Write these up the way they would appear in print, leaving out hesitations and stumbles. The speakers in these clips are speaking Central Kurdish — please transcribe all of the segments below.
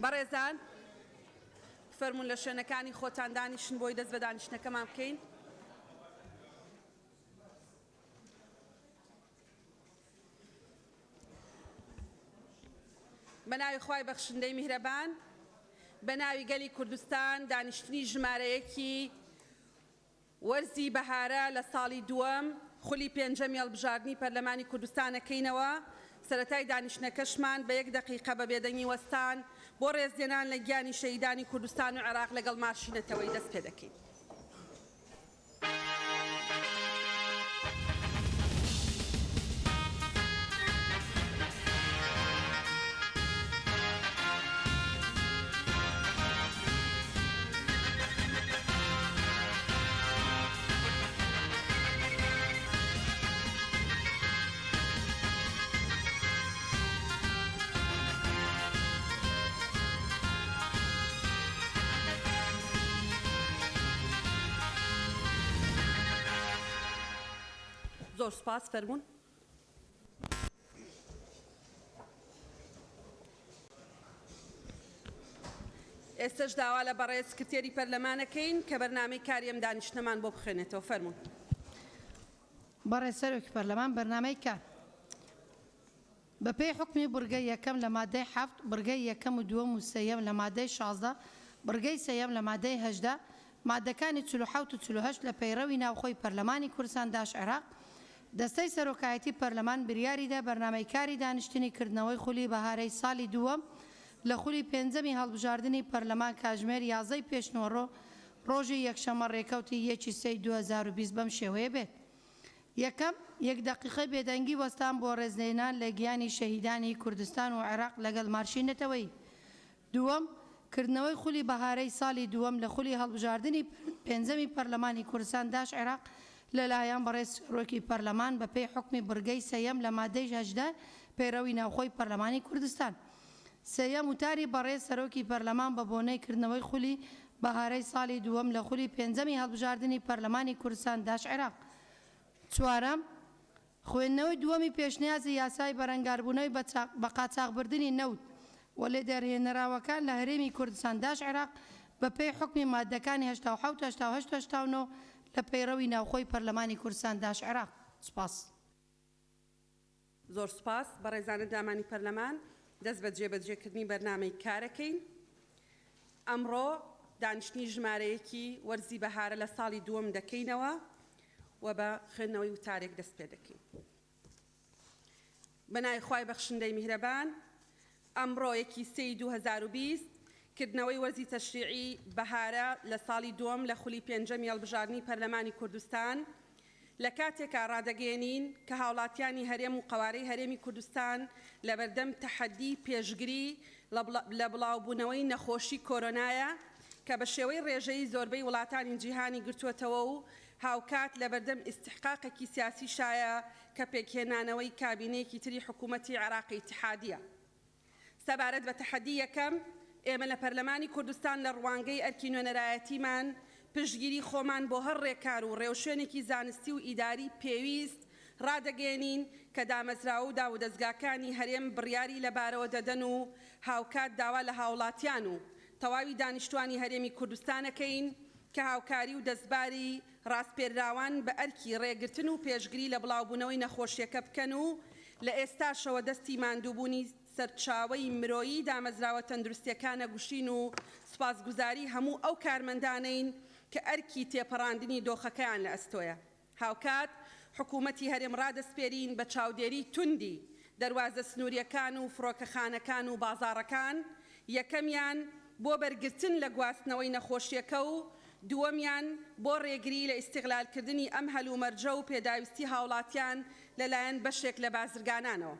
بەڕێزان فەرموون لە شوێنەکانی خۆتان دانیشن بۆی دەست بە دانیشتنەکەمان بکەین. بە ناوی خوای بەخشندەی میهرەبان، بە ناوی گەلی کوردستان دانیشتنی ژمارەیەکی وەرزی بەهارە لە ساڵی دووەم خولی پێنجەمی هەڵبژاردننی پەرلەمانی کوردستانەکەینەوە. سەرەتای دانیشتنەکەشمان بە 1 دقیقە بە بێدەنگی وەستان بۆ ڕێزدێنان لە گیانی شەهیدانی کوردستان و عێراق لەگەڵ مارشینەتەوەی دەست پێ دەکەین. زۆر سپاس. فەرموون. ئێستش داوا لە بەڕێز سکرتێری پەرلەمانەکەین کە بەرنامەی کاری ئەم دانیشتنەمان بۆ بخوێنێتەوە. فەرموون. بەڕێز سەرۆکی پەرلەمان بەرنامەی کار بەپێی حکمی بورگەی یەکەم لە مادەی 7 بورگەی یەکەم و دووەم و سەیەم لە مادەی 16 بورگەی سەیەم لە مادەی 18 مادەکانی 47 و 48 لە پەیڕەوی ناوخۆی پەرلەمانی کوردستان داش عێراق دەستەی سەرۆکایەتی پەرلەمان بریاریدا بەرنامەی کاری دانیشتنی کردنەوەی خولی بەهارەی ساڵی دووەم لە خولی پێنجەمی هەڵبژاردننی پەرلەمان کاتژمێر 11 پێشنەوەڕۆ ڕۆژی یەکشەمە ڕێکەوتی 1/3/2020 بەم شێوەیە بێت. یەکەم 1 دقیقە بێدەنگی وەستان بۆ ڕێزدێنان لە گیانی شەهیدانی کوردستان و عێراق لەگەڵ مارشینەتەوەی. دووەم کردنەوەی خولی بەهارەی ساڵی دووەم لە خولی هەڵبژاردننی پێنجەمی پەرلەمانی کوردستان داش عێراق لەلایەن بەڕێز سەرۆکی پەرلەمان بەپێی حکمی بورگەی سەیەم لە مادەی 18 پەیڕەوی ناوخۆی پەرلەمانی کوردستان. سەیەم وتاری بەڕێز سەرۆکی پەرلەمان بە بۆنەی کردنەوەی خولی بەهارەی ساڵی دووەم لە خولی پێنجەمی هەڵبژاردننی پەرلەمانی کوردستان داش عێراق. چوارەم خوێندنەوەی دووەمی پێشنیازی یاسای بەرەنگاربوونەوەی بە قاچاغبردننی نەوت و لێ دەرهێنەراوەکان لە هەرێمی کوردستان داش عێراق بەپێی حکمی مادەکانی 87 88 89 لە پەیڕەوی ناوخۆی پەرلەمانی کوردستان داش عێراق. سپاس. زۆر سپاس. بەڕێزانە دامانی پەرلەمان دەست بە جێبەجێکردنی بەرنامەی کارەکەین. ئەمڕۆ دانیشتنی ژمارەیەکی وەرزی بەهارە لە ساڵی دووەم دەکەینەوە و بە خوێندنەوەی وتارێک دەست پێ دەکەین. بە ناوی خوای بەخشندەی میهرەبان، ئەمڕۆ 1/3/2020 کردنەوەی وەرزی تەشریعی بەهارە لە ساڵی دووەم لە خولی پێنجەمی هەڵبژاردننی پەرلەمانی کوردستان لە کاتێکا ڕادەگەێنین کە هاوڵاتیانی هەرێم و قەوارەی هەرێمی کوردستان لە بەردەم تەحەدی پێشگری لە بڵاوبوونەوەی نەخۆشی کۆرۆنایە کە بە شێوەی ڕێژەی زۆربەی وڵاتانی جیهانی گرتووەتەوە و هاوکات لە بەردەم ئیستحقاقێکی سیاسی شایە کە پێکهێنانەوەی کابینەیەکی تری حکوومەتی عێراقی اتحادیە. سەبارەت بە تەحەدی یەکەم، ئێمە لە پەرلەمانی کوردستان لە ڕوانگەی ئەرکی نوێنەرایەتیمان پشتگیری خۆمان بۆ هەر ڕێکار و ڕێوشوێنێکی زانستی و ئیداری پێویست ڕادەگەێنین کە دامەزراوە و داودەزگاکانی هەرێم بڕیاری لەبارەوە دەدەن و هاوکات داوا لە هاوڵاتیان و تەواوی دانیشتوانی هەرێمی کوردستانەکەین کە هاوکاری و دەستباری ڕاستپێراوان بە ئەرکی ڕێگرتن و پێشگری لە بڵاوبوونەوەی نەخۆشیەکە بکەن و لە ئێستاشەوە دەستی ماندووبوونی سەرچاوەی مرۆیی دامەزراوە تەندروستیەکانە گوشین و سپاسگوزاری هەموو ئەو کارمەندانەین کە ئەرکی تێپەڕاندنی دۆخەکەیان لە ئەستۆیە. هاوکات حکوومەتی هەرێم ڕادەسپێرین بە چاودێری توندی دەواازە سنووریەکان و فڕۆکەخانەکان و بازاڕەکان، یەکەمیان بۆ بەرگرتن لە گواستنەوەی نەخۆشیەکە و دووەمیان بۆ ڕێگری لە ئیستیغلالکردنی ئەم هەلومەرجە و پێداویستی هاوڵاتیان لەلایەن بەشێک لە بازرگانانەوە.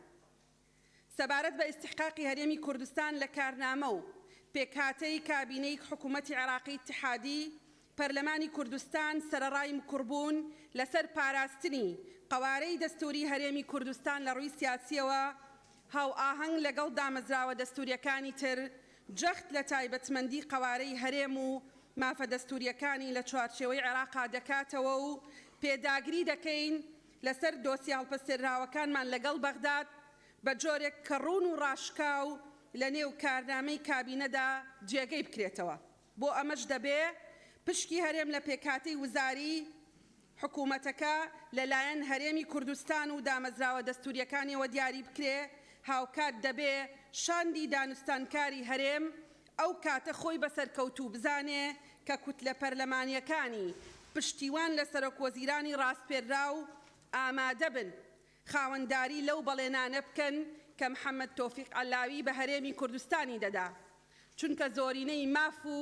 سەبارەت بە ئیستحقاقی هەرێمی کوردستان لە کارنامە و پێکهاتەی کابینەی حکوومەتی عێراقی اتحادی، پەرلەمانی کوردستان سەرەڕای مکڕبوون لەسەر پاراستنی قەوارەی دەستوری هەرێمی کوردستان لە ڕووی سیاسیەوە هاو ئاهەنگ لەگەڵ دامەزراوە دەستوریەکانی تر جەخت لە تایبەتمەندی قەوارەی هەرێم و مافە دەستوریەکانی لە چوارچێوەی عێراقا دەکاتەوە و پێداگری دەکەین لەسەر دۆسی هەڵپەسێراوەکانمان لەگەڵ بەغداد بە جۆرێک کە ڕوون و ڕاشکاو لە نێو کارنامەی کابینەدا جێگەی بکرێتەوە. بۆ ئەمەش دەبێ پشکی هەرێم لە پێکهاتەی وزاری حکوومەتەکە لەلایەن هەرێمی کوردستان و دامەزراوە دەستوریەکانیەوە دیاری بکرێ. هاوکات دەبێ شاندی دانوستانکاری هەرێم ئەو کاتە خۆی بەسەرکەوتوو بزانێ کە کوتلە پەرلەمانیەکانی پشتیوان لە سەرۆکوەزیرانی ڕاستپێررا و ئامادە بن خاوەنداری لەو بەڵێنانە بکەن کە محەممەد تۆفیق عەلاوی بە هەرێمی کوردستانی دەدا. چونکە زۆرینەی ماف و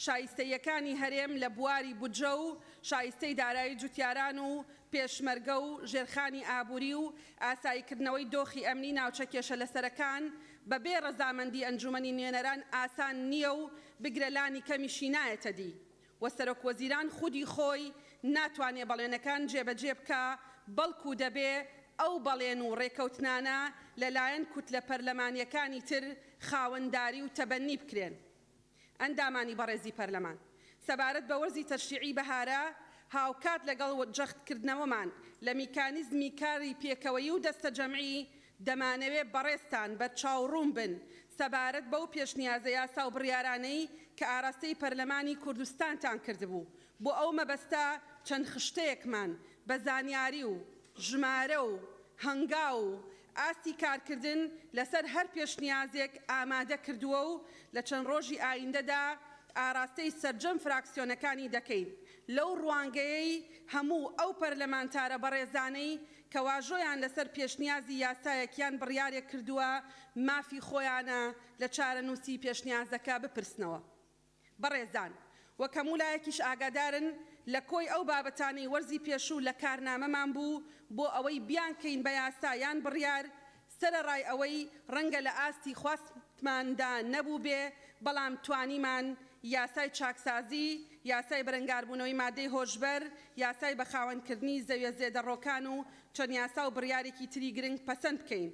شایستەیەکانی هەرێم لە بواری بودجە و شایستەی دارایی جوتیاران و پێشمەرگە و ژێرخانی ئابووری و ئاساییکردنەوەی دۆخی ئەمنی ناوچە کێشە لەسەرەکان بەبێ ڕەزامەندی ئەنجومەنی نوێنەران ئاسان نییە و بگرەلانی کەمیشی نایەتە دی. و سەرۆکوەزیران خودی خۆی ناتوانێ بەڵێنەکان جێبەجێ بکە، بەڵکو دەبێ ئەو بەڵێن و ڕێکەوتنانە لەلایەن کوتلە پەرلەمانیەکانی تر خاوەنداری و تەبەنی بکرێن. ئەندامانی بەڕێزی پەرلەمان، سەبارەت بە وەرزی تەشریعی بەهارە هاوکات لەگەڵ جەختکردنەوەمان لە میکانیزمی کاری پێکەوەی و دەستە جەمعی دەمانەوێت بەڕێستان بە چاوڕوون بن سەبارەت بەو پێشنیازە یاسا و بڕیارانەی کە ئاراستەی پەرلەمانی کوردستانتان کردبوو. بۆ ئەو مەبەستە چەند خشتەیەکمان بە زانیاری و ژمارە و هەنگاو و ئاستی کارکردن لەسەر هەر پێشنیازێک ئامادە کردووە و لە چەند ڕۆژی ئایندەدا ئاراستەی سەرجەم فراکسیۆنەکانی دەکەین. لەو ڕوانگەیەی هەموو ئەو پەرلەمانتارە بەڕێزانەی کە واژۆیان لەسەر پێشنیازی یاسایەکیان بڕیارێک کردووە مافی خۆیانە لە چارەنووسی پێشنیازەکە بپرسنەوە. بەڕێزان، وەک هەموولایەکیش ئاگادارن لە کۆی ئەو بابەتانەی وەرزی پێشوو لە کارنامەمان بوو بۆ ئەوەی بیانکەین بە یاسایان بڕیار سەرەڕای ئەوەی ڕەنگە لە ئاستی خواستماندا نەبوو بێ، بەڵام توانیمان یاسای چاکسازی، یاسای بەرەنگاربوونەوەی مادەی هۆشبەر، یاسای بەخاوەنکردنی زەویە زێدەڕۆکان و چەند یاسا و بڕیارێکی تری گرنگ پەسەند بکەین.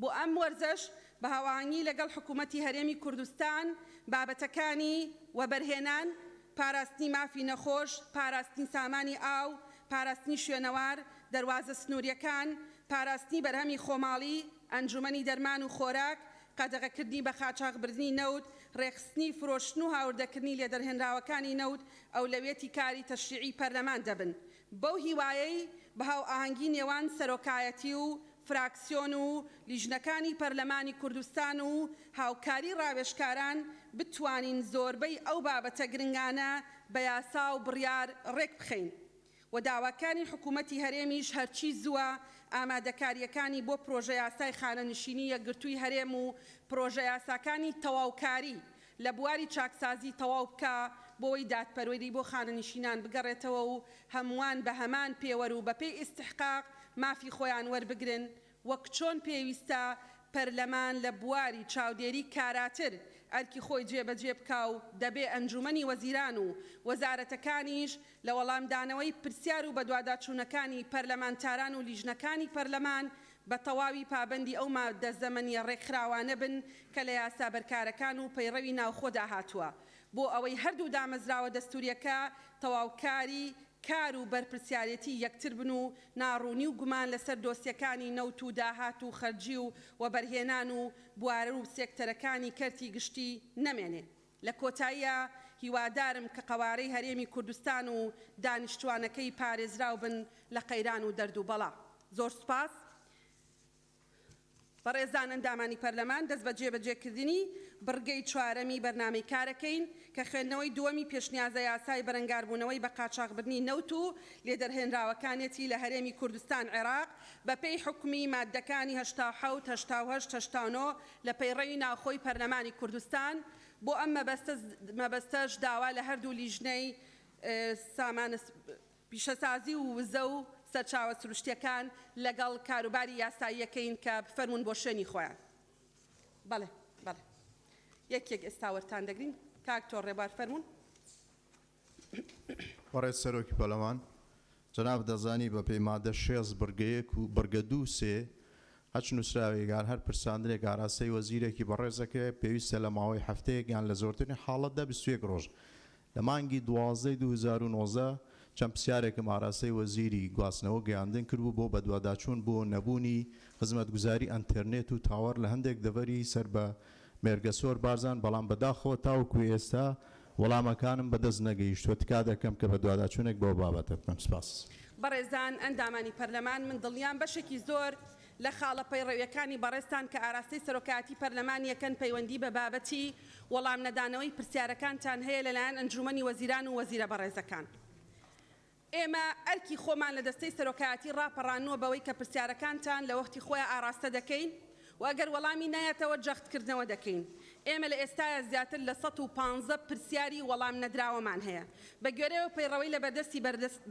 بۆ ئەم وەرزەش بە هاوانگی لەگەڵ حکوومەتی هەرێمی کوردستان بابەتەکانی وەبەرهێنان، پاراستنی مافی نەخۆش، پاراستنی سامانی ئاو، پاراستنی شوێنەوار، دەواازە سنووریەکان، پاراستنی بەرهەمی خۆماڵی، ئەنجومەنی دەرمان و خۆراک، قەدەغەکردنی بە قاچاغبردنی نەوت، ڕێخستنی فرۆشتن و هاوردەکردنی لێدەرهێنراوەکانی نەوت ئەولەوێتی کاری تەشریعی پەرلەمان دەبن. بەو هیوایەی بە هاوئاهەنگی نێوان سەرۆکایەتی و فراکسیۆن و لیژنەکانی پەرلەمانی کوردستان و هاوکاری ڕاوێژکاران بتوانین زۆربەی ئەو بابەتە گرنگانە بە یاسا و بڕیار ڕێک بخەین. و داواکانی حکوومەتی هەرێمیش هەرچی زووە ئامادەکاریەکانی بۆ پرۆژە یاسای خانەنشینی یەکگرتووی هەرێم و پرۆژە یاساکانی تەواوکاری لە بواری چاکسازی تەواو بکە بۆی دادپەروەری بۆ خانەنشینان بگەڕێتەوە و هەمووان بە هەمان پێوەر و بەپێی ئیستحقاق مافی خۆیان وەربگرن، وەک چۆن پێویستە پەرلەمان لە بواری چاودێری کاراتر ئەرکی خۆی جێبەجێ بکە و دەبێ ئەنجومەنی وەزیران و وەزارەتەکانیش لە وەڵامدانەوەی پرسیار و بەدواداچوونەکانی پەرلەمانتاران و لیژنەکانی پەرلەمان بە تەواوی پابەندی ئەو مادە زەمەنیە ڕێکخراوانە بن کە لە یاسا بەرکارەکان و پەیڕەوی ناوخۆدا هاتووە بۆ ئەوەی هەردوو دامەزراوە دەستوریەکە تەواوکاری کار و بەرپرسیارەتی یەکتر بن و ناڕوونی و گومان لەسەر دۆسیەکانی نەوت و داهات و خەرجی و وەبەرهێنان و بوارە و سێکتەرەکانی کەرتی گشتی نەمێنێ. لە کۆتاییە هیوادارم کە قەوارەی هەرێمی کوردستان و دانیشتوانەکەی پارێزراو بن لە قەیران و دەرد و بەڵا. زۆر سوپاس. بەڕێزان ئەندامانی پەرلەمان دەست بە جێبەجێکردنی بڕگەی چوارەمی بەرنامەی کارەکەین کە خوێندنەوەی دووەمی پێشنیازە یاسای بەرەنگاربوونەوەی بە قاچاغبردنی نەوت و لێدەرهێنراوەکانێتی لە هەرێمی کوردستان عێراق بەپێی حکمی مادەکانی 87 88 89 لە پەیڕەوی ناوخۆی پەرلەمانی کوردستان. بۆ ئەم مەبەستەش داوا لە هەردوو لیژنەی سامانە پیشەسازی و وزە و سەرچاوە سروشتیەکان لەگەڵ کاروباری یاساییەکەین کە بفەرمون بۆ شوێنی خۆیان. بەڵێ بەڵێ یەکێک ئێستا وەرتان دەگرین. کاکتۆر ڕێبوار فەرمون. وەڕێز سەرۆکی پەرلەمان، جەناب دەزانی بە پێی مادە 6 بڕگەیەک و بڕگە 2 هەچ نووسراوێکان هەر پرساندنێک ئاراستەی وەزیرێکی بەڕێزەکە پێویستە لە ماوەی هەفتەیەک یان لە زۆرترین حاڵەتدا 21 ڕۆژ لە مانگی 12 2019 چەند پرسیارێکم ئاراستەی وەزیری گواستنەوە گەیاندن کردبوو بۆ بەدواداچوون بۆ نەبوونی خزمەتگوزاری ئەنتەرنێت و تاوەڕ لە هەندێک دەڤەری سەر بە مێرگەسۆر بارزان بەڵام بەداخەوە تاوەکو ئێستا وەڵامەکانم بەدەست نەگەیشتووە تکا دەکەم کە بە دوواداچوونێک بۆ بابەتە بکەم. سپاس. بەڕێزان ئەندامانی پەرلەمان من دڵنیام بەشێکی زۆر لە خاڵە پەیڕەویەکانی بەڕێستان کە ئاراستەی سەرۆکایەتی پەرلەمان یەکەن پەیوەندی بە بابەتی وەڵام نەدانەوەی پرسیارەکانتان هەیە لەلایەن ئەنجومەنی وەزیران و وەزیرە بەڕێزەکان. ئێمە ئەرکی خۆمان لە دەستەی سەرۆکایەتی ڕاپەڕانوە بەوەی کە پرسیارەکانتان لە وەختی خۆیان ئاراستە دەکەین و ئەگەر وەڵامی نایەتەوە جەختکردنەوە دەکەین. ئێمە لە ئێستاە زیاتر لە 115 پرسیاری وەڵام نەدراوەمان هەیە بە گوێرەوە پەیڕەوەی لە بەردەستی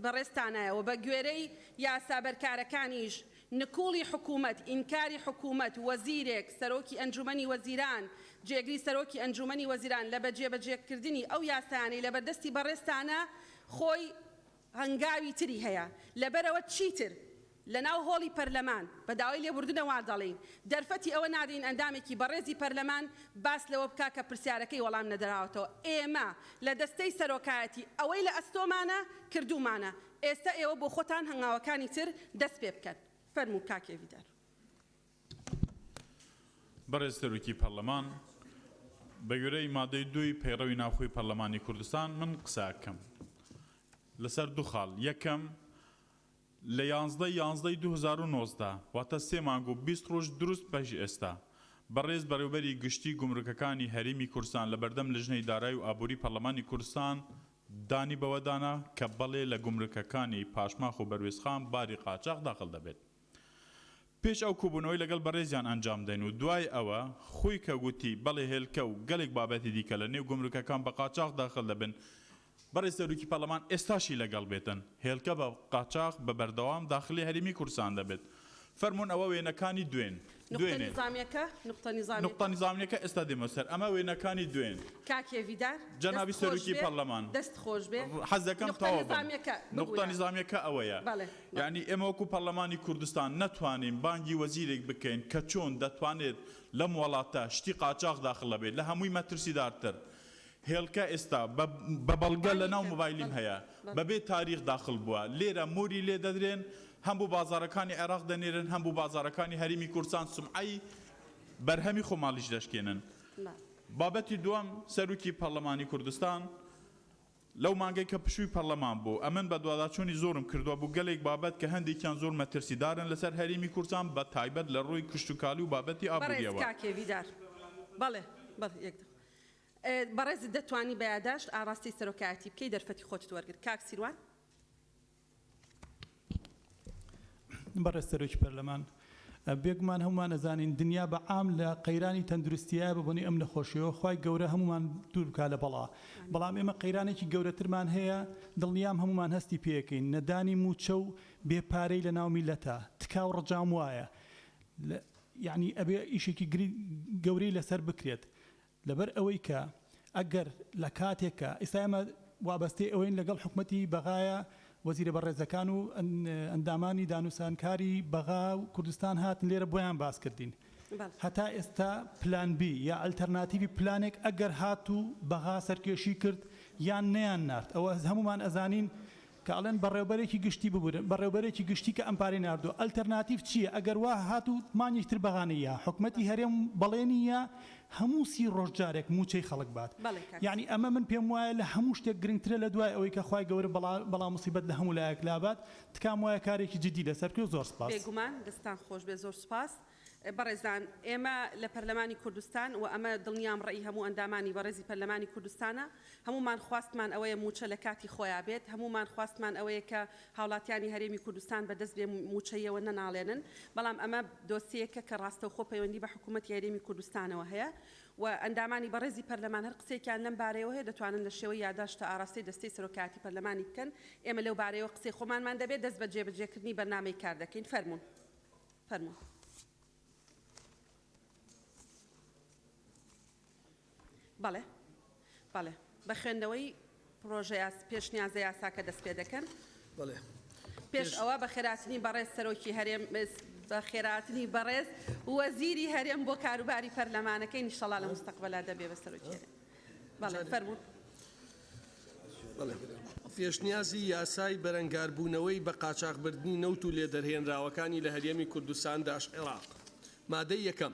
بەڕێستانایەوە بە گوێرەی یاسابەرکارەکانیش نکوڵی حکوومەت ئینکاری حکوومەت وەزیرێک سەرۆکی ئەنجومەنی وەزیران جێگری سەرۆکی ئەنجومەنی وەزیران لە بەجێبەجێکردنی ئەو یاسایانەی لە بەردەستی بەڕێستانە خۆی هەنگاوی تری هەیە لەبەرەوە چیتر لە ناو هۆڵی پەرلەمان بە داوای لێبوردنەوە دەڵێن دەرفەتی ئەوە نادەین ئەندامێکی بەڕێزی پەرلەمان باس لەوە بکا کە پرسیارەکەی وەڵام نەدەراوەتەوە. ئێمە لە دەستەی سەرۆکایەتی ئەوەی لە ئەستۆمانە کردومانە ئێستا ئێوە بۆ خۆتان هەنگاوەکانی تر دەست پێ بکەن. فەرموو کاکێ ڤیدار. بەڕێز سەرۆکی پەرلەمان بە گوێرەی مادەی 2 پەیڕەوی ناوخۆی پەرلەمانی کوردستان من قساکەم لەسەر دوو خاڵ. یەکەم لە 11/11/2019 واتە 3 مانگ و 20 ڕۆژ دروست بەش ئێستا بەڕێز بەڕێوبەری گشتی گومرگەکانی هەرێمی کوردستان لە بەردەم لژنەی دارایی و ئابووری پەرلەمانی کوردستان دانی بەوەدانا کە بەڵێ لە گومرگەکانی پاشماخ و بەروێزخان باری قاچاق داخل دەبێت. پێش ئەو کوبوونەوەی لەگەڵ بەڕێزیان ئەنجام دەین و دوای ئەوە خۆی کە گوتی بەڵێ هێلکە و گەلێک بابەتی دیکە لە نێو گومرگەکان بە قاچاق داخل دەبن بەڕێز سەرۆکی پەرلەمان ئێستاشی لەگەڵ بێتن هێلکە بە قاچاق بە بەردەوام داخلی هەرێمی کوردستان دەبێت. فەرمونون ئەوە وێنەکانی دوێن نقطە نیزامیەکە ئێستا دێمە سەر ئەمە وێنەکانی دوێن. کاکێ ڤیدار جەنابی سەرۆکی پەرلەمان دەست خۆش بێ حەز دەکەم تەواو نقطە نیزامیەکە ئەوەیە. یعنی ئێمە وەکو پەرلەمانی کوردستان نەتوانین بانگی وەزیرێک بکەین کە چۆن دەتوانێت لەم وڵاتە شتی قاچاق داخل بێت لە هەمووی مەترسیدارتر. هێلکە ئێستا بە بەڵگە لە ناو مۆبایلیم هەیە بەبێ تاریخ داخل بووە لێرە موری لێ دەدرێن هەم بۆ بازارەکانی عێراق دەنێرن هەم بۆ بازارەکانی هەرێمی کوردستان سمعی بەرهەمی خۆماڵیش دەشکێنن. بابەتی دووەم سەرۆکی پەرلەمانی کوردستان لەو مانگەی کە پشووی پەرلەمان بوو ئەمن بە دوواداچوونی زۆرم کردووە بوو گەلێک بابەت کە هەندێکیان زۆر مەترسیدارن لەسەر هەرێمی کوردستان بە تایبەت لە ڕووی کشتوکالی و بابەتی ئابووریەوە. بەڕێزت دەتوانی بە یاداشت ئاراستی سەرۆکایەتی بکەی دەرفەتی خۆت وەرگرت. کاک سیروان. بەڕێز سەرۆکی پەرلەمان بێگومان هەمومان ئەزانین دنیا بە عام لە قەیرانی تەندروستیە ببوونی ئەم نەخۆشیەوە خوای گەورە هەمومان دوور بکات لە بەڵا بەڵام ئێمە قەیرانێکی گەورەترمان هەیە دڵنیام هەمومان هەستی پێەکەین نەدانی موچە و بێپارەی لە ناو میلەتە تکاو ڕەجام وایە یعنی ئەبێ ئیشێکی گەورەی لەسەر بکرێت لەبەر ئەوەی کە ئەگەر لە کاتێکە ئێستا ئێمە وابەستەی ئەوەین لەگەڵ حکوومەتی بەغایە وەزیرە بەڕێزەکان و ئەندامانی دانووسانکاری بەغا و کوردستان هاتن لێرە بۆیان باس کردین هەتا ئێستا پلان بی یا ئەلتەرناتیڤی پلانێک ئەگەر هات و بەغا سەرکێشی کرد یان نەیان نارد ئەوە هەمومان ئەزانین کە ئەڵێن بەڕێوبەرێکی گشتی ببورن بەڕێوبەرێکی گشتی کە ئەمپاری ناردو ئەلتەرناتیڤ چییە ئەگەر وا هات و مانیشتر بەغانەیە حکوومەتی هەرێم بەڵێنیە هەموو سی ڕۆژجارێک موچەی خەڵک بات یعنی ئەمە من پێم وایە لە هەموو شتێک گرنگترە لە دوای ئەوەی کە خوای گەورە بەڵام موسیبەت لە هەموو لایەک لابات تکام وایە کارێکی جدی لەسەر کرد زۆر سپاس. بێگومان دەستان خۆش بێ زۆر سپاس. بەڕێزان ئێمە لە پەرلەمانی کوردستان و ئەمە دڵنیام ڕێی هەموو ئەندامانی بەڕێزی پەرلەمانی کوردستانە هەمومان خواستمان ئەوەیە موچە لە کاتی خۆیان بێت هەمومان خواستمان ئەوەیە کە هاوڵاتیانی هەرێمی کوردستان بەدەست بێ موچەیەوە نەناڵێنن بەڵام ئەمە دۆسیەکە کە ڕاستە و خۆ پەیوەندی بە حکوومەتی هەرێمی کوردستانەوە هەیە و ئەندامانی بەڕێزی پەرلەمان هەر قسێکیان لەم بارەیەوە هەیە دەتوانن لە شێوەی یاداشتە ئاراستەی دەستەی سەرۆکایەتی پەرلەمانی بکەن ئێمە لەو بارەیەوە قسەی خۆمانمان دەبێت دەست بە جێبەجێکردنی بەرنامەی کار دەکەین. فەرموون. بەڵێ بە خوێندنەوەی پرۆژە پێشنیازە یاساکە دەست پێ دەکەن پێش ئەوە بە خێراتنی بەڕێز سەرۆکی هەرێم بە خێراتنی بەڕێز وەزیری هەرێم بۆ کاروباری پەرلەمانەکەی نیشەڵا لە مستەقبەلا دەبێ بە سەرۆکی هەرێم. بەڵێ فەرموون. پێشنیازی یاسای بەرەنگاربوونەوەی بە قاچاقبردنی نەوت و لێدەرهێنراوەکانی لە هەرێمی کوردستان داش عێراق. مادەی یەکەم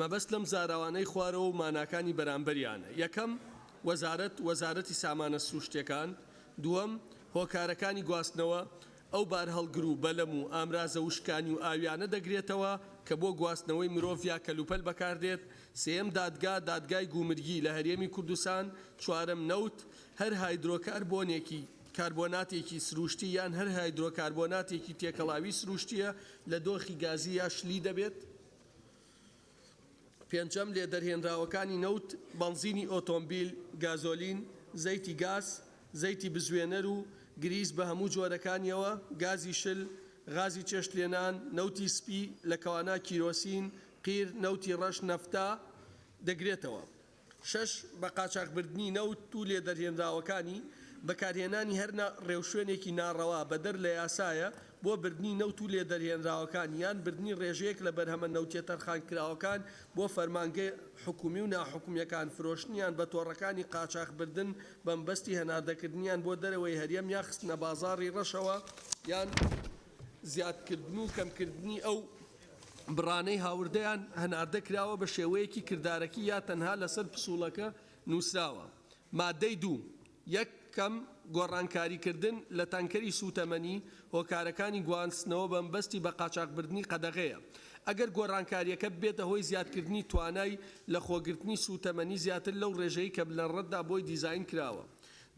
مەبەست لەم زاراوانەی خوارەوە و ماناکانی بەرامبەریانە. یەکەم وەزارەتی سامانە سروشتیەکان، دووەم هۆکارەکانی گواستنەوە ئەو بار هەڵگر و بەلەم و ئامرازە وشکانی و ئاویانە دەگرێتەوە کە بۆ گواستنەوەی مرۆڤ یا کەلوپەل بەکاردێت. سێم دادگای گومرگی لە هەرێمی کوردستان. چوارەم نەوت هەر کاربۆناتێکی سروشتی یان هەر هایدرۆکاربۆناتێکی تێکەڵاوی سروشتیە لە دۆخی گازی یا شلی دەبێت. پێنجەم لێ دەرهێنراوەکانی نەوت بەنزینی ئۆتۆمبیل، گازۆلین، زەیتی گاز، زەیتی بزوێنەر و گریز بە هەموو جۆرەکانیەوە، گازی شل، غازی چێشتلێنان، نەوتی سپی لە کەوانە کیرۆسین، قیر، نەوتی ڕەش، نەفتا دەگرێتەوە. شەش بە قاچاقبردنی نەوت و لێ دەرهێنراوەکانی بەکارهێنانی هەر ڕێوشوێنێکی ناڕەوا بەدەر لە یاسایە بۆ بردننی نەوت و لێ دەرهێنراوەکان یان بردننی ڕێژەیەک لە بەرهەمە نەوتێ تەرخانکراوەکان بۆ فەرمانگەی حکومی و ناحکومیەکان فرۆشتنیان بە تۆڕەکانی قاچاقبردن بەمبەستی هەناردەکردنیان بۆ دەرەوەی هەرێم یا خستنە بازاڕی ڕەشەوە یان زیادکردن و کەمکردنی ئەو بڕانەی هاوردەیان هەناردە کراوە بە شێوەیەکی کردارەکی یا تەنها لەسەر پسوولەکە نووسراوە. مادەی دوو یەکەم گۆڕانکاریکردن لە تانکەری سوتەمەنی هۆکارەکانی گواستنەوە بەمبەستی بە قاچاقبردنی قەدەغەیە. ئەگەر گۆڕانکاریەکە بێتە هۆی زیادکردنی توانای لە خۆگرتنی سوتەمەنی زیاتر لەو ڕێژەی کە لە ڕەتدا بۆی دیزاین کراوە.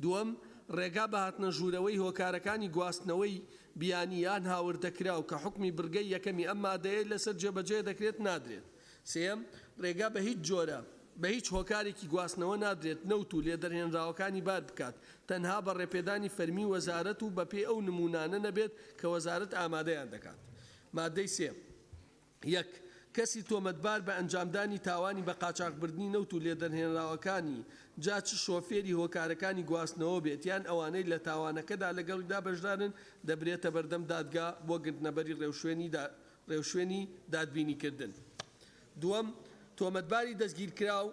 دووەم ڕێگا بە هاتنە ژوورەوەی هۆکارەکانی گواستنەوەی بیانیان هاوردەکرا و کە حکمی برگەی یەکەمی ئەم مادەیە لەسەر جێبەجێ دەکرێت نادرێت. سێم ڕێگا بە هیچ جۆرە بە هیچ هۆکارێکی گواستنەوە نادرێت نەوت و لێدەرهێنراوەکانی بار بکات تەنها بە ڕێپێدانی فەرمی وەزارەت و بەپێ ئەو نمونانە نەبێت کە وەزارەت ئامادەیان دەکات. مادەی سێ یەک کەسی تۆمەتبار بە ئەنجامدانی تاوانی بە قاچاقبردنی نەوت و لێدەرهێنراوەکانی جا چ شۆفێری هۆکارەکانی گواستنەوە بێت یان ئەوانەی لە تاوانەکەدا لەگەڵدا بەشدارن دەبرێتە بەردەم دادگا بۆ گرتنەبەری ڕێوشوێنی دادبینیکردن. دووەم تۆمەتباری دەستگیرکراو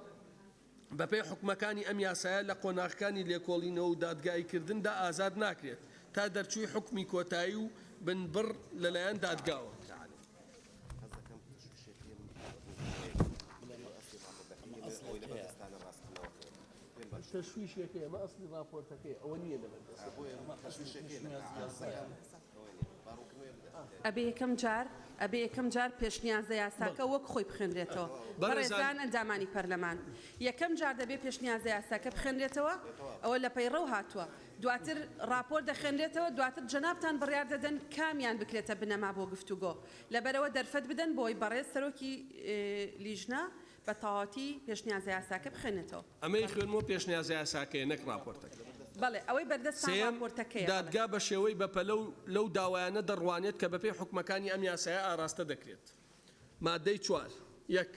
بەپێی حکومەکانی ئەم یاسایە لە قۆناغەکانی لێکۆڵینەوە و دادگاییکردندا ئازاد ناکرێت تا دەرچووی حکمی کۆتایی و بنبڕ لەلایەن دادگاوە. تشویشێکی ئەمە ئەسلی راپۆرتەکەی ئەوە نییە ئەبێ یەکەم جار پێشنیازە یاساکە وەک خۆی بخێنرێتەوە. بەڕێزان ئەندامانی پەرلەمان یەکەم جار دەبێت پێشنیازە یاساکە بخێنرێتەوە، ئەوە لە پەیڕەو هاتووە، دواتر راپۆر دەخێنرێتەوە، دواتر جەنابتان بڕیار دەدەن کامیان بکرێتە بنەما بۆ گفتوگۆ لەبەرەوە دەرفەت بدەن بۆی بەڕێز سەرۆکی لیژنە بە تەواوەتی پێشنیازە یاساکە بخێنێتەوە. ئەمەی خوێنمەوە پێشنیازە یاساکەیە نەک راپۆرتەکە. بەڵێ ئەوەی بەردەستان راپۆرتەکەیە. دادگا بە شێوەی بەپەلە لەو داوایانە دەڕوانێت کە بەپێی حکومەکانی ئەم یاسایە ئاراستە دەکرێت. مادەی چوار یەک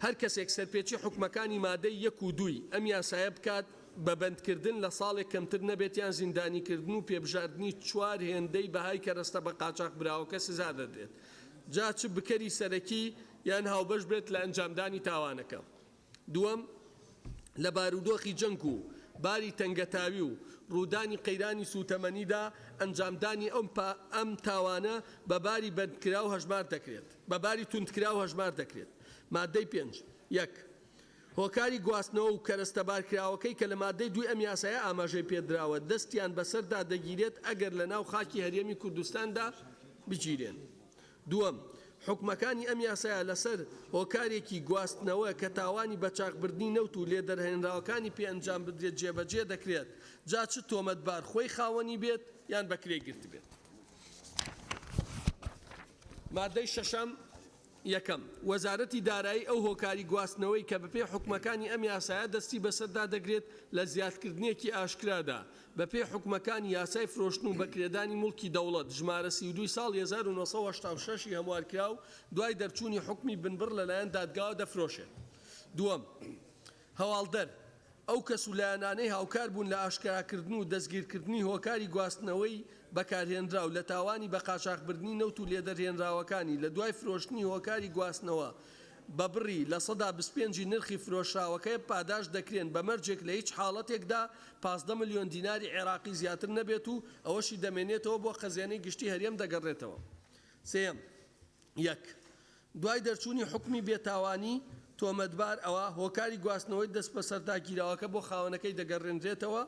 هەر کەسێک سەرپێچی حکومەکانی مادەی یەک و دووی ئەم یاسایە بکات بە بەندکردن لە ساڵێک کەمتر نەبێت یان زیندانیکردن و پێبژاردننی چوار هێندەی بەهای کەرەستە بە قاچاق براوەکە سزا دەدرێت. جا چ بکەری سەرەکی یان هاوبەش برێت لە ئەنجامدانی تاوانەکە. دووەم لە بارودۆخی جەنگ و باری تەنگەتاوی و ڕوودانی قەیرانی سوتەمەنیدا ئەنجامدانی ئەم تاوانە بە باری بەندکراو هەژمار دەکرێت، بە باری توندکراو هەژمار دەکرێت. مادەی پێنج یەک هۆکاری گواستنەوە و کەرەستەبارکراوەکەی کە لە مادەی دوی ئەم یاسایە ئاماژەی پێدراوە دەستیان بەسەردا دەگیرێت ئەگەر لە ناو خاکی هەرێمی کوردستاندا بگیرێن. دووەم حکومەکانی ئەم یاسایە لەسەر هۆکارێکی گواستنەوە کە تاوانی بە چاقبردنی نەوت و لێدەرهێنراوەکانی پێ ئەنجام بدرێت جێبەجێ دەکرێت جا چ تۆمەتبار خۆی خاوەنی بێت یان بەکرێ گرت بێت. مادەی شەشەم یەکەم وەزارەتی دارایی ئەو هۆکاری گواستنەوەی کە بەپێ حکومەکانی ئەم یاسایە دەستی بەسەردا دەگرێت لە زیادکردنیەکی ئاشکرادا بەپێ حکومەکانی یاسای فرۆشتن و بەکرێدانی مڵکی دەوڵەت ژمارە 32 ساڵ 1986 هەموارکراو دوای دەرچوونی حکمی بنبڕ لەلایەن دادگاوە دەفرۆشێت. دووەم هەواڵدەر ئەو کەسولایەنانەی هاوکار بوون لە ئاشکراکردن و دەستگیرکردنی هۆکاری گواستنەوەی بەکارهێنراو لە تاوانی بە قاچاقبردنی نەوت و لێدەرهێنراوەکانی لە دوای فرۆشتنی هۆکاری گواستنەوە بە بڕی لە 125 نرخی فرۆشراوەکەی پاداش دەکرێن بە مەرجێک لە هیچ حاڵەتێکدا 15 ملیۆن دیناری عێراقی زیاتر نەبێت و ئەوەشی دەمێنێتەوە بۆ خەزیانەی گشتی هەرێم دەگەڕێتەوە. سێم یەک دوای دەرچوونی حکمی بێتاوانی تۆمەتبار ئەوە هۆکاری گواستنەوەی دەست بە سەرداگیراوەکە بۆ خاوەنەکەی دەگەڕێنرێتەوە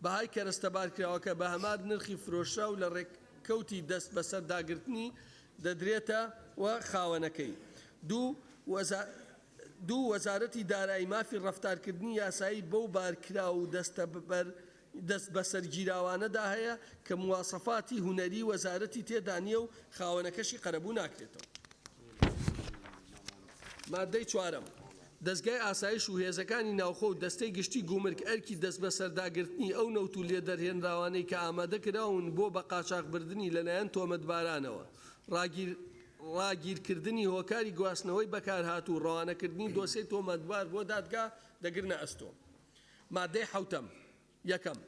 بەهای کەرەستەبارکراوەکە بە هەمان نرخی فرۆشرا و لە ڕێککەوتی دەست بە سەرداگرتنی دەدرێتە و خاوەنەکەی. دوو وەزارەتی دارایی مافی ڕەفتارکردنی یاسایی بەو بارکرا و دەست بە سەرگیراوانەدا هەیە کە مواسەفاتی هونەری وەزارەتی تێدا نییە و خاوەنەکەشی قەرەبوو ناکرێتەوە. مادەی چوارەم دەستگای ئاسایش و هێزەکانی ناوخۆ و دەستەی گشتی گومرگ ئەرکی دەست بە سەرداگرتنی ئەو نەوت و لێدەرهێنراوانەی کە ئامادەکراون بۆ بە قاچاقبردننی لەلایەن تۆمەتبارانەوە ڕاگیرکردنی هۆکاری گواستنەوەی بەکارهات و ڕەوانەکردنی دۆسەی تۆمەتبار بۆ دادگا دەگرنە ئەستۆ. مادەی حوتەم یەکەم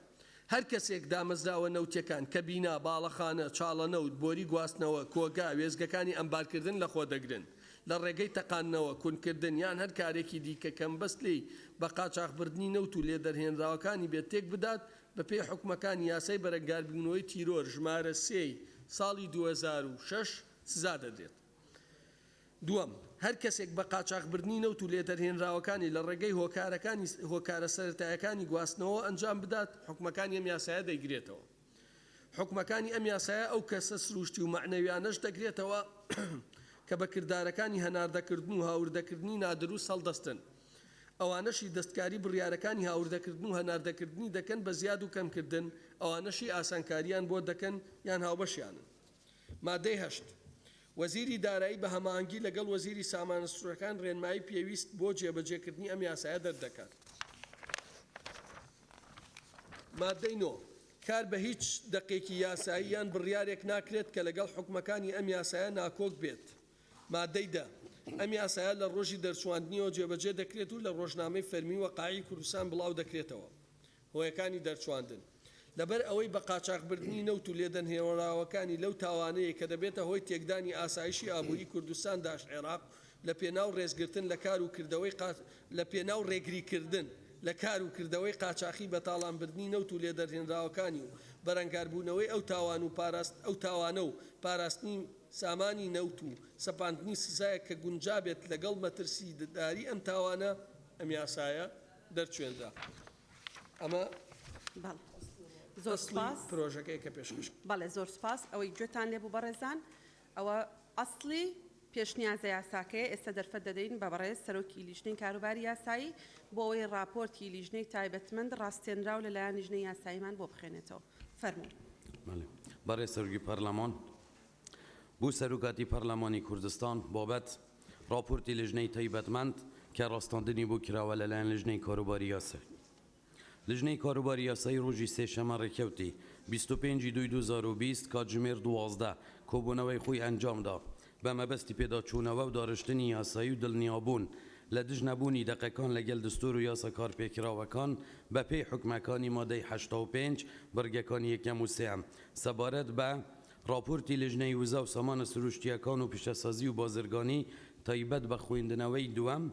هەر کەسێک دامەزراوە نەوتەکان کە بینا باڵەخانە چاڵەنەوت بۆری گواستنەوە کۆگا وێزگەکانی ئەمبارکردن لە خۆ دەگرن لە ڕێگەی تەقاننەوە کونکردن یان هەر کارێکی دیکە کەم بەست لی بە قاچاقبردنی نەوت و لێدەرهێنراوەکانی بێت تێک بدات بە پێی حکومەکانی یاسای بەرەنگاربوونەوەی تیرۆر ژمارە 3 ساڵی 2006 سزا دەدرێت. دووەم هەر کەسێک بە قاچاقبردنی نەوت و لێدەرهێنراوەکانی لە ڕێگەی هۆکارە سەرەتایەکانی گواستنەوە ئەنجام بدات حکومەکانی ئەم یاسایە دەیگرێتەوە. حکومەکانی ئەم یاسایە ئەو کەسە سروشتی و معنەویانەش دەگرێتەوە کە بە کردارەکانی هەناردەکردن و هاوردەکردنی نادروست هەڵدەستن. ئەوانەشی دەستکاری بڕیارەکانی هاوردەکردن و هەناردەکردنی دەکەن بە زیاد و کەمکردن ئەوانەشی ئاسانکاریان بۆ دەکەن یان هاوبەشیانن. مادەی هەشت وەزیری دارایی بە هەماهەنگی لەگەڵ وەزیری سامانە سروشتەکان ڕێنمایی پێویست بۆ جێبەجێکردنی ئەم یاسایە دەردەکات. مادەی نۆ کار بە هیچ دەقێکی یاسایی یان بڕیارێک ناکرێت کە لەگەڵ حکومەکانی ئەم یاسایە ناکۆک بێت. مادەی دا ئەم یاسایە لە ڕۆژی دەرچواندنیەوە جێبەجێ دەکرێت و لە ڕۆژنامەی فەرمی وەقاعی کوردستان بڵاو دەکرێتەوە. هۆیەکانی دەرچواندن لەبەر ئەوەی بە قاچاقبردنی نەوت و لێدەنهێنراوەکانی لەو تاوانەیە کە دەبێتە هۆی تێکدانی ئاسایشی ئابووری کوردستان داش عێراق لە پێناو ڕێزگرتن لە کار و کردەوەی لە پێناو ڕێگریکردن لە کار و کردەوەی قاچاقی بە تاڵانبردنی نەوت و لێدەرهێنراوەکانی و بەرەنگاربوونەوەی ئەو تاوانە و پاراستنی سامانی نەوت و سەپاندنی سزایە کە گونجابێت لەگەڵ مەترسی داری ئەم تاوانە ئەم یاسایە دەرچوێنرا. ئەمە زۆر سپاس پرۆژەکەی کە پێشکەش. بەڵێ زۆر سپاس ئەوەی گوێتان لێبوو بەڕێزان ئەوە ئەسڵی پێشنیازە یاساکەیە ئێستا دەرفەت دەدەین بە بەڕێز سەرۆکی لیژنەی کاروباری یاسایی بۆ ئەوەی راپۆرتی لیژنەی تایبەتمەند ڕاستێنراو لەلایەن لیژنەی یاساییمان بۆ بخێنێتەوە. فەرموو. بەڕێز سەرۆکی پەرلەمان بۆ سەرۆکاتی پەرلەمانی کوردستان بابەت راپۆرتی لیژنەی تایبەتمەند کە ڕاستاندنی بۆ کراوە لەلایەن لیژنەی کاروباری یاسایی. لیژنەی کاروباری یاسایی ڕۆژی سێشەمە ڕێکەوتی 25/2/2020 کاتژمێر 12 کۆبوونەوەی خۆی ئەنجامدا بە مەبەستی پێداچوونەوە و داڕشتنی یاسایی و دڵنیابوون لە دژنەبوونی دەقەکان لەگەڵ دستور و یاسا کارپێکراوەکان بە پێی حکومەکانی مادەی 85 بەرگەکانی یەکەم و سێم سەبارەت بە راپۆرتی لیژنەی وزە و سامانە سروشتیەکان و پیشەسازی و بازرگانی تایبەت بە خوێندنەوەی دووەم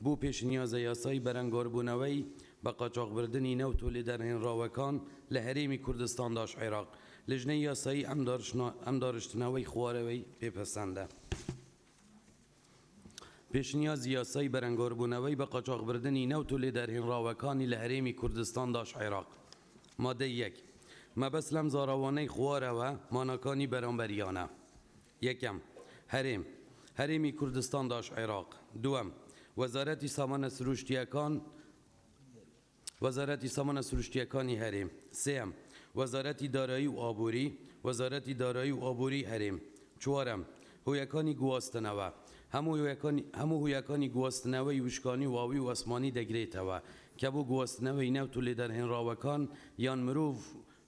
بۆ پێشنیازە یاسایی بەرەنگاربوونەوەی بە قاچاقبردنی نەوت و لێدەرهێنراوەکان لە هەرێمی کوردستان داش عێراق لیژنەی یاسایی ئەم داڕشتنەوەی خوارەوەی پێپەسەندە. پێشنیازی یاسایی بەرەنگاربوونەوەی بە قاچاقبردنی نەوت و لێدەرهێنراوەکانی لە هەرێمی کوردستان داش عێراق. مادەی یەک مەبەست لەم زاراوانەی خوارەوە مانەکانی بەرامبەریانە. یەکەم هەرێمی کوردستان داش عێراق. دووەم وەزارەتی سامانە سروشتیەکانی هەرێم. سێم وەزارەتی دارایی و ئابووری هەرێم. چوارەم هۆیەکانی گواستنەوە هەموو هۆیەکانی گواستنەوەی وشکانی واوی و ئەسمانی دەگرێتەوە کە بۆ گواستنەوەی نەوت و لێدەرهێنراوەکان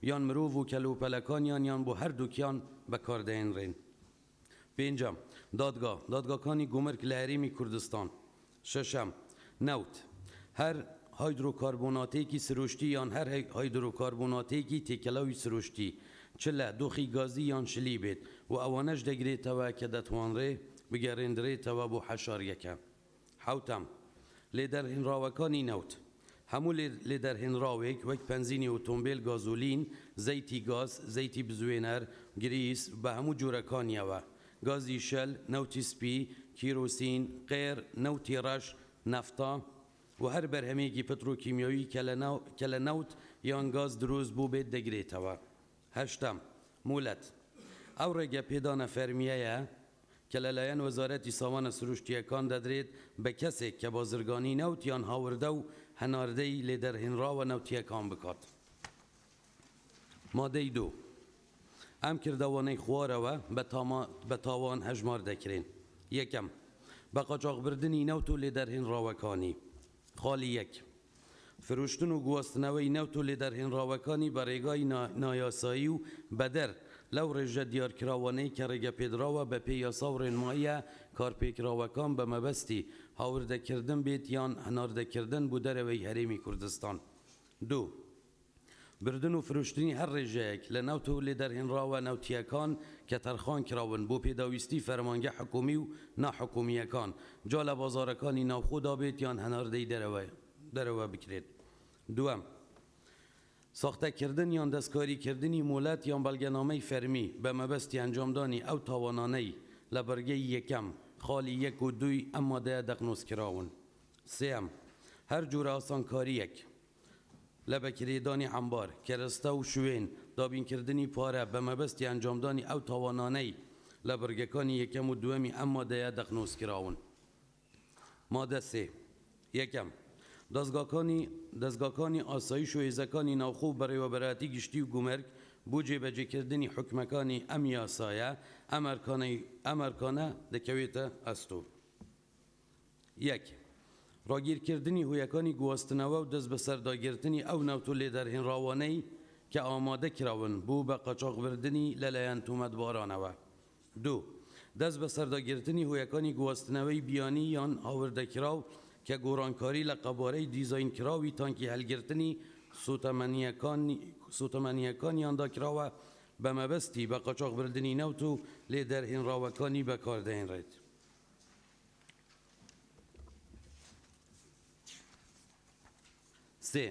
یان مرۆڤ و کەلوپەلەکانیان یان بۆ هەردووکیان بەکاردەهێنرێن. پێنجەم دادگاکانی گومرگ لە هەرێمی کوردستان. شەشەم نەوت هەر هایدروکاربۆناتێکی سروشتی یان هەر هایدروکاربۆناتێکی تێکەڵەوی سروشتی چ لە دۆخی گازی یان شلی بێت و ئەوانەش دەگرێتەوە کە دەتوانرێ بگەڕێنرێتەوە بۆ حەشاریەکە. حوتەم لێدەرهێنراوەکانی نەوت هەموو لێدەرهێنراوێک وەک پەنزینی ئۆتۆمبیل گازولین زەیتی گاز زەیتی بزوێنەر گریس بە هەموو جۆرەکانیەوە گازی شەل نەوتی سپی کیرۆسین قێر نەوتی ڕەش نفتا و هر برهمێکی پتروکیمیایی کە لە نەوت یان گاز دروست بوو بێت دەگرێتەوە. هەشتم مولەت ئەو ڕێگە پێدانە فەرمیەیە کە لەلایەن وەزارەتی سامانە سروشتیەکان دەدرێت بە کەسێک کە بازرگانی نەوت یان هاوردە و هەناردەی لێدەرهێنراوە نەوتیەکان بکات. مادەی دوو ئەم کردەوانەی خوارەوە بە تاوان هەژمار دەکرێن. یەکەم بە قاچاغبردنی نەوت و لێدەرهێنراوەکانی. خاڵی یەک فروشتن و گواستنەوەی نەوت و لێدەرهێنراوەکانی بە ڕێگای نایاسایی و بەدەر لەو ڕێژە دیارکراوانەی کە ڕێگە پێدراوە بە پێی یاسا و ڕێنماییە کارپێکراوەکان بە مەبەستی هاوردەکردن بێت یان هەناردەکردن بۆ دەرەوەی هەرێمی کوردستان. دوو بردن و فروشتنی هەر ڕێژەیەک لە نەوت و لێدەرهێنراوە نەوتیەکان کە تەرخان کراون بۆ پێداویستی فەرمانگە حکومی و ناحکومیەکان جا لە بازارەکانی ناوخۆدا بێت یان هەناردەی دەرەوە بکرێت. دووەم ساختەکردن یان دەستکاریکردنی مۆلەت یان بەڵگەنامەی فەرمی بە مەبەستی ئەنجامدانی ئەو تاوانانەی لە بەرگەی یەکەم خاڵی یەک و دوی ئەم مادەیە دەقنووسکراون. سێم هەر جورە ئاسانکاریەک لە بەکرێدانی عەمبار کەرەستە و شوێن دابینکردنی پارە بە مەبەستی ئەنجامدانی ئەو تاوانانەی لە بەرگەکانی یەکەم و دووەمی ئەم مادەیە دەقنووسکراون. مادە سێ یەکەم دەستگاکانی ئاسایش و هێزەکانی ناوخۆ بەڕێوەبەراتی گشتی و گومەرگ بۆ جێبەجێکردنی حکومەکانی ئەم یاسایە ئەمەرکانە دەکەوێتە ئەستۆ. یەک ڕاگیرکردنی هویەکانی گواستنەوە و دەست بە سەرداگرتنی ئەو نەوت و لێدەرهێنراوانەی کە ئامادە کراون بۆ بە قاچاغبردنی لەلایەن تۆمەتبارانەوە. دوو دەست بە سەرداگرتنی هویەکانی گواستنەوەی بیانی یان هاوردەکراو کە گۆڕانکاری لە قەبارەی دیزاینکراوی تانکی هەلگرتنی سوتەمەنیەکانیان داکراوە بە مەبەستی بە قاچاغبردنی نەوت و لێدەرهێنراوەکانی بەکاردەهێنرێت. سێ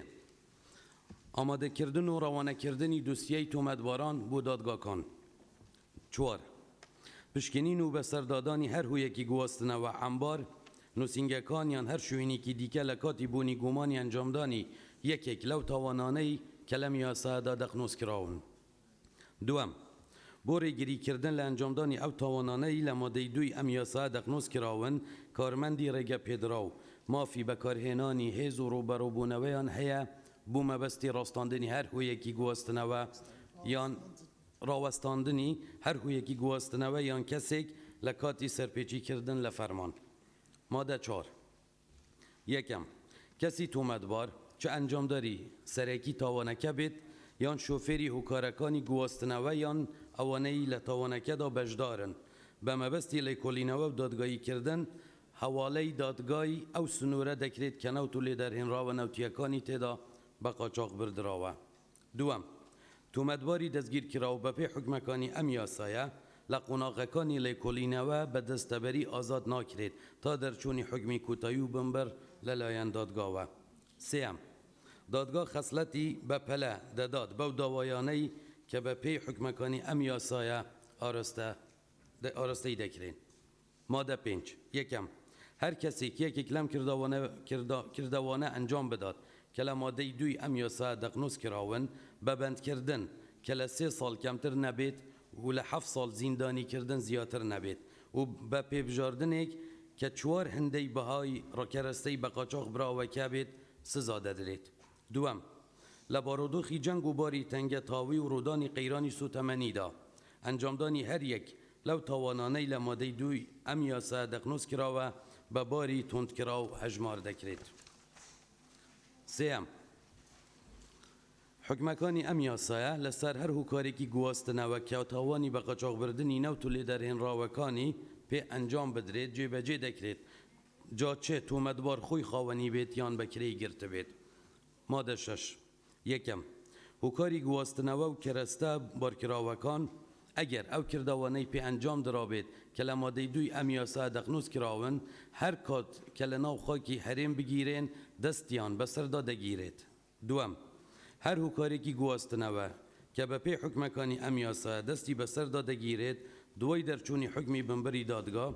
ئامادەکردن و ڕەوانەکردنی دوسیەی تۆمەتباران بۆ دادگاکان. چوار پشکنین و بەسەردادانی هەر هویەکی گواستنەوە عەمبار نووسینگەکان یان هەر شوێنێکی دیکە لە کاتی بوونی گومانی ئەنجامدانی یەکێک لەو تاوانانەی کە لەم یاسادا دەقنووسکراون. دووەم بۆ ڕێگریکردن لە ئەنجامدانی ئەو تاوانانەی لە مادەی دووی ئەم یاسا دەقنووسکراون کارمەندی ڕێگە پێدراو مافی بەکارهێنانی هێز و ڕوبەڕووبوونەوەیان هەیە بوو مەبەستی ڕاستاندنی هەر هویەکی گواستنەوە یان ڕاوەستاندنی هەر هویەکی گواستنەوە یان کەسێک لە کاتی سەرپێچیکردن لە فەرمان. مادە چهار یەکەم کەسی تۆمەتبار چه ئەنجامداری سەرەکی تاوانەکە بێت یان شۆفێری هوکارەکانی گواستنەوە یان ئەوانەی لە تاوانەکەدا بەشدارن بە مەبەستی لێکۆڵینەوە و دادگاییکردن هەواڵەی دادگای ئەو سنوورە دەکرێت کە نەوت و لێدەرهێنراوە نەوتیەکانی تێدا بە قاچاغ بردراوە. دووەم تۆمەتباری دەستگیرکراو بە پێی حکومەکانی ئەم یاسایە لە قۆناغەکانی لێکۆڵینەوە بە دەستەبەری ئازاد ناکرێت تا دەرچوونی حکمی کوتایی و بمبەر لەلایەن دادگاوە. سێم دادگا خەسلەتی بە پەلە دەدات بەو داوایانەی کە بە پێی حکومەکانی ئەم یاسایە ئاراستەی دەکرێن. مادە پێنج یەکەم هەر کەسێک یەکێک لەم کردەوانە ئەنجام بدات کە لە مادەی دووی ئەم یاسا دەقنووسکراون بە بەندکردن کە لە 3 ساڵ کەمتر نەبێت و لە 7 ساڵ زیندانیکردن زیاتر نەبێت و بە پێبژاردنێک کە 4 هەندەی بەهای ڕاکەرەستەی بە قاچاغ براوەکە بێت سزا دەدرێت. دووەم لە بارودۆخی جەنگ و باری تەنگە تاوی و ڕوودانی قەیرانی سوتەمەنیدا ئەنجامدانی هەر یەک لەو تاوانانەی لە مادەی دووی ئەم یاسا دەقنووسکراوە بە باری تۆندکراو هەژمار دەکرێت. سێم حکومەکانی ئەم یاسایە لەسەر هەر هوکارێکی گواستنەوە کە تاوانی بە قاچاغبردنی نەوت و لێدەرهێنراوەکانی پێ ئەنجام بدرێت جێبەجێ دەکرێت جا چێ تۆمەتبار خۆی خاوەنی بێت یان بەکرێی گرتە بێت. مادە شەش یەکەم هوکاری گواستنەوە و کەرەستە بارکراوەکان ئەگەر ئەو کردەوانەی پێ ئەنجام درابێت کە لە مادەی دووی ئەم یاسا دەقنووسکراون هەر کات کە لە ناو خاکی هەرێم بگیرێن دەستیان بەسەردا دەگیرێت. دووەم هەر هوکارێکی گواستنەوە کە بە پێی حکومەکانی ئەم یاسا دەستی بەسەردا دەگیرێت دوای دەرچوونی حکمی بنبری دادگا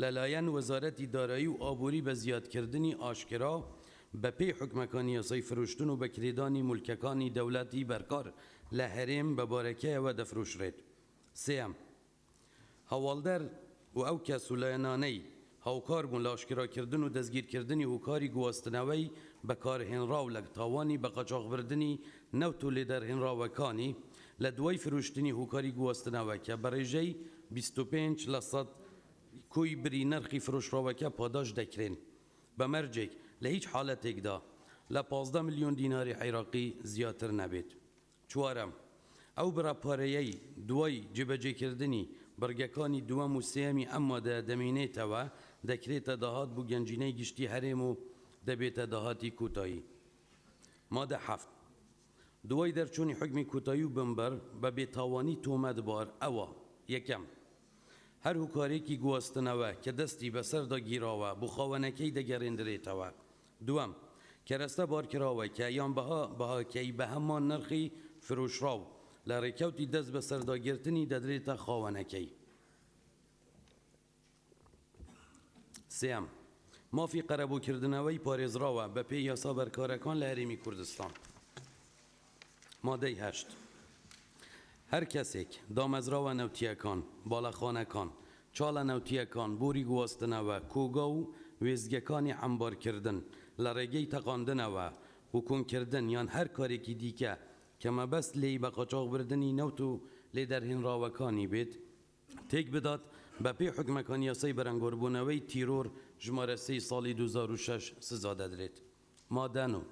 لەلایەن وەزارەتی دارایی و ئابووری بە زیادکردنی ئاشکرا بە پێی حکمەکانی یاسای فرۆشتن و بەکرێدانی مولکەکانی دەوڵەتی بەرکار لە هەرێم بەبارەکەیەوە دەفرۆشرێت. سێم، هەواڵدەر و ئەو کەس و لایەنانەی هاوکار بوون لە ئاشکراکردن و دەستگیرکردنی هوکاری گواستنەوەی بەکارهێنراو لە تاوانی بە قاچاغبردنی نەوت و لێدەرهێنراوەکانی لە دوای فرۆشتنی هوکاری گواستنەوە کە بە ڕێژەی 25% کوی بری نرخی فرۆشراوەکە پاداش دەکرێن بە مەرجێک لە هیچ حالەتێکدا لە 15 ملیۆن دیناری عێراقی زیاتر نەبێت. چوارەم، ئەو براپارەیەی دوای جێبەجێکردنی بەرگەکانی دووەم و سێمی ئەم مادە دەمێنێتەوە دەکرێتە داهات بوو گەنجینەی گشتی هەرێم و دەبێتە داهاتی کوتایی. مادە حەفت، دوای دەرچوونی حکمی کوتایی و بنبەر بە بێتاوانی تۆمەتبار ئەوە: یەکەم، هەر هوکارێکی گواستنەوە کە دەستی بەسەردا گیراوە بۆ خاوەنەکەی دەگەڕێندرێتەوە. دووەم، کەرەستە بارکراوە کە یان بەهاکەی بە هەمان نرخی فرۆشراو لە ڕێکەوتی دەست بە سەرداگرتنی دەدرێتە خاوەنەکەی. سێم، مافی قەرەبووکردنەوەی پارێزراوە بە پێی یاسا بەرکارەکان لە هەرێمی کوردستان. مادەی هەشت، هەر کەسێک دامەزراوە نەوتیەکان، باڵەخانەکان، چاڵە نەوتیەکان، بۆری گواستنەوە، کۆگا و وێزگەکانی ئەمبارکردن لە ڕێگەی تەقاندنەوە، حکومکردن یان هەر کارێکی دیکە کە مەبەست لێی بە قاچاغبردنی نەوت و لێدەرهێنراوەکانی بێت، تێک بدات بە پێی حکمەکانی یاسای بەرەنگۆربوونەوەی تیرۆر ژمارە 3 ساڵی 2006 سزا دەدرێت. مادە 9،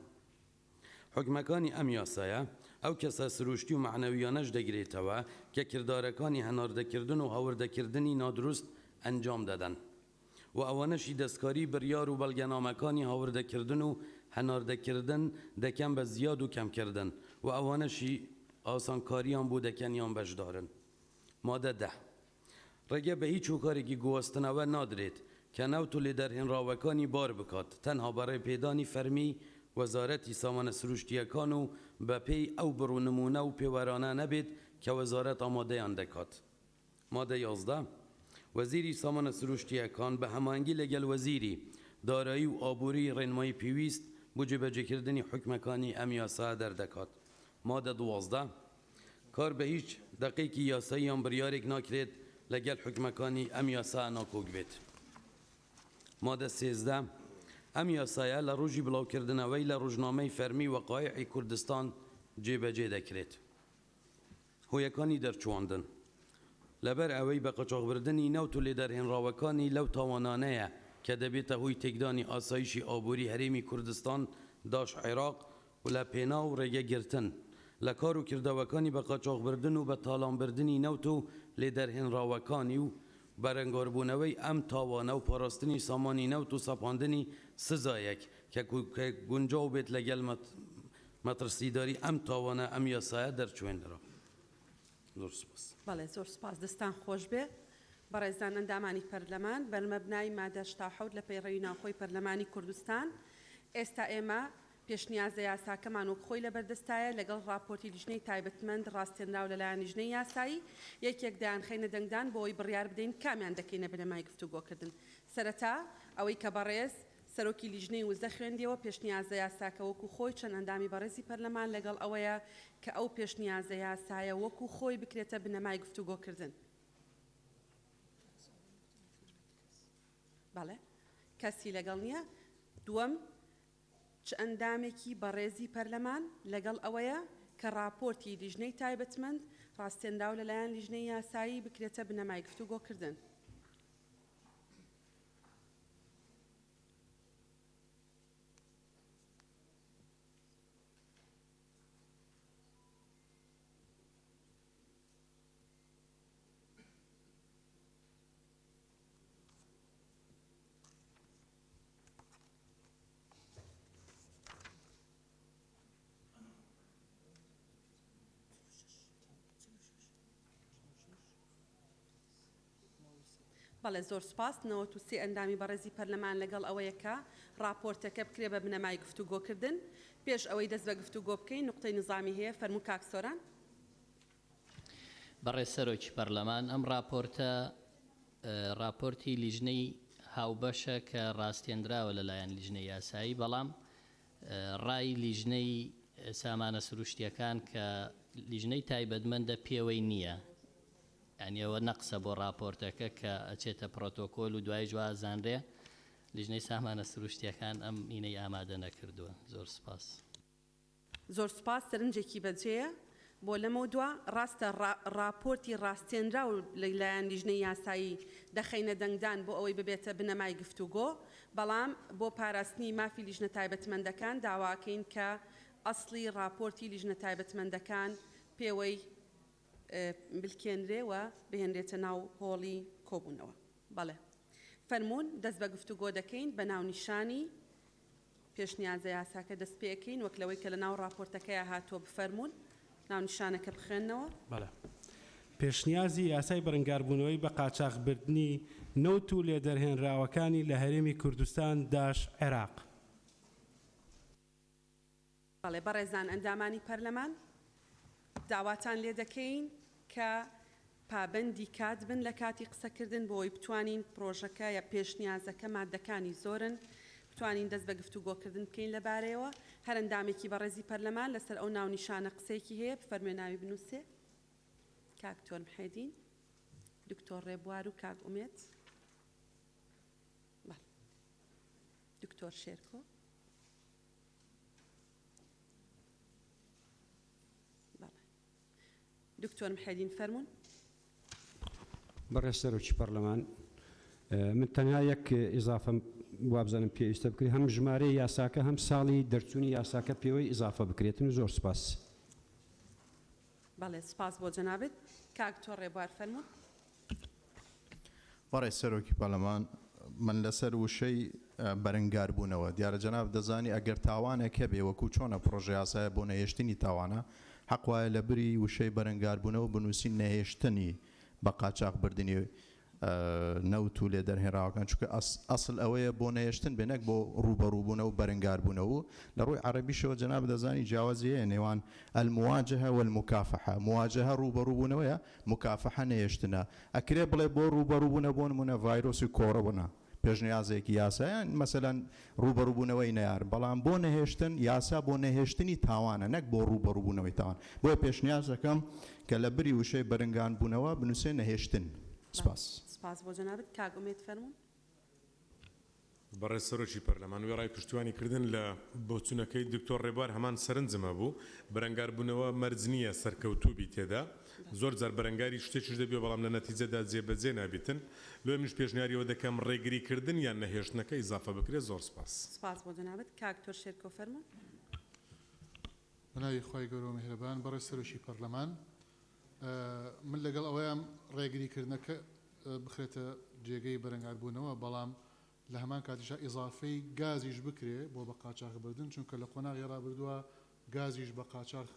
حکمەکانی ئەم یاسایە ئەو کەسە سروشتی و معنەویانەش دەگرێتەوە کە کردارەکانی هەناردەکردن و هاوردەکردنی نادروست ئەنجام دەدەن و ئەوانەشی دەستکاری بڕیار و بەڵگەنامەکانی هاوردەکردن و هەناردەکردن دەکەن بە زیاد و کەمکردن و ئەوانەشی ئاسانکاریان بۆ دەکەن یان بەشدارن. مادە 10، ڕێگە بە هیچ هوکارێکی گواستنەوە نادرێت کە نەوت و لێدەرهێنراوەکانی بار بکات تەنها بەڕێ پێدانی فەرمی وەزارەتی سامانە سروشتیەکان و بە پێی ئەو بڕوونمونە و پێوەرانە نەبێت کە وەزارەت ئامادەیان دەکات. مادە 11، وەزیری سامانە سروشتیەکان بە هەمانگی لەگەڵ وەزیری دارایی و ئابووری ڕێنمایی پێویست بۆ جێبەجێکردنی حکمەکانی ئەم یاسا دەردەکات. مادە 12، کار بە هیچ دەقێکی یاسایی یان بڕیارێک ناکرێت لەگەڵ حکمەکانی ئەم یاسا ناکۆک بێت. مادە 13، ئەم یاسایە لە ڕۆژی بڵاوکردنەوەی لە ڕۆژنامەی فەرمی وەقایعی کوردستان جێبەجێ دەکرێت. هۆیەکانی دەرچواندن لەبەر ئەوەی بە قاچاغبردنی نەوت و لێدەرهێنراوەکانی لەو تاوانانەیە کە دەبێتە هۆی تێکدانی ئاسایشی ئابووری هەرێمی کوردستان داش عێراق و لە پێناو ڕێگەگرتن لە کار و کردەوەکانی بە قاچاغبردن و بە تاڵانبردنی نەوت و لێدەرهێنراوەکانی و بەرەنگاربوونەوەی ئەم تاوانە و پاراستنی سامانی نەوت و سەپاندنی سزایەک کە گونجاو بێت لەگەڵ مەترسیداری ئەم تاوانە ئەم یاسایە دەرچوێنرا. زۆر سپاس. بەڵێ زۆر سپاس، دەستان خۆش بێ. بەڕێزان ئەندامانی پەرلەمان بەرمەبنای مادە 87 لە پەیڕەوی ناوخۆی پەرلەمانی کوردستان ئێستا ئێمە پێشنیازە یاساکەمان وەک خۆی لەبەردەستایە لەگەڵ راپۆرتی لیژنەی تایبەتمەند ڕاستێنراو لەلایەن لیژنەی یاسایی یەکێک دایانخینە دەنگدان بۆ ئەوی بڕیار بدەین کامیان دەکەینە بنەمای گفتوگۆکردن. سەرەتا ئەوەی کە بەڕێز سەرۆکی لیژنەی وزە خوێندیەوە پێشنیازە یاساکە وەکو خۆی چەند ئەندامی بەڕێزی پەرلەمان لەگەڵ ئەوەیە کە ئەو پێشنیازە یاسایە وەکو خۆی بکرێتە بنەمای گفتوگۆکردن. بەڵێ کەسی لەگەڵ نییە. دووەم، چ ئەندامێکی بەڕێزی پەرلەمان لەگەڵ ئەوەیە کە راپۆرتی لیژنەی تایبەتمەند ڕاستێنراو لەلایەن لیژنەی یاسایی بکرێتە بنەمای گفتوگۆکردن. بەڵێ زۆر سپاس. 93 ئەندامی بەڕێزی پەرلەمان لەگەڵ ئەوەیە کە راپۆرتەکە بکرێ بە بنەمای گفتوگۆکردن. پێش ئەوەی دەست بە گفتوگۆ بکەین نقطەی نظامی هەیە. فەرموو کاک سۆران. بەڕێز سەرۆکی پەرلەمان ئەم راپۆرتە راپۆرتی لیژنەی هاوبەشە کە ڕاستێنراوە لەلایەن لیژنەی یاسایی بەڵام ڕای لیژنەی سامانە سروشتیەکان کە لیژنەی تایبەتمەندە پێوەی نییە یعنیەوە نەقسە بۆ راپۆرتەکە کە ئەچێتە پرۆتۆکۆل و دوای جوازانرێ لیژنەی سامانە سروشتیەکان ئەم ئینەی ئامادە نەکردووە. زۆر سپاس. زۆر سپاس سەرنجێکی بەجێیە بۆ لەمە دووە ڕاستە راپۆرتی ڕاستێنرا و لەلایەن لیژنەی یاسایی دەخەینە دەنگدان بۆ ئەوەی ببێتە بنەمای گفتوگۆ بەڵام بۆ پاراستنی مافی لیژنە تایبەتمەندەکان داواکەین کە ئەسڵی راپۆرتی لیژنە تایبەتمەندەکان پێوەی بلکێنرێ و بهێنرێتە ناو هۆڵی کۆبوونەوە. بەڵێ فەرمونون دەست بە گفتوگۆ دەکەین بە ناونیشانی پێشنیازە یاساکە دەست پێەکەین وەک لەوەی کە لە ناو راپۆرتەکەی هاتووە بفەرمونون ناونیشانەکە بخێننەوە. بەڵێ پێشنیازی یاسای بەرەنگاربوونەوەی بە قاچاغبردنی نەوت و لێدەرهێنراوەکانی لە هەرێمی کوردستان داش عێراق. بەڵێ بەڕێزان ئەندامانی پەرلەمان داواتان لێ دەکەین کە پابەندی کات بن لە کاتی قسەکردن بۆی بتوانین پرۆژەکە یا پێشنیازەکە مادەکانی زۆرن بتوانین دەست بە گفتوگۆکردن بکەین لەبارەیەوە هەر ئەندامێکی بەڕێزی پەرلەمان لەسەر ئەو ناونیشانە قسەیەکی هەیە بفەرموێ ناوی بنووسێ. کاک تۆر محێدین، دکتۆر ڕێبوار و کاک ئومێد، دکتۆر شێرکۆ، دکتۆر محێدین فەرموون. بەڕێز سەرۆکی پەرلەمان من تەنها یەک ئیزافە وابزانم پێویستە بکرێت هەم ژمارەی یاساکە هەم ساڵی دەرچوونی یاساکە پێوەی ئیزافە بکرێتن و زۆر سپاس. بەڵێ سپاس بۆ جەنابێت. کاک تۆر ڕێبوار فەرموون. بەڕێز سەرۆکی پەرلەمان من لەسەر وشەی بەرەنگاربوونەوە دیارە جەناب دەزانی ئەگەر تاوانێک هەبێ وەکو چۆنە پرۆژە یاسایە بۆ نەهێشتنی تاوانە حەق وایە لە بری وشەی بەرەنگاربوونەوە بنووسین نەهێشتنی بە قاچاغبردنی نەوت و لێدەرهێنراوەکان چونکە ئەسڵ ئەوەیە بۆ نەهێشتن بێنەک بۆ ڕوبەڕووبوونە و بەرەنگاربوونەوە لە ڕووی عەرەبیشەوە جەناب دەزانی جیاوازیەیە نێوان المواجهة والمكافحة. مواجهة ڕوبەڕووبوونەوەیە، مکافحە نەهێشتنە. ئەکرێ بڵێ بۆ ڕوبەڕووبوونە بۆ نمونە ڤایرۆسی کۆڕەبوونە پێشنیازێکی یاسایان مەسەلەن ڕوبەڕووبوونەوەی نەیار بەڵام بۆ نەهێشتن یاسا بۆ نەهێشتنی تاوانە نەک بۆ ڕوبەڕووبوونەوەی تاوان. بۆیە پێشنیازەکەم کە لە بری وشەی بەرەنگاربوونەوە بنووسێ نەهێشتن. سپاس. سپاس بۆ جەنابێت. کاک ئومێد فەرموون. بەڕێز سەرۆکی پەرلەمان وێ ڕای پشتیوانی کردن لە بۆچوونەکەی دکتۆر ڕێبوار هەمان سەرنجمە بوو. بەرەنگاربوونەوە مەرج نییە سەرکەوتوبی تێدا زۆر جار بەرەنگاری شتێکیش دەبێ بەڵام لە نەتیجەدا جێبەجێ نابێتن. لێ منش پێشنیاریەوە دەکەم ڕێگریکردن یان نەهێشتنەکە ئیزافە بکرێت. زۆر سپاس. سپاس بۆ جەنابێت. کاک تۆر شێرکۆ فەرموون. بەناوی خی گەورە و میهرەبان بەڕێز سەرۆکی پەرلەمان من لەگەڵ ئەوەیان ڕێگریکردنەکە بخرێتە جێگەی بەرەنگاربوونەوە بەڵام لە هەمان کاتیشا ئیزافەی گازیش بکرێ بۆ بە قاچاغبردن چونکە لە قۆناغی ڕابردووە گازیش بە قاچاغ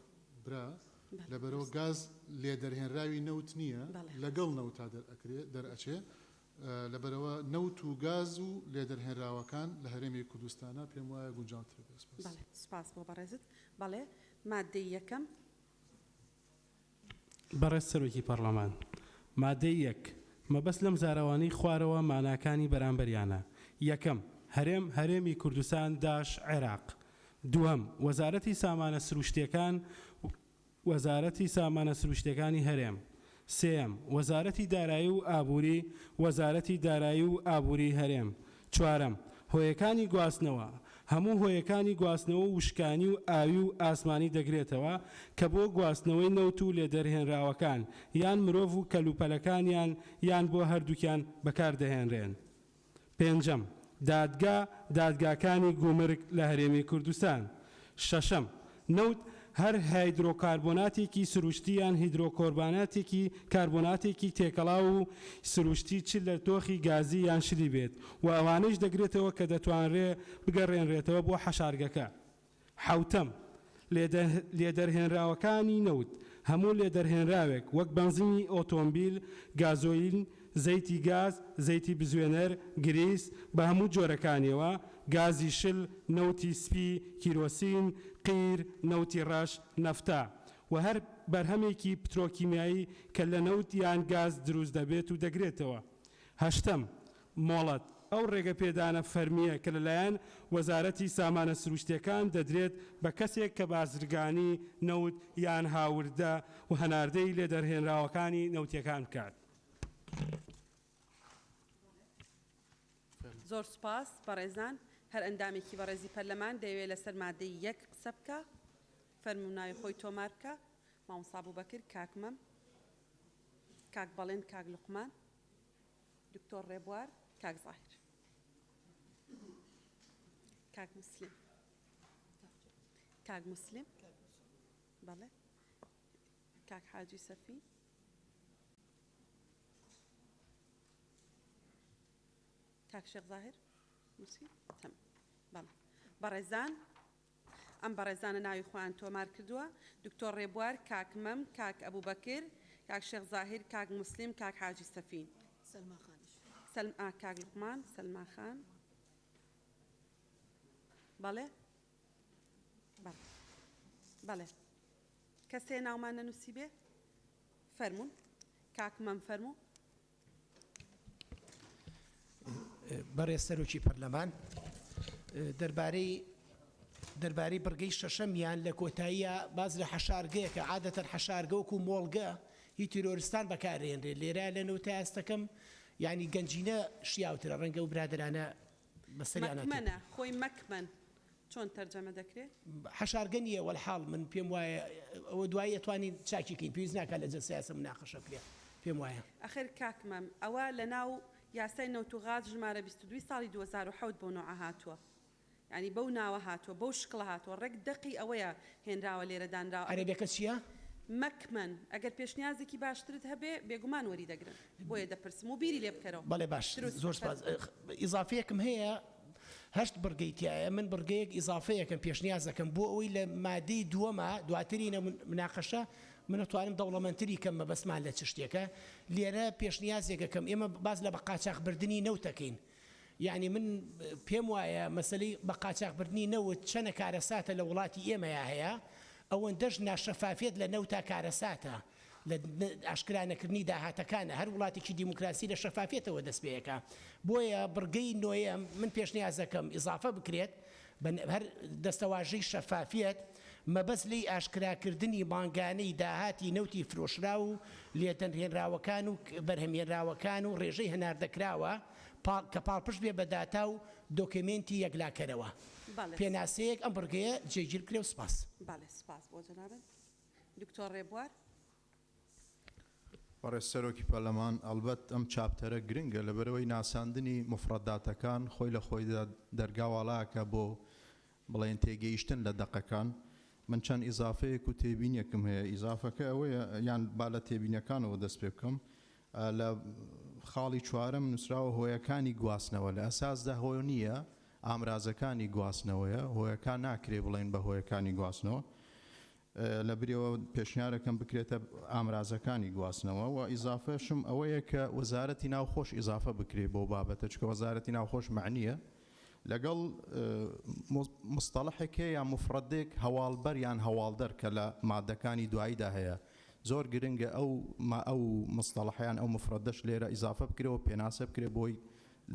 برا لەبەرەوە گاز لێدەرهێنراوی نەوت نییە لەگەڵ نەوتا دەرئەچێ لەبەرەوە نەوت و گاز و لێدەرهێنراوەکان لە هەرێمی کوردستانە پێم وایە گونجاوتر بێت. سپاس بۆ بەڕێزت. بەڵێ مادەی یەکەم. بەڕێز سەرۆکی پەرلەمان مادەی یەک مەبەست لەم زاراوانەی خوارەوە ماناکانی بەرامبەریانە. یەکەم هەرێمی کوردستان داش عێراق. دووەم وەزارەتی سامانە سروشتیەکانی هەرێم. سێم وەزارەتی دارایی و ئابووری وەزارەتی دارایی و ئابووری هەرێم. چوارەم هۆیەکانی گواستنەوە هەموو هۆیەکانی گواستنەوە وشکانی و ئاوی و ئاسمانی دەگرێتەوە کە بۆ گواستنەوەی نەوت و لێدەرهێنراوەکان یان مرۆڤ و کەلوپەلەکانیان یان بۆ هەردووکیان بەکاردەهێنرێن. پێنجەم دادگاکانی گومرگ لە هەرێمی کوردستان. شەشەم نەوت هەر هایدرۆکاربۆناتێکی سروشتی یان هیدرۆکۆرباناتێکی کاربۆناتێکی تێکەڵا و سروشتی چ لە تۆخی گازی یان شلی بێت و ئەوانش دەگرێتەوە کە دەتوانرێ بگەڕێنرێتەوە بۆ حەشارگەکە. حوتەم لێدەرهێنراوەکانی نەوت هەموو لێدەرهێنراوێک وەک بنزینی ئۆتۆمبیل، گازۆیل، زەیتی گاز، زەیتی بزوێنەر، گریس بە هەموو جۆرەکانیەوە، گازی شل، نەوتی سپی، کیرۆسین، قیر، نەوتی ڕەش، نەفتا و هەر بەرهەمێکی پترۆکیمیایی کە لە نەوت یان گاز دروست دەبێت و دەگرێتەوە. هەشتم مۆڵەت ئەو ڕێگە پێدانە فەرمیە کە لەلایەن وەزارەتی سامانە سروشتیەکان دەدرێت بە کەسێک کە بازرگانی نەوت یان هاوردە و هەناردەی لێ دەرهێنراوەکانی نەوتیەکان بکات. زۆر سپاس بەڕێزان. هەر ئەندامێکی بەڕێزی پەرلەمان دەیەوێت لەسەر مادەی 1 قسە بکە. فەرموناوی خۆی تۆمار بکە. مامۆستا بووبەکر، کاک مەم، کاک بەڵێن، کاک لوقمان، دکتۆر ڕێبوار، کاک زاهیر، کاک مسلم، کاک مسلم، بەڵێ، کاک حاجی سەفی، کاک شێخ زاهیر، موسکی، تەم. بەڵێ بەڕێزان، ئەم بەڕێزانە ناوی خۆیان تۆمار کردووە. دکتۆر ڕێبوار، کاک مەم، کاک ئەبوبەکر، کاک شێخ زاهیر، کاک مسلم، کاک حاجی سەفین، کاک لوقمان، سەلما خان. بەڵێ بەڵێ کەسێ ناومان نەنووسی بێ؟ فەرمون کاک مەم فەرموو. بەڕێز سەرۆکی پەرلەمان، دەربارەی بڕگەی شەشەمیان لە کۆتاییە باز لە حەشارگەیەکە عادەتەن حەشارگە وەکو مۆڵگە هی تیرۆریستان بەکارهێنرێت. لێرە لە نەوتە ئەستەکەم یعنی گەنجینە شیاوترە ڕەنگە و برادرانە بەسەریانە مەکمەنە، خۆی مەکمەن چۆن تەرجەمە دەکرێت؟ حەشارگە نییە وەلحاڵ من پێم وایە ئەوە دوای ئەتوانین چاکیکەین، پێویست ناکات لە جەلسە یاسا مناقەشە بکرێت پێم وایە. ئەخر کاک مەم، ئەوە لە ناو یاسای نەوت و غاز ژمارە 22 ساڵی 2007 بۆ نوعە هاتووە. یعنی بەو ناوە هاتووە، بەو شکڵە هاتووە، ڕێک دەقی ئەوەیە هێنراوە لێرە دانراوە. عەرەبیەکە چییە؟ مەکمەن. ئەگەر پێشنیازێکی باشترت هەبێ بێگومان وەری دەگرن. بۆیە دەپرسم و بیری لێ بکەرەوە. بەڵێ باش، زۆر سپاس. ئیزافەیەکم هەیە، 8 بڕگەی تایە، من بڕگەیەک ئیزافەیەکم پێشنیاز دەکەم بۆ ئەوەی لە مادەی دووەمە دواترینە مناقەشە من ئەتوانم دەوڵەمەندتری کەم مەبەستمان لە چ شتێکە. لێرە پێشنیازێکەکەم ئێمە باز لە بە قاچاقبردنی نەوتەکەین. یعنی من پێم وایە مەسەلەی بە قاچاقبردنی نەوت چەنە کارەساتە لە وڵاتی ئێمەیە هەیە، ئەوەندەش ناشەفافێت لە نەوتا کارەساتە لە ئاشکرانەکردنی داهاتەکانە. هەر وڵاتێکی دیموکراسی لە شەفافێتەوە دەست پێیەکە. بۆیە بڕگەی نۆیەم من پێشنیازەکەم ئیزافە بکرێت هەر دەستەواژەی شەفافێت، مەبەست لی ئاشکراکردنی مانگانەی داهاتی نەوتی فرۆشرا و لێتەنهێنراوەکان و بەرهەمهێنراوەکان و ڕێژەی هەناردەکراوە کە پاڵپشت بێ بە داتا و دۆکمنتی یەکلاکەرەوە. پێناسەیەک ئەم بڕگەیە جێگیر کرێ و سپاس. بەڵێ سپاس بۆ جەنابەت. دکتۆر ڕێبوار. بەڕێز سەرۆکی پەرلەمان، ئەلبەت ئەم چاپتەرە گرنگە لەبەرەوەی ناساندنی مفرەداتەکان خۆی لە خۆی دەرگاوەڵاکە بۆ بڵێن تێگەیشتن لە دەقەکان. من چەند ئیزافەیەک و تێبینیەکم هەیە. ئیزافەکە ئەوەیە یان با لە تێبینەکانەوە دەست پێ بکەم. لە خاڵی چوارەم نووسراوە هۆیەکانی گواستنەوە، لە ئەساسدا هۆی نییە، ئامرازەکانی گواستنەوەیە، هۆیەکان ناکرێ بڵێن بە هۆیەکانی گواستنەوە. لە بریەوە پێشنیارەکەم بکرێتە ئامرازەکانی گواستنەوە. و ئیزافەشم ئەوەیە کە وەزارەتی ناوخۆش ئیزافە بکرێت بۆ بابەتە، چکە وەزارەتی ناوخۆش معنیە لەگەڵ مستەڵەحێکێ یان مفرەدێک هەواڵبەر یان هەواڵدەر کە لە مادەکانی دواییدا هەیە. زۆر گرنگە ئەو مستەڵەحیان ئەو مفرەدەش لێرە ئیزافە بکرێەوە، پێناسە بکرێت بۆی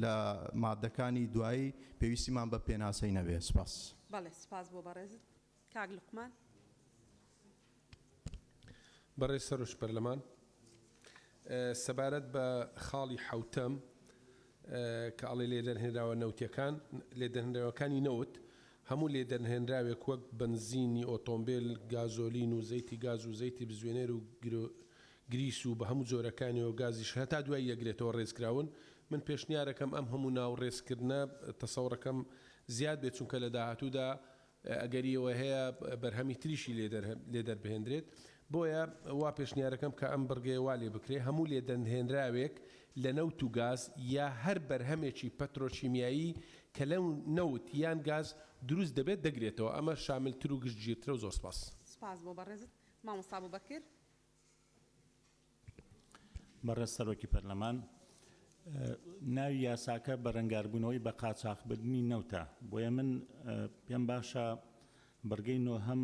لە مادەکانی دوایی پێویستیمان بە پێناسەی نەبێت. سپاس. بەڵێ سپاس بۆ بەڕێزت. کاک لوقمان. بەڕێز سەرۆک پەرلەمان، سەبارەت بە خاڵی حوتەم کە ئەڵێ لێدەرهێنراوە نەوتیەکان، لێدەرهێنراوەکانی نەوت هەموو لێدەرهێنراوێک وەک بنزینی ئۆتۆمبیل، گازۆلین و زەیتی گاز و زەیتی بزوێنەر و گریس و بە هەموو جۆرەکانی و گازیش هەتا دوای یەکرێتەوە ڕێزکراون. من پێشنیارەکەم ئەم هەموو ناو ڕێزکردنە تەسەوڕەکەم زیاد بێت، چونکە لە داهاتوودا ئەگەریەوە هەیە بەرهەمی تریشی لێدەربهێنرێت. بۆیە وا پێشنیارەکەم کە ئەم بڕگەیە وا لێ بکرێ هەموو لێدەرهێنراوێک لە نەوت و گاز یا هەر بەرهەمێکی پەترۆشیمیایی کە لەو نەوت یان گاز دروست دەبێت دەگرێتەوە. ئەمە شاملتر و گشتگیرترە و زۆر سپاس. سپاس بۆ بەڕێزت. مامۆستا بووبەکر. بەڕێز سەرۆکی پەرلەمان، ناوی یاساکە بە ڕەنگاربوونەوەی بە قاچاقبردنی نەوتە، بۆیە من پێم باشە بەرگەی نۆ هەم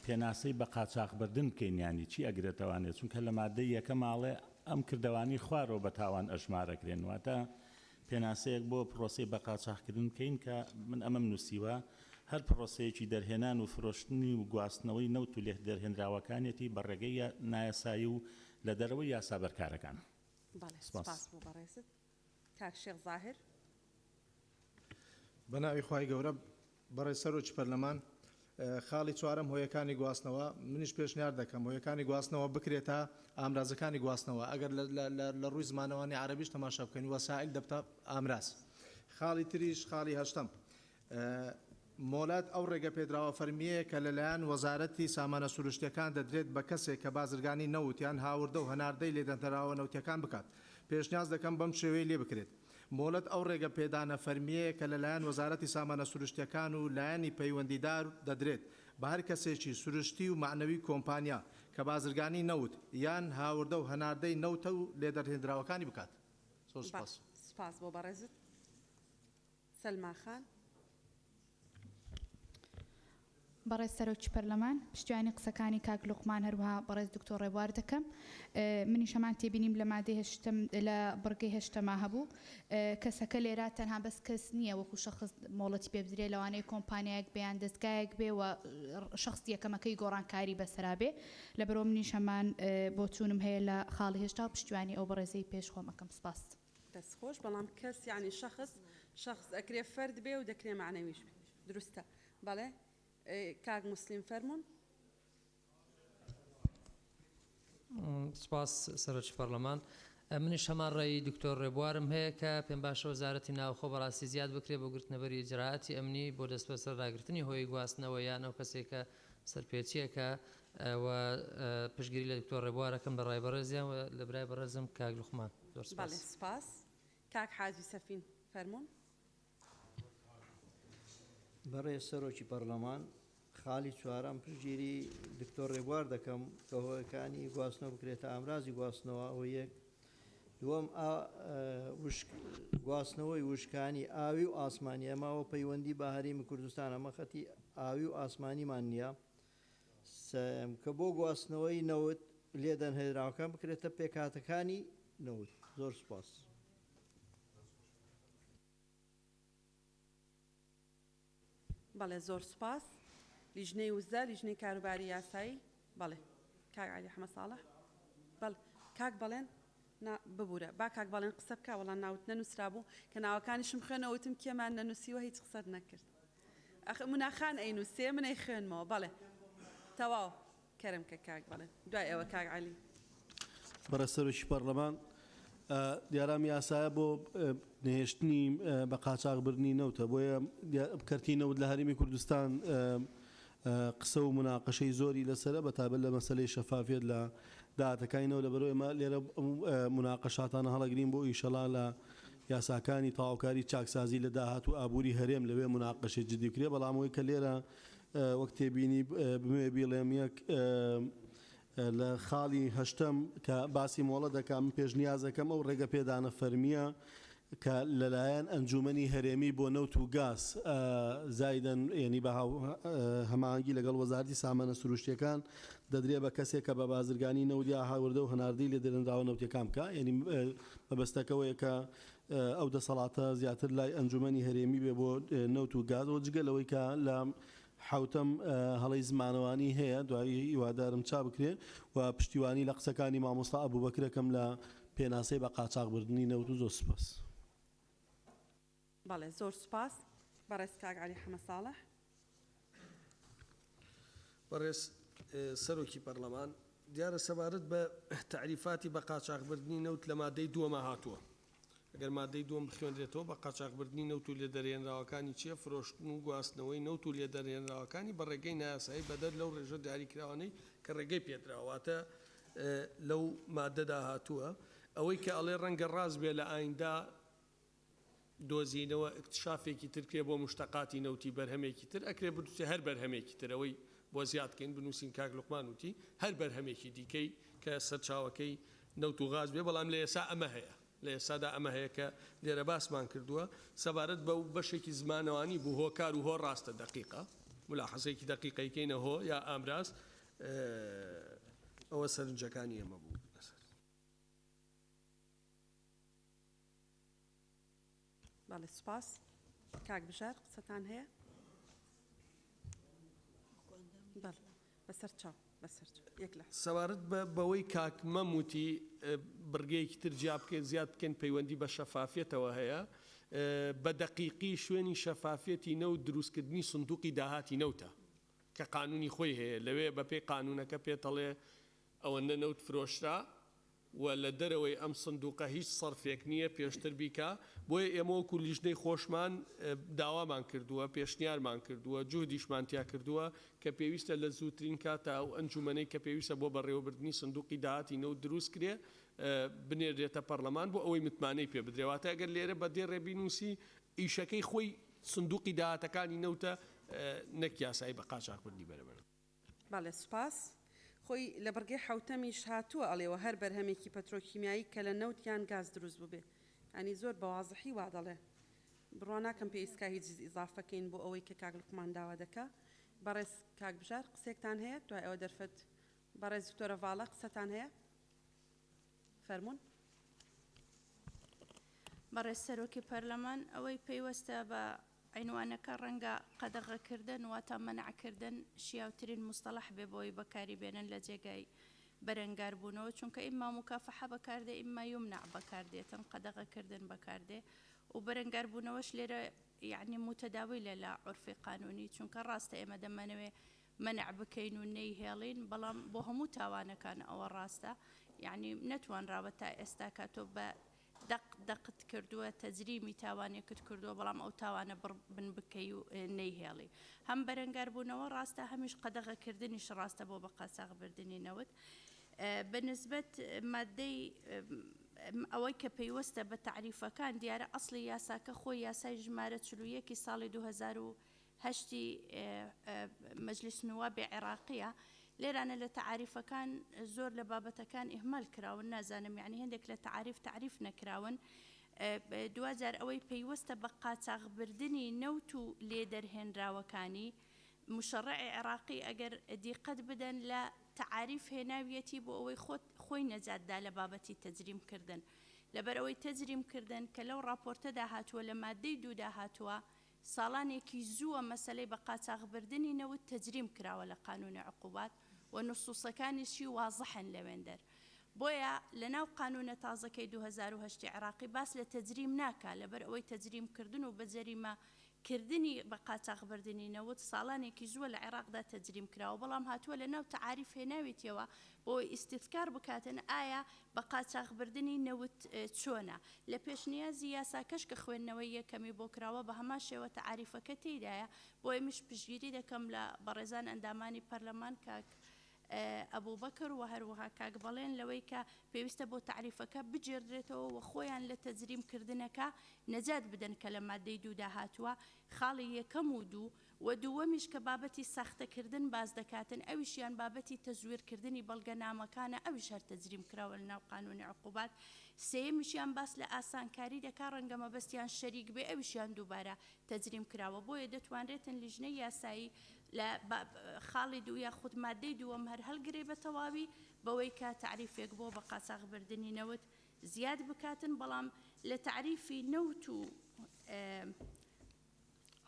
پێناسەی بە قاچاقبردن بکەین ینی چی ئەگرێتەوانێت چونکە لە مادەی یەکە ماڵێ ئەم کردوانی خوارەوە بە تاوان ئەژمارەکرێن واتە پێناسەیەک بۆ پرۆسی بە قاچاقکردن بکەین کە من ئەمەم نووسیوە هەر پرۆسەیەکی دەرهێنان و فرۆشتنی و گواستنەوەی نەوت و لێ دەرهێنراوەکانێتی بە ڕێگەی نایەسایی و لە دەرەوەی یاسا بەرکارەکان. سپاس بۆ بەڕێزت. کاک شێخ زاهر. بەناوی خوای گەورە بەڕێز سەرۆکی پەرلەمان خاڵی چوارەم هۆیەکانی گواستنەوە منیش پێشنیار دەکەم هۆیەکانی گواستنەوە بکرێتە ئامرازەکانی گواستنەوە ئەگەر لە ڕووی زمانەوانی عەرەبیش تەماشا بکەین وەسائل دەبتە ئامراز. خاڵی تریش خاڵی هەشتم مۆلات ئەو ڕێگە پێدراوە فەرمیەیە کە لەلایەن وەزارەتی سامانە سروشتیەکان دەدرێت بە کەسێک کە بازرگانی نەوتیان هاوردە و هەناردەی لێدەنتەراوە نەوتیەکان بکات پێشنیاز دەکەم بەم شێوەیە لێ بکرێت. مۆلەت ئەو ڕێگە پێدانە فەرمیەیە کە لەلایەن وەزارەتی سامانە سروشتیەکان و لایەنی پەیوەندیدار دەدرێت بە هەر کەسێکی سروشتی و معنەوی کۆمپانیا کە بازرگانی نەوت یان هاوردە و هەناردەی نەوتە و لێدەرهێنراوەکانی بکات. سپاس بۆ بەڕێزت. سەلما خان. بەڕێز سەرۆکی پەرلەمان پشتیوانی قسەکانی کاک لوقمان هەروەها بەڕێز دکتۆر ڕێبوار دەکەم منیش هەمان تێبینیم لە مادەی هەشتم لە بڕگەی هەشتەما هەبوو کەسەکە لێرا تەنها بەس کەس نییە وەکو شەخص مۆڵەتی پێ بدرێ لەوانەیە کۆمپانیایەک بێیان دەستگایەک بێ و شخص یەکەمەکەی گۆڕانکاری بەسەرا بێ لەبەرەوە منیش هەمان بۆ چوونم هەیە لە خاڵی هێشتا و پشتیوانی ئەو بەڕێزەی پێش خۆمەکەم سپاس. دەستخۆش بەڵام کەس یعنی شخص ئەکرێ فەرد بێ و دەکرێ معنەویش بێ دروستە بەڵێ کاک مسلیم فەرمون. سپاس سەرۆکی پەرلەمان منیش هەمان ڕێی دکتۆر ڕێبوارم هەیە کە پێم باشە وەزارەتی ناوخۆ بەڕاستی زیاد بکرێت بۆ گرتنەبەری ئیجراعاتی ئەمنی بۆ دەست بەسەر ڕاگررتنی هۆی گواستنەوە یان ئەو کەسێکە سەرپێچیەکە پشتگیری لە دکتۆر ڕێبوارەکەم لە ڕای بەڕێزیان و لە برای بەڕێزم کاک لوقمان. زۆر سپاس. کاک حاجی سەفین فەرمون. بەڕێز سەرۆکی پەرلەمان خاڵی چوارەم پشتگیری دکتۆر ڕێبوار دەکەم کە هۆیەکانی گواستنەوە بکرێتە ئامرازی گواستنەوە ئەوە یەک دووەم گواستنەوەی وشکانی ئاوی و ئاسمانی ئەماوە پەیوەندی بە هەرێمی کوردستان ئەمە خەتی ئاوی و ئاسمانیمان نییە کە بۆ گواستنەوەی نەوت لێدەنهێنراوەکان بکرێتە پێکاتەکانی نەوت. زۆر سپاس. بەڵێ زۆر سپاس. لیژنەی وزە لیژنەی کاروباری یاسایی بەڵێ کاک عەلی ئەحمەد ساڵح بەڵێ کاک بەڵێن ببوورە با کاک بەڵێن قسە بکە وەڵام ناوت نەنووسرا بوو کە ناوەکانیشم خوێنەوەتم کێمان نەنووسیوە هیچ قسەت نەکرد مناخان ئەینووسێ منەی خوێنمەوە بەڵێ تەواو کەرم کە کاک بەڵێ دوای ئەوە کاک عەلی. بەڕێز سەرۆکی پەرلەمان دیارام یاسایە بۆ نهێشتنی بە قاچاقبردنی نەوتە بۆیە کەرتی نەوت لە هەرێمی کوردستان قسە و مناقەشەی زۆری لەسرە بەتابەت لە مەسەلەی شەفافیت لە داهاتەکانیەوە لەبەرەوەی ئێمە لێرە مناقەشاتانە هەڵەگرین بۆ ئیشەڵا لە یاساکانی تەواوکاری چاکسازی لە داهات و ئابووری هەرێم لەوێ مناقەشی جدی بکرێ بەڵام ئەوەی کە لێرە وەک تێبینی بمێ بیڵێم یەک لە خاڵی هەشتم کە باسی مۆڵە دەکەم پێشنیازەکەم ئەو ڕێگە پێدانە فەرمیە کە لەلایەن ئەنجومەنی هەرێمی بۆ نەوت و گاز زایدەن ینی بە هەماهەنگی لەگەڵ وەزارەتی سامانە سروشتیەکان دەدرێ بە کەسێک کە بە بازرگانی نەودیا هاوردە و هەناردەی لێ دەرێنراوە نەوتەکان بکە ینی مەبەستەکەوەیە کە ئەو دەسەڵاتە زیاتر لای ئەنجومەنی هەرێمی بێ بۆ نەوت و گازەوە جگەلەوەی کە لە حوتەم هەڵی زمانەوانی هەیە دوایی هیوادارم چا بکرێن و پشتیوانی لە قسەکانی مامۆستا ئەبوبەکرەکەم لە پێناسەی بە قاچاقبردنی نەوت و زۆر سپاس. بەڵێ زۆر سپاس. بەڕێز کاک عەلی ئەحمەد ساڵح. بەڕێز سەرۆکی پەرلەمان دیارە سەبارەت بە تعریفاتی بە قاچاقبردنی نەوت لە مادەی دووەمە هاتووە ئەگەر مادەی دووەم بخوێنرێتەوە بە قاچاقبردنی نەوت و لێدەرهێنراوەکانی چییە فرۆشتن و گواستنەوەی نەوت و لێدەرهێنراوەکانی بە ڕێگەی نایاسایی بەدەر لەو ڕێژە دیاریکراوانەی کە ڕێگەی پێدراواتە لەو مادەدا هاتووە ئەوەی کە ئەڵێ ڕەنگە ڕاست بێ لە ئایندا دۆزینەوە اکتشافێکی ترکرێ بۆ مشتەقاتی نەوتی بەرهەمێکی تر ئەکرێ بنووسێ هەر بەرهەمێکی ترەوەی بۆ زیادکەین بنووسین کاک لوقمان وتی هەر بەرهەمێکی دیکەی کە سەرچاوەکەی نەوت و غاز بێ بەڵام لە ئێستا ئەمە هەیە لە ئێستادا ئەمە هەیە کە لێرە باسمان کردووە سەبارەت بە بەشێکی زمانەوانی بوو هۆکار و هۆ ڕاستە دقیقە ملاحەزەیەکی دقیقەیکەینەوە یا ئامراز ئەوە سەرنجەکانی ئەمە بوو. باڵێ سوپاس. کاک بژار قسەتان هەیە؟ بەسەر چاو یەک لە سەوارت بەوەی کاک مەموتی بڕگەیەکی تر جیا بکەین زیاد بکەین پەیوەندی بە شەفافێتەوە هەیە بە دقیقی شوێنی شەفافێتی نەوت دروستکردنی سندوقی داهاتی نەوتە کە قانونی خۆی هەیە لەوێ بەپێی قانونەکە پێتەڵێ ئەوەندە نەوت فرۆشرا و لە دەرەوەی ئەم سندوقە هیچ سەرفێک نییە پێشتر بیکە بۆیە ئێمە وەکو لیژنەی خۆشمان داوامان کردووە پێشنیارمان کردووە جهدیشمانتیا کردووە کە پێویستە لە زووترین کاتە ئەو ئەنجومەنەی کە پێویستە بۆ بەڕێوەبردننی سندوقی داهاتی نەوت دروست کرێ بنێرێتە پەرلەمان بۆ ئەوەی متمانەی پێ بدرێواتە ئەگەر لێرە بە دێ ڕێبینوسی ئیشەکەی خۆی سندوقی داهاتەکانی نەوتە نەک یاسایی بە قاچاقبردنی بەرەبەر. باڵێ سوپاس. خۆی لە بەرگەی حوتەمیش هاتووە ئەڵێەوە هەر بەرهەمێکی پەترۆکیمیایی کە لە نەوتیان گاز دروست بووبێ ئەنی زۆر بەوازحی وا دەڵێ بڕوا ناکەم پێویستکە هیچ ئیزافەکەین بۆ ئەوەی کە کاک لوقمان داوا دەکا. بەڕێز کاک بژار قسێکتان هەیە دوای ئەوە دەرفەت بەڕێز دکتۆرە ڤاڵە قسەتان هەیە؟ فەرموون. بەڕێز سەرۆکی پەرلەمان ئەوەی پێیوەستە بە عینوانەکە ڕەنگە قەدەغەکردن واتە مەنعکردن شیاوترین مستەڵح بێ بۆی بەکاری بێنن لە جێگای بەرەنگاربوونەوە چونکە ئیما مکافەحە بەکاردێ ئیما یمنع بەکاردێتن قەدەغەکردن بەکاردێ و بەرەنگاربوونەوەش لێرە یعنی متەداوی لە عورفی قانونی چونکە ڕاستە ئێمە دەمەنەوێ مەنع بکەین و نەیهێڵین بەڵام بۆ هەموو تاوانەکان ئەوە ڕاستە یعنی نەتوانراوە تا ئێستا کاتۆ بە دقت کردووە تەجریمی تاوانێکت کردووە بەڵام ئەو تاوانە بن بکەی و نەیهێڵی هەم بەرەنگاربوونەوە ڕاستە هەمیش قەدەغەکردنیش ڕاستە بۆ بە قاچاغبردنی نەوت بەنسبەت مادەی ئەوەی کە پێیوەستە بە تعریفەکان دیارە ئەسڵی یاساکە خۆی یاسای ژمارە 41 ساڵی 2008 مەجلیس نوابی عێراقیە لێرانە لە تعریفەکان زۆر لە بابەتەکان ئیهمال کراون نازانم یعنی هەندێک لە تعریف نەکراون دوجار ئەوەی پێیوەستە بە قاچاغبردنی نەوت و لێدەرهێنراوەکانی مشەڕعی عێراقی ئەگەر دیقەت بدەن لە تعریف هێناویەتی بۆ ئەوەی خۆی نەجاتدا لە بابەتی تەجریمکردن لەبەر ئەوەی تەجریمکردن کە لەو راپۆرتەدا هاتووە لە مادەی دوودا هاتووە ساڵانێکی زووە مەسلەی بە قاچاغبردنی نەوت تەجریم کراوە لە قانونی عقوبات و نصوصەکانیشی وازحن لەوێندەر بۆیە لەناو قانونە تازەکەی 2008 عێراقی باس لە تەجریم ناکا لەبەر ئەوەی تەجریمکردن و بە جەریمە کردنی بە قاچاغبردنی نەوت ساڵانێکی زووە لە عێراقدا تەجریم کراوە بەڵام هاتووە لە ناو تعریف هێناوێتیەوە بۆی ئیستیفکار بکاتن ئایا بە قاچاغبردنی نەوت چۆنە لە پێشنیازی یاساکەش کە خوێندنەوەی یەکەمی بۆ کراوە بە هەمان شێوە تعریفەکە تێدایە بۆ ئێمەش پشگیری دەکەم لە بەڕێزان ئەندامانی پەرلەمان کاک ئەبوو بەکر و هەروەها کاک بەڵێن لەوەی کە پێویستە بۆ تعریفەکە بجێردرێتەوە و خۆیان لە تەجریمکردنەکە نەجات بدەن کە لە مادەی دوودا هاتووە خاڵی یەکەم و دوو و دووەمیش کە بابەتی ساختەکردن باز دەکاتن ئەویشیان بابەتی تەزویرکردنی بەڵگەنامەکانە ئەویش هەر تەجریم کراوە لە ناو قانونی عقوبات سێمیشیان باس لە ئاسانکاری دەکا ڕەنگە مەبەستیان شەریک بێ ئەویشیان دووبارە تەجریم کراوە بۆیە دەتوانرێتن لیژنەی یاسایی لە خاڵی دوو یا خود مادەی دووەم هەر هەڵگرێ بە تەواوی بەوەی کە تعریفێک بۆ بە قاچاغبردنی نەوت زیاد بکاتن بەڵام لە تعریفی نەوت و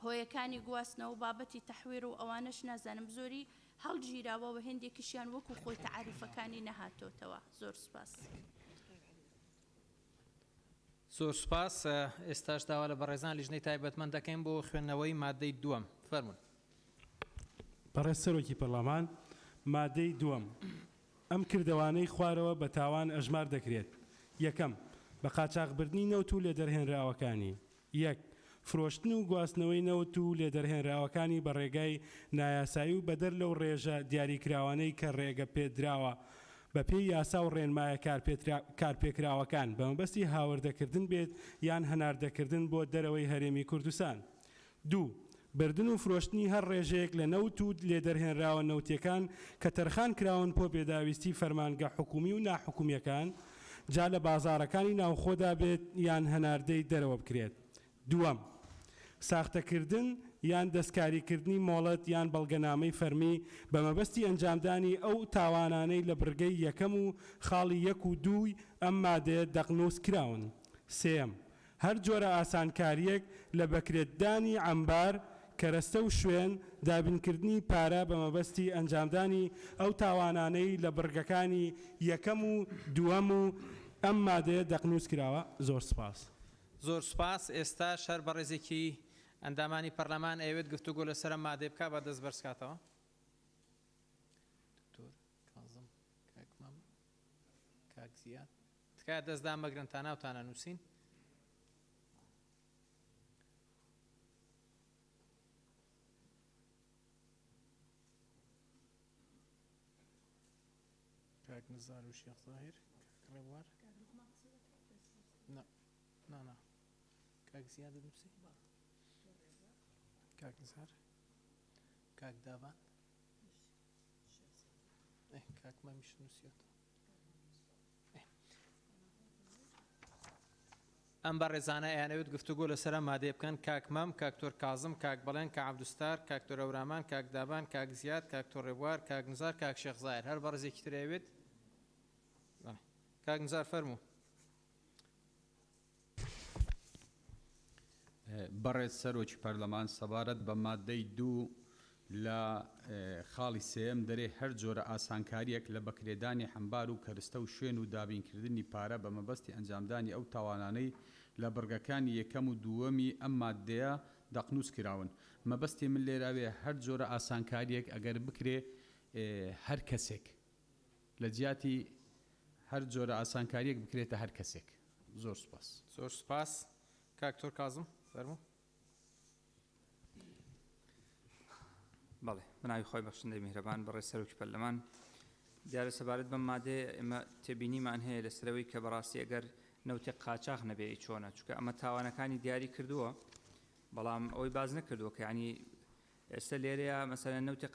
هۆیەکانی گواستنەوە بابەتی تەحویر و ئەوانەش نازانم زۆری هەڵگیراوە و هەندێکیشیان وەکو خۆی تعریفەکانی نەهاتۆتەوە زۆر سپاس. زۆر سپاس ئێستاش داوا لە بەڕێزان لیژنەی تایبەتمەند دەکەین بۆ خوێندنەوەی مادەی دووەم فەرمون. بەڕێز سەرۆکی پەرلەمان مادەی دووەم ئەم کردەوانەی خوارەوە بە تاوان ئەژمار دەکرێت. یەکەم بە قاچاغبردنی نەوت و لێدەرهێنراوەکانی یەک فرۆشتن و گواستنەوەی نەوت و لێدەرهێنراوەکانی بە ڕێگای نایاسایی و بەدەر لەو ڕێژە دیاریکراوانەی کە ڕێگە پێدراوە بە پێی یاسا و ڕێنمایە کارپێکراوەکان بە مەبەستی هاوردەکردن بێت یان هەناردەکردن بۆ دەرەوەی هەرێمی کوردستان. دوو بردن و فرۆشتنی هەر ڕێژەیەک لە نەوت و لێدەرهێنراوە نەوتیەکان کە تەرخان کراون بۆ پێداویستی فەرمانگە حکومی و ناحکومیەکان جا لە بازارەکانی ناوخۆدا بێت یان هەناردەی دەرەوە بکرێت. دووەم ساختەکردن یان دەستکاریکردنی مۆڵەت یان بەڵگەنامەی فەرمی بە مەبەستی ئەنجامدانی ئەو تاوانانەی لە بڕگەی یەکەم و خاڵی 1 و 2 ئەم مادەیە دەقنووس کراون. سێم، هەر جۆرە ئاسانکاریەک لە بەکرێتدانی عەمبار، کەرەستە و شوێن، دابینکردنی پارە بە مەبەستی ئەنجامدانی ئەو تاوانانەی لە بڕگەکانی یەکەم و دووەم و ئەم مادەیە دەقنووس کراوە. زۆر سپاس. زۆر سپاس. ئێستا شەر بە ڕێزێکی ئەندامانی پەرلەمان ئەوێت گفتوگۆ لەسەر ئەم مادەی بکات بە دەست بەرزکاتەوە. دکتۆر کاظم، کاک مام، کاک زیاد، تکایە دەستدان بەگرن تا ناوتانە نووسین. کاک نزار و شێخ زاهیر، کاک ڕێبوار، نا کاک زیاد نووسی، کاک نزار، کاک داوان، کاک مامیش نووسیەوە. ئەم بە ڕێزانە ئەیانەوێت گفتوگۆ لەسەر ئەم مادەیە بکەن. کاک مەم، کاک تۆر کازم، کاک بەڵێن، کاک عەبدوستار، کاک تۆر ئەورامان، کاک دابان، کاک زیاد، کاک تۆر ڕێبوار، کاک نزار، کاک شێخ زاهیر. هەر بە ڕێزێکی تر ئەوێت. کاک نزار فەرموو. بەڕێز سەرۆکی پەرلەمان سەبارەت بە مادەی 2 لە خاڵی سێم دەرێ هەر جۆرە ئاسانکاریەک لە بەکرێدانی حەمبار و کەرستە و شوێن و دابینکردنی پارە بە مەبەستی ئەنجامدانی ئەو تاوانانەی لە بڕگەکانی یەکەم و دووەمی ئەم مادەیە دەقنووس کراون. مەبەستی من لێراوێ هەر جۆرە ئاسانکاریەک ئەگەر بکرێ هەر کەسێک لە جیاتی هەر جۆرە ئاسانکاریەک بکرێتە هەر کەسێک. زۆر سپاس. زۆر سپاس. کاک تۆر کازم فەرموو. بەڵێ، بناوی خۆی بەخشندەی میهرەبان بەڕێز سەرۆکی پەرلەمان، دیارە سەبارەت بەم مادەیە ئێمە تێبینیمان هەیە لەسەرەوەی کە بەڕاستی ئەگەر نەوتێ قاچاق نەبێ چۆنە، چونکە ئەمە تاوانەکانی دیاری کردووە، بەڵام ئەوەی باز نەکردووە کە ینی ئێستا لێرەیە مەسەلەن نەوتێ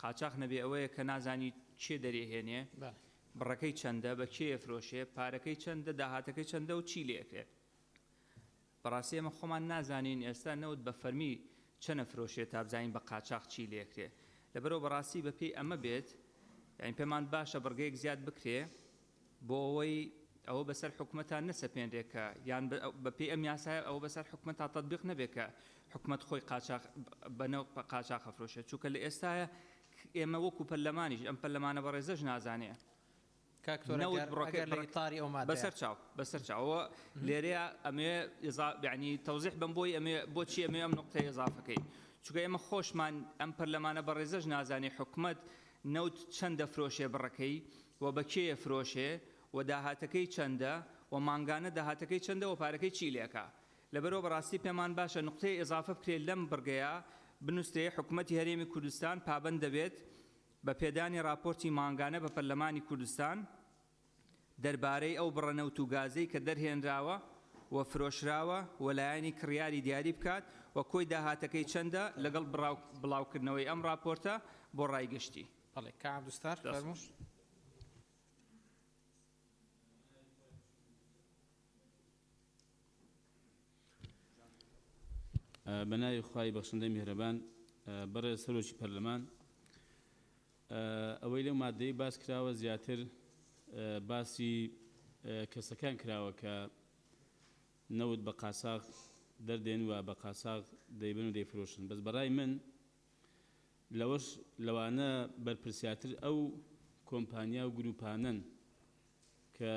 قاچاق نەبێ ئەوەیە کە نازانی چێ دەرێهێنێ، بڕەکەی چەندە، بە کێ فرۆشێ، پارەکەی چەندە، داهاتەکەی چەندە و چی لێکرێت. بەڕاستی ئێمە خۆمان نازانین ئێستا نەوت بە فەرمی چەنە فرۆشێت تا بزانین بە قاچاق چی لێکرێ. لەبەرەوە بەڕاستی بە پێی ئەمە بێت، یعنی پێمان باشە بڕگەیەک زیاد بکرێ بۆ ئەوەی ئەوە بەسەر حکومەتان نەسەپێنرێکە، یان بە پێی ئەم یاسایە ئەوە بەسەر حکومەتان تەطبیق نەبێکە حکومەت خۆی بەنەو قاچاق فرۆشێت. چونکە لە ئێستاە ئێمە وەکو پەرلەمانیش ئەم پەرلەمانە بەڕێزەش نازانێ بەسەر چاوە لێرەیە ئەمێ یعنی تەوزیح بم بۆی ئەمێ بۆچی ئەمێ ئەم نقطەی ئێزافەکەی، چونکە ئێمە خۆشمان ئەم پەرلەمانە بەڕێزەش نازانێ حکومەت نەوت چەندە فرۆشێ بڕەکەی و بە کێیە فرۆشێ و داهاتەکەی چەندە و مانگانە داهاتەکەی چەندە و پارەکەی چی لێکە. لەبەرەوە بەڕاستی پێمان باشە نقطەی ئێزافە بکرێت لەم بڕگەیە بنووسێ حکومەتی هەرێمی کوردستان پابەند دەبێت بە پێدانی راپۆرتی مانگانە بە پەرلەمانی کوردستان دەربارەی ئەو بڕەنەوت و گازەی کە دەرهێنراوە و فرۆشراوە و لایەنی کڕیاری دیاری بکات و کۆی داهاتەکەی چەندە لەگەڵ بڵاوکردنەوەی ئەم راپۆرتە بۆ ڕایگەشتی. بەڵێ، کاک عەبدوستار فەرموو. بەناوی خوای بەخشندەی میهرەبان بەڕێز سەرۆکی پەرلەمان، ئەوەی لەو مادەی باس کراوە زیاتر باسی کەسەکان کراوە کە نەوت بە قاساغ دەردێن و بە قاساغ دەیبن و دەیفرۆشن. بەس بەڕای من لەوەش لەوانە بەرپرسیاتر ئەو کۆمپانیا و گروپانن کە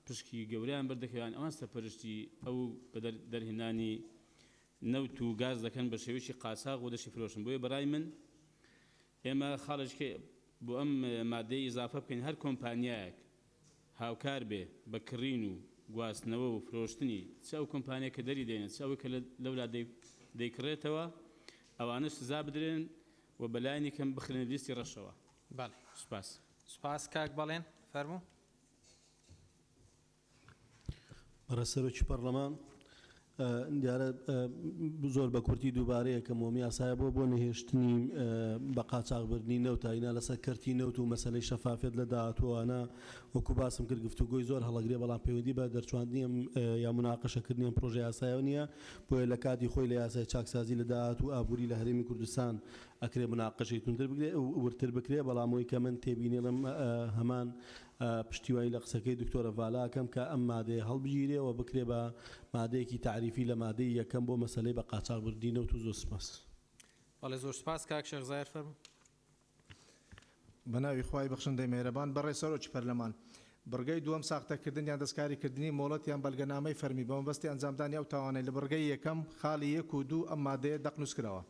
پشکی گەوریان بەردەکەوان ئەوان سەرپەرشتی ئەو بە دەرهێنانی نەوت و گاز دەکەن بە شێوەیەکی قاساغ و دەشی فرۆشن. بۆیە بەڕای من ئێمە خاڵشکە بۆ ئەم مادەی ئیزافە بکەین هەر کۆمپانیایەک هاوکار بێ بە کڕین و گواستنەوە و فرۆشتنی چ ئەو کۆمپانیا کە دەری دێنێت چ ئەوەی کە لەولا دەیکڕێتەوە ئەوانە سزا بدرێن و بەلایانی کەم بخرێنە لیستی ڕەشەوە. بەڵێ، سوپاس. سوپاس. کاک بەڵێن فەرموو. بەڕێز سەرۆکی پەرلەمان، دیارە زۆر بە کورتی دووبارەیەکەمەوە یاسایە بۆ نهێشتنی بە قاچاقبردنی نەوتاینا لەسەر کەرتی نەوت و مەسلەی شەفافێت لە داهاتوانە وەکو باسم کرد گفتوگۆی زۆر هەڵەگرێ بەڵام پەیوەندی بە دەرچواندنی یا مناقەشەکردنی پرۆژه یاسایەوە نییە بۆیە لە کاتی خۆی لە یاسای چاکسازی لە داهات و ئابووری لە هەرێمی کوردستان ئەکرێ مناقەشەی تونتر بگرێ ورتر بکرێ بەڵامەوەی کە من تێبینێڵم هەمان پشتیوانی لە قسەکەی دکتۆرە ڤالاکەم کە ئەم مادەیە هەڵبگیرێەوە بکرێ بە مادەیەکی تعریفی لە مادەی یەکەم بۆ مەسلەی بە قاچاقبردی نەوت و زۆر سپاس. بەڵێ زۆر سپاس کاک شێخزایر فەرموو. بە ناوی خوای بەخشندەی مێرەبان بەڕێ سەرۆکی پەرلەمان بڕگەی دووەم ساختەکردنیان دەستکاریکردنی مۆڵەتیان بەڵگەنامەی فەرمی بەمەبەستی ئەنجامدانی ئەو تاوانەی لە بڕگەی یەکەم خاڵی 1 و 2 ئەم مادەیە دەقنووسکراوە.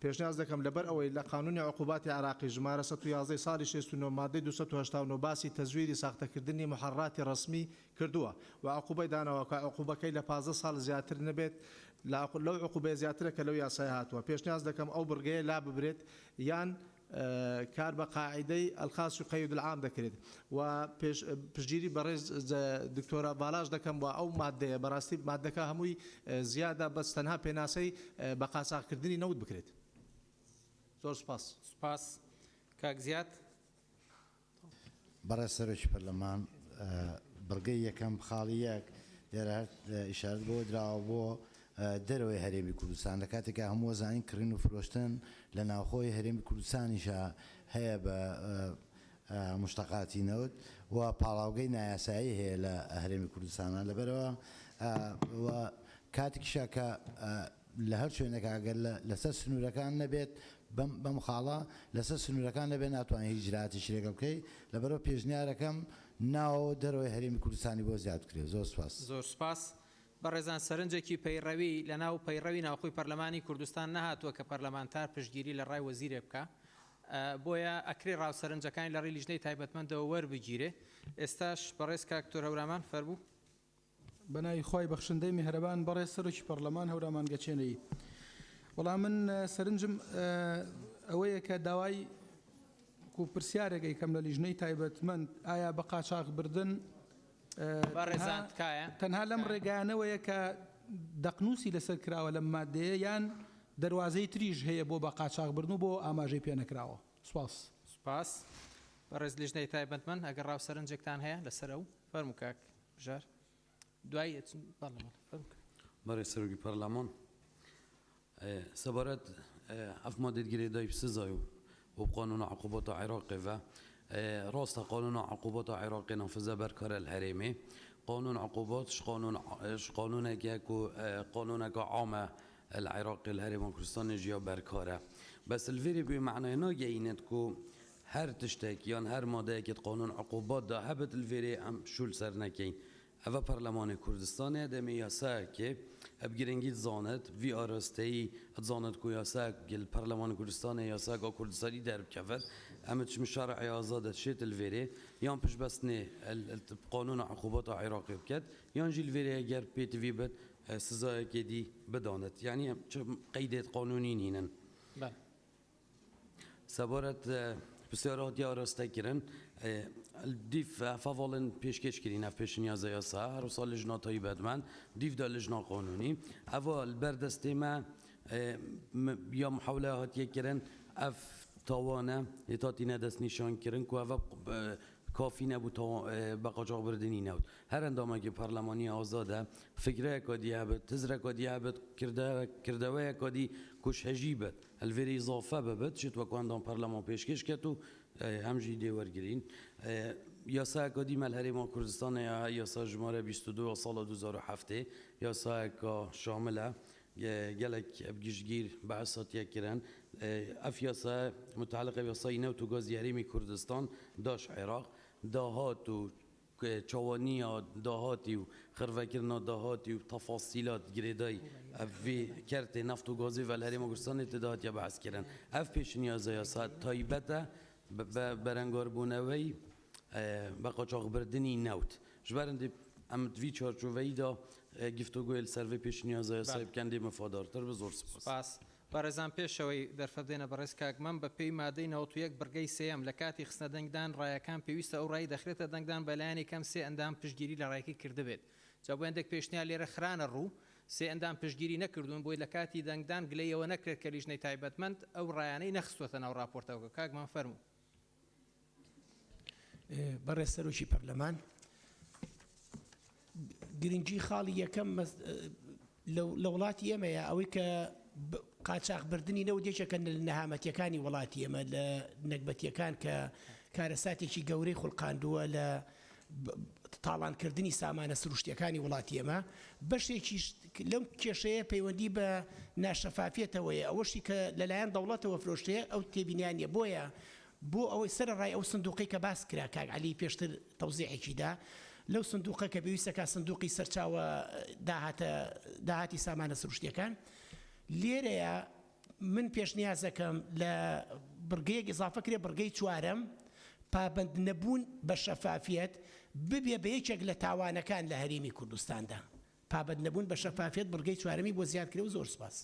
پێشنیاز دەکەم لەبەر ئەوەی لە قانونی عقوباتی عراقی ژمارە 111 ساڵی 69 مادەی 289 باسی تەزویری ساختەکردنی محڕاتی ڕسمی کردووە و عقوبەی دانەوە کە عقوبەکەی لە 15 ساڵ زیاتر نەبێت لەو عقوبەی زیاترە کە لەو یاسای هاتووە. پێشنیاز دەکەم ئەو بڕگەیە لا ببرێت یان کار بە قاعدەی ئەلخاص و قەید العام دەکرێت و پشتگیری بەڕێز دکتۆرە بالاش دەکەم بۆ ئەو مادەیە بەڕاستی مادەکە هەمووی زیادە بەس تەنها پێناسەی بە قاچاقکردنی نەوت بکرێت. زۆر سپاس. سپاس کاک زیاد. بەڕێز سەرۆکی پەرلەمان بڕگەی یەکەم خاڵی یەک لێرە ئیشارەت بۆ دراوە بۆ دەرەوەی هەرێمی کوردستان لە کاتێکە هەموو زانین کڕین و فرۆشتن لە ناوخۆی هەرێمی کوردستانیشە هەیە بە مشتەقاتی نەوت و پاڵاوگەی نایاسایی هەیە لە هەرێمی کوردستانە لەبەرەوە کاتێکیشە کە لە هەر شوێنێک ئەگەر لەسەر سنوورەکان نەبێت بەم خاڵە لەسەر سنوورەکان لەبێت ناتوانێت هیچ جراتی شرێکە بکەیت لەبەرەوە پێشنیارەکەم ناوە دەرەوەی هەرێمی کوردستانی بۆ زیاد بکرێت. زۆر سپاس. زۆر سپاس. بەڕێزان سەرنجێکی پەیڕەوی لە ناو پەیڕەوی ناوخۆی پەرلەمانی کوردستان نەهاتووە کە پەرلەمانتار پشتگیری لە ڕای وەزیرێ بکە بۆیە ئەکرێ ڕاوسەرنجەکانی لە ڕێی لیژنەی تایبەتمەندەوە وەربگیرێ. ئێستاش بەڕێز کاک دکتۆر هەورامان فەرموو. بەناوی خۆی بەخشندەی میهرەبان بەڕێز سەرۆکی پەرلەمان هەورامان گەچێنەی وەڵام من سەرنجم ئەوەیە کە داوای پرسیارێکی کەم لە لیژنەی تایبەتمەند ئایا بە قاچاقبردن تەنها لەم ڕێگانەوەیە کە دەقنووسی لەسەر کراوە لەم مادەیە یان دەواازەی تریژ هەیە بۆ بە قاچاقبردن و بۆ ئاماژەی پێ نەکراوە. سپاس. سپاس. بەڕێز لیژنەی تایبەتمەند ئەگەر ڕاوسەرنجێکتان هەیە لەسەر ئەو فەرموو کاک بژار دوای بەڕێز سەرۆکی پەرلەمان سەبارەت ئەف مادەیەگیری دای سزای و قانون عقوبات عراقی و راست قانون عقوبات عراقي نفذ بركار الهرمي قانون عقوبات قانون قانون عام العراقي الهرم كردستان جيا بركاره بس الفيري بمعنى ناجينت كو هر تشتك يان هر ماده که قانون عقوبات ده هبت الفيري ام شول سر نکین اوه پارلمان کردستان دمی یاسا که ابگیرنگی زانت وی آراستی زانت کو یاسا گل پارلمان کردستان یاسا گا کردستانی درب کفت امت مشارع آزاد شیت الفيري یان پیش بس نه قانون عقوبات عراقی بکد یان جیل الفيري اگر پیت وی بد سزای که دی بدانت یعنی قیدت قانونی نینن سبارت بسیارات یا راسته کردن دیف فوالن پیشکش کردین اف پیش نیازه یاسا هر سال لجناتایی بدمن دیف دا لجنا قانونی اول بردسته ما یا محاوله هاتی کردن اف تاوانه اتاتی ندست نشان کردن که اول کافی نبود تا بقاچاق بردنی نبود هر اندامه که پارلمانی آزاده فکره کدی هبت تزره کدی هبت کردوه کدی کش هجیبت الوری اضافه ببت شد و کاندام پارلمان پیشکش کتو همجی دیور گرین یاسا کدی ملهری ما کردستان یا یاسا جماره 22 سال 2007 یاسا که شامله گلک ابگیشگیر بعثات یکرن اف یاسا متعلق به یاسای نو تو گاز یهرمی کردستان داش عراق دهات و چوانی دهاتی و خروکرنا دهاتی و تفاصیلات گریدای وی کرت نفت و گازی و الهرم کردستان اتداعات یا بحث کردن اف پیش نیازه یاسا تایبته برانگار بونوی بقاچاق بردنی نوت جبرندی امت وی چارچوبی دا گفتگوی سروی پیش نیازه صاحب کندی مفادارتر به زور سپاس. بەڕێزان پێشەوەی دەرفەدێنە بەڕێز کاکمەم بە پێی مادەی 91 بڕگەی سێم لە کاتی خستنە دەنگدان ڕایەکان پێویستە ئەو ڕای دەخرێتە دەنگدان بەلایەنی کەم سێ ئەندام پشتگیری لە ڕایەکەی کردبێت. جا بۆ هەندێک پێشنیار لێرە خرانە ڕوو سێ ئەندام پشتگیری نەکردوون بۆی لە کاتی دەنگدان گلەیەوە نەکرێت کە لیژنەی تایبەتمەند ئەو ڕایانەی نەخستوەتە ناو ڕاپۆرتەوە. کاکمان فەرموو. بەڕێز سەرۆکی پەرلەمان گرنگی خاڵی یەکەم لە وڵاتی ئێمەیە ئەوەی کە قاچاقبردننی نەودێکەکەن لە نەهامەتیەکانی وڵاتی ئێمە لە نەکبەتیەکان کە کارەساتێکی گەورەی خوڵقاندووە لە تاڵانکردنی سامانە سروشتیەکانی وڵاتی ئێمە بەشێکی لەم کێشەیە پەیوەندی بە ناشەفافێتەوەیە ئەوەشی کە لەلایەن دەوڵەتەوە فرۆشتەیە ئەو تێبینیانە بۆیە بۆ ئەوەی سەرڕای ئەو سندوقی کە باس کرا کاک عەلی پێشتر تەوزیعێکیدا لەو سندوقە کە پێویستەکە سندوقی سەرچاوە داهاتی سامانە سروشتیەکان لێرەیە من پێشنیازەکەم لە بڕگەیەک ئیزافە کرێ بڕگەی چوارەم پابند نەبوون بە شەفافیت ببێ بە یەکێک لە تاوانەکان لە هەرێمی کوردستاندا پابند نەبوون بە شەفافیت بڕگەی چوارەمی بۆ زیادکرێ و زۆر سپاس.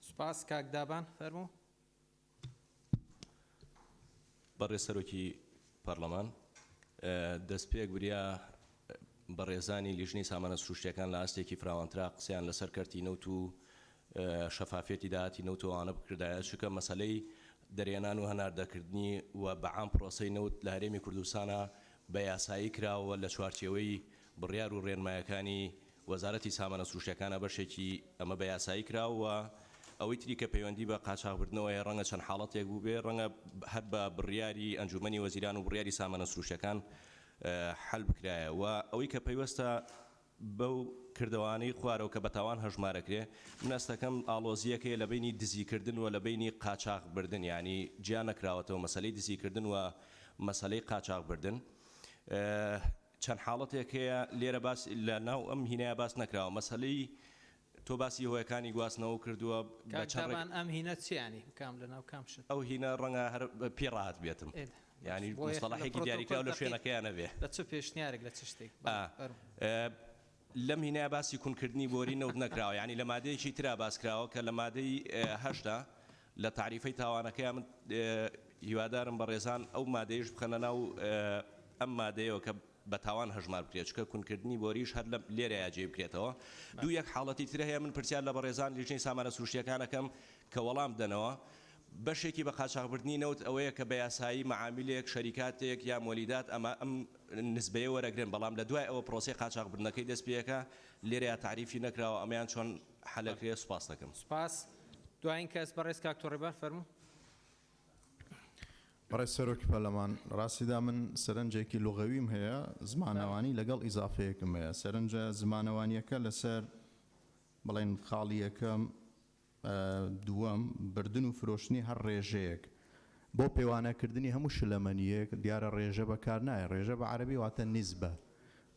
سپاس کاک دابان فەرموو. بەڕێز سەرۆکی پەرلەمان دەست پێک بریا بەڕێزانی لیژنەی سامانە سروشتیەکان لە ئاستێکی فراوانترا قسەیان لەسەر کەرتی نەوت و شەفافێتی داهاتی نەوتەوانە بکردایە چکە مەسەلەی دەرێنان و هەناردەکردنی و بەعام پرۆسەی نەوت لە هەرێمی کوردستانە بە یاسایی کراوە لە چوارچێوەی بڕیار و ڕێنمایەکانی وەزارەتی سامانە سروشتیەکانە بەشێکی ئەمە بە یاسایی کراوە ئەوەی تری کە پەیوەندی بە قاچاقبردنەوەی ڕەنگە چەند حاڵەتێک بوو بێ ڕەنگە هەر بە بڕیاری ئەنجومەنی وەزیران و بڕیاری سامانە سروشتیەکان حل بکرایە و ئەوەی کە پەیوەستە بەو کردوانەی خوارەوە کە بەتاوان هەژمارەکرێ منەستەکەم ئالۆزیەکەی لە بینی دزیکردن و لە بینی قاچاقبردن ینی جیان نەکراوەتەوە مەسەلەی دزیکردن و مەسەلەی قاچاقبردن چەند حاڵەتێک هەیە لێرە باس لە ناو ئەم هینەیە باس نەکراوە مەسەلەی تۆ باسی هۆیەکانی گواستنەوە کردووە کاکتابان ئەم هینە چیانی کام لە ناو کام شت ئەو هینە ڕەنگە هەر پێڕاهات بێتم ینی مستەڵەحێکی دیاریکراو لە شوێنەکەیانە بێ لە چ پێشنیارێک لە چ شتێک لەم هینەیە باسی کونکردنی بۆری نەوت نەکراوە ینی لە مادەیەکی ترا باسکراوە کە لە مادەی هەشتا لە تعریفەی تاوانەکەیان من هیوادارم بە ڕێزان ئەو مادەیەش بخەنە ناو ئەم مادەیەوە کە بە تاوان هەژمار بکرێت چکە کونکردنی بۆریش هەر لە لێرەیە جێ بکرێتەوە دوو یەک حاڵەتی ترە هەیە من پرسیار لە بەڕێزان لیژنەی سامانە سروشتیەکانەکەم کە وەڵام بدەنەوە بەشێکی بە قاچاقبردنی نەوت ئەوەیە کە بە یاسایی مەعاملێک شەریکاتێک یا مۆلیدات ئەمە ئەم نسبەیە وەرەگرن بەڵام لە دوای ئەوە پرۆسی قاچاقبردنەکەی دەست پێەکە لێرەیە تعریفی نەکراوە ئەمیان چۆن حەلەکرێ سوپاس دەکەم. سپاس دوایین کەس بەڕێز کاک تۆڕێبار فەرموو. بەڕێز سەرۆکی پەرلەمان ڕاستیدا من سەرنجێکی لوغەویم هەیە زمانەوانی لەگەڵ ئیزافەیەکم هەیە سەرنجە زمانەوانیەکە لەسەر بڵێن خاڵی یەکەم دووەم بردن و فرۆشتنی هەر ڕێژەیەک بۆ پەیوانەکردنی هەموو شلەمەنیەک دیارە ڕێژە بەکار نایە ڕێژە بە عەرەبی واتە نیزبە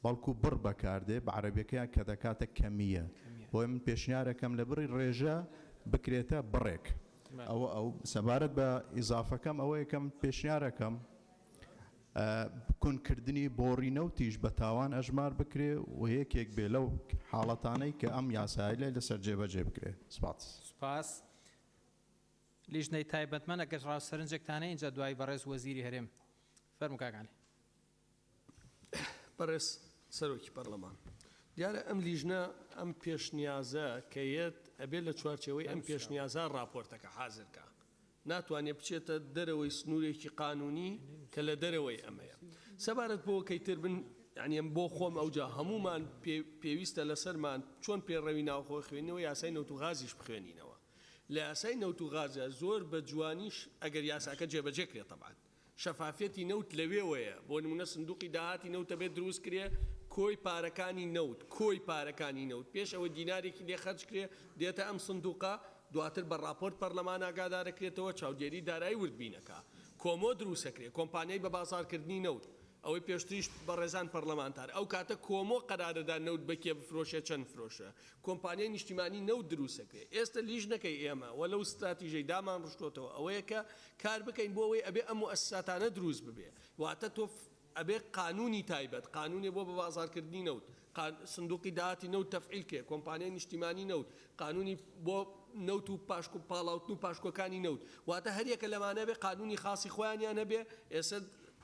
بەڵکو بڕ بەکاردێ بە عەرەبیەکەیان کە دەکاتە کەمیە بۆی من پێشنیارەکەم لە بڕی ڕێژە بکرێتە بڕێک ئەو سەبارەت بە ئیزافەکەم ئەوە یەکەم پێشنیارەکەم کونکردنی بۆڕی نەوتیش بە تاوان ئەژمار بکرێ و یەکێک بێ لەو حاڵەتانەی کە ئەم یاسایی لێ لەسەر جێبەجێ بکرێ. سپاس لیژنەی تایبەتمەند ئەگەر ڕاوسەرنجێکتانە اینجا دوای بەڕێز وەزیری هەرێم فەرموو کاکانی. بەڕێز سەرۆکی پەرلەمان دیارە ئەم لیژنە ئەم پێشنیازە کەیەت ئەبێت لە چوارچەوەی ئەم پێشنیازە راپۆرتەکە حازرکە ناتوانێت بچێتە دەرەوەی سنوورێکی قانونی کە لە دەرەوەی ئەمەیە سەبارەت بۆ کەیتر بن ینی بۆ خۆم ئەوجا هەمومان پێویستە لەسەرمان چۆن پێڕەوی ناوخۆی خوێنەوە یاسای نەوت و غازیش بخوێنینەوە لە یاسای نەوت و غازە زۆر بە جوانیش ئەگەر یاساکە جێبەجێکرێت تەبعات شەفافەتی نەوت لەوێوەیە بۆ نمونە سندوقی داهاتی نەوتە بێت دروست کرێ کۆی پارەکانی نەوت کۆی پارەکانی نەوت پێش ئەوە دینارێکی لێ خەرج کرێ دێتە ئەم سندوقە دواتر بە راپۆرت پەرلەمان ئاگادارەکرێتەوە چاودێری دارایی وردبینەکە کۆمۆ دروستەکرێ کۆمپانیای بە بازارکردنی نەوت ئەوەی پێشتریش بە ڕێزان پەرلەمانتار ئەو کاتە کۆمۆ قەرارەدا نەوت بەکێ بفرۆشێ چەند فرۆشە کۆمپانیای نیشتیمانی نەوت دروستەکرێ ئێستا لیژنەکەی ئێمە وەلەو ستراتیژەی دامان ڕشتۆتەوە ئەوەیە کە کار بکەین بۆ ئەوەی ئەبێ ئەم مؤسساتانە دروست ببێ واتە تۆ ئەبێ قانونی تایبەت قانونی بۆ بە بازارکردنی نەوت سندوقی داهاتی نەوت تەفعیل کێ کۆمپانیای نیشتیمانی نەوت قانونی بۆ نەوت و پاشک و پاڵاوتن و پاشکۆکانی نەوت واتە هەریەکە لەمانە بێ قانونی خاصی خۆیانیان هەبێ ئێستا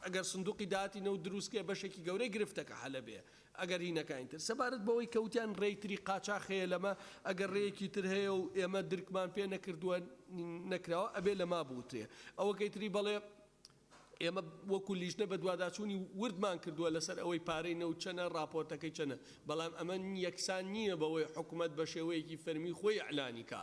ئەگەر سندوقی داهاتی نەوت دروستکە بەشێکی گەورەی گرفتەکە هەلە بێ ئەگەر هینەکانی تر سەبارەت بەوەی کەوتیان ڕێیتری قاچاخەیە لەمە ئەگەر ڕێیەکی تر هەیە و ئێمە درکمان پێ نەکردووە نەکراوە ئەبێ لەما بوترێ ئەوەکەی تری بەڵێ ئێمە وەکو لیژنە بە دوواداچوونی وردمان کردووە لەسەر ئەوەی پارەی نەوت چەنە راپۆرتەکەی چەنە بەڵام ئەمە یەکسان نییە بەوەی حکوومەت بە شێوەیەکی فەرمی خۆی ئەعلانیکا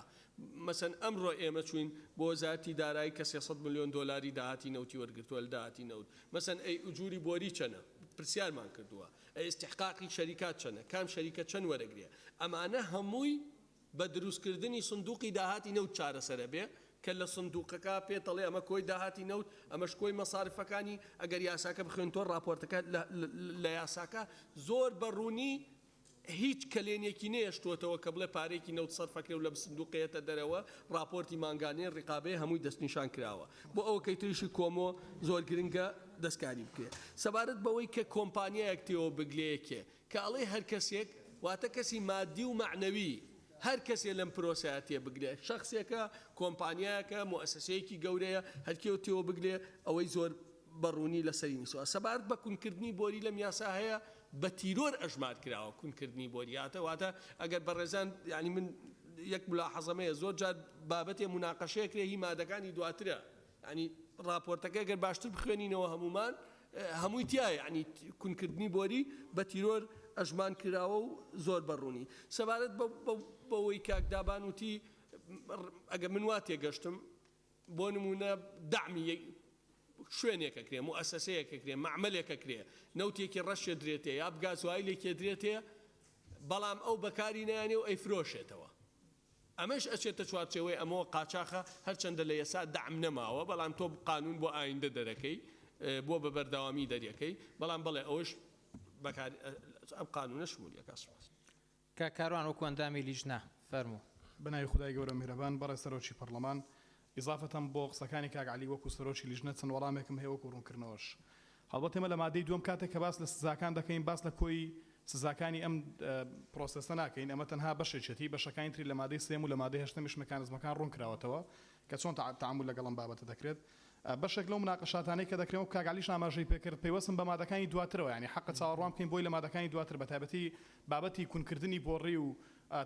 مەسەن ئەمڕۆ ئێمە چوین بۆ وەزارەتی دارایی کە 300 ملیۆن دۆلاری داهاتی نەوتی وەرگرتووە لە داهاتی نەوت مەسەن ئەی ئوجوری بۆری چەنە پرسیارمان کردووە ئەی استحقاقی شەریکات چەنە کام شەریکە چەند وەرەگرێ ئەمانە هەمووی بە دروستکردنی سندوقی داهاتی نەوت چارەسەرە بێ کە لە سندوقەکە پێتەڵێ ئەمە کۆی داهاتی نەوت ئەمەش کۆی مەسارفەکانی ئەگەر یاساکە بخوێن تۆ راپۆرتەکە لە یاساکە زۆر بەڕوونی هیچ کلێنێکی نێشتوتەوە کە بڵێ پارێکی نەوت سەرفەکرێ و لە سندوقەیەتە دەرەوە راپۆرتی مانگانێن ڕقابێ هەمووی دەستنیشان کراوە بۆ ئەوە کەی تریشی کۆمۆ زۆر گرنگە دەستکاری بکرێت سەبارەت بەوەی کە کۆمپانیایەک تێوە بگلەیەکێ کە ئەڵێ هەر کەسێک واتە کەسی مادی و معنەوی هەر کەسێ لەم پرۆسەیە تێ بگرێ شخصێکە کۆمپانیایەکە مؤسسەیەکی گەورەیە هەرکێو تێوە بگرێ ئەوەی زۆر بەڕوونی لەسەری نیسوە سەبارەت بە کوونکردنی بۆری لەم یاسا هەیە بە تیرۆر ئەژمار کراوە کوونکردنی بۆریاتە واتە ئەگەر بەڕێزان ینی من یەک ملاحەزەمەیە زۆر جار بابەتێ مناقەشەیە کرێ هی مادەکانی دواترە ینی راپۆرتەکە گەر باشتر بخوێنینەوە هەمومان هەمووی تایە ینی کوونکردنی بۆری بە تیرۆر ئەژمان کراوە و زۆر بەڕوونی سەبارەت بەوەی کاکدابان وتی ئەگە من وا تێگەشتم بۆ نمونە دامی شوێنێکە کرێ مؤسسەیەکە کرێ معمەلێکە کرێ نەوتێکی ڕەشێ درێتێ یا بگازوایلێکی درێتێ بەڵام ئەو بەکاری نایانێ و ئەیفرۆشێتەوە ئەمەش ئەچێتە چوارچێوەی ئەمەوە قاچاخە هەرچەندە لە یەسا دعم نەماوە بەڵام تۆ قانون بۆ ئایندە دەرەکەی بۆ بە بەردەوامی دەریەکەی بەڵام بەڵێ ئەوش بەکاری ئەم قانونە شمولیەکە سوپاس کە کاروان وەکو ئەندامی لیژنە فەرموو بنای خدای گەورە میهرەبان بەڕێ سەرۆکی پەرلەمان ئیزافەتەم بۆ قسەکانی کاک عەلی وەکو سەرۆکی لیژنە چەند وەڵامێکم هەیە وەکو ڕوونکردنەوەش هەڵبەت ئێمە لە مادەی دووەم کاتێک کە باس لە سزاکان دەکەین باس لە کۆی سزاکانی ئەم پرۆسەسە ناکەین ئەمە تەنها بەشێکی بەشەکانی تری لە مادەی سێم و لە مادەی هەشتەمیش مەکانیزمەکان ڕوونکراوەتەوە کە چۆن تعامل لەگەڵم بابەتە دەکرێت بەشێک لەو مناقەشاتانەی کە دەکرێت و کاک عەلیش ئاماژەی پێکرد پەیوەستم بە مادەکانی دواترەوە ینی حەق چاوەڕوان بکەین بۆی لە مادەکانی دواتر بە تایبەتی بابەتی کوونکردنی بۆڕی و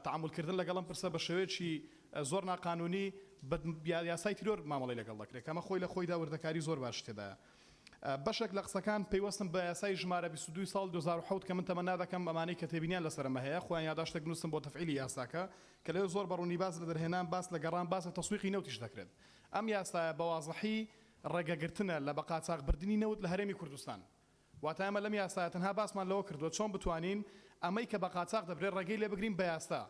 تعاملکردن لەگەڵم پرسە بە شێوەیەکی زۆر ناقانونی یاسای تیرۆر مامەڵی لەگەڵ دەکرێت کەمە خۆی لە خۆیدا وردەکاری زۆر باش تێدایە بەشێک لە قسەکان پەیوەستم بە یاسای ژمارە 22 ساڵ 2007 کە من تەمەنا دەکەم ئەمانەی کە تێبینیان لەسەرمە هەیە خۆیان یاداشتێک نووسم بۆ تەفعیلی یاساکە کە لەوێ زۆر بەڕوونی باس لە دەرهێنان باس لە گەڕان باس لە تەسویقی نەوتیش دەکرێت ئەم یاسایە بەوازەحی ڕێگەگرتنە لە بە قاچاقبردنی نەوت لە هەرێمی کوردستان واتە ئەمە لەم یاسایە تەنها باسمان لەوە کردووە چۆن بتوانین ئەمەی کە بە قاچاق دەبرێت ڕێگەی لێ بگرین بە یاستا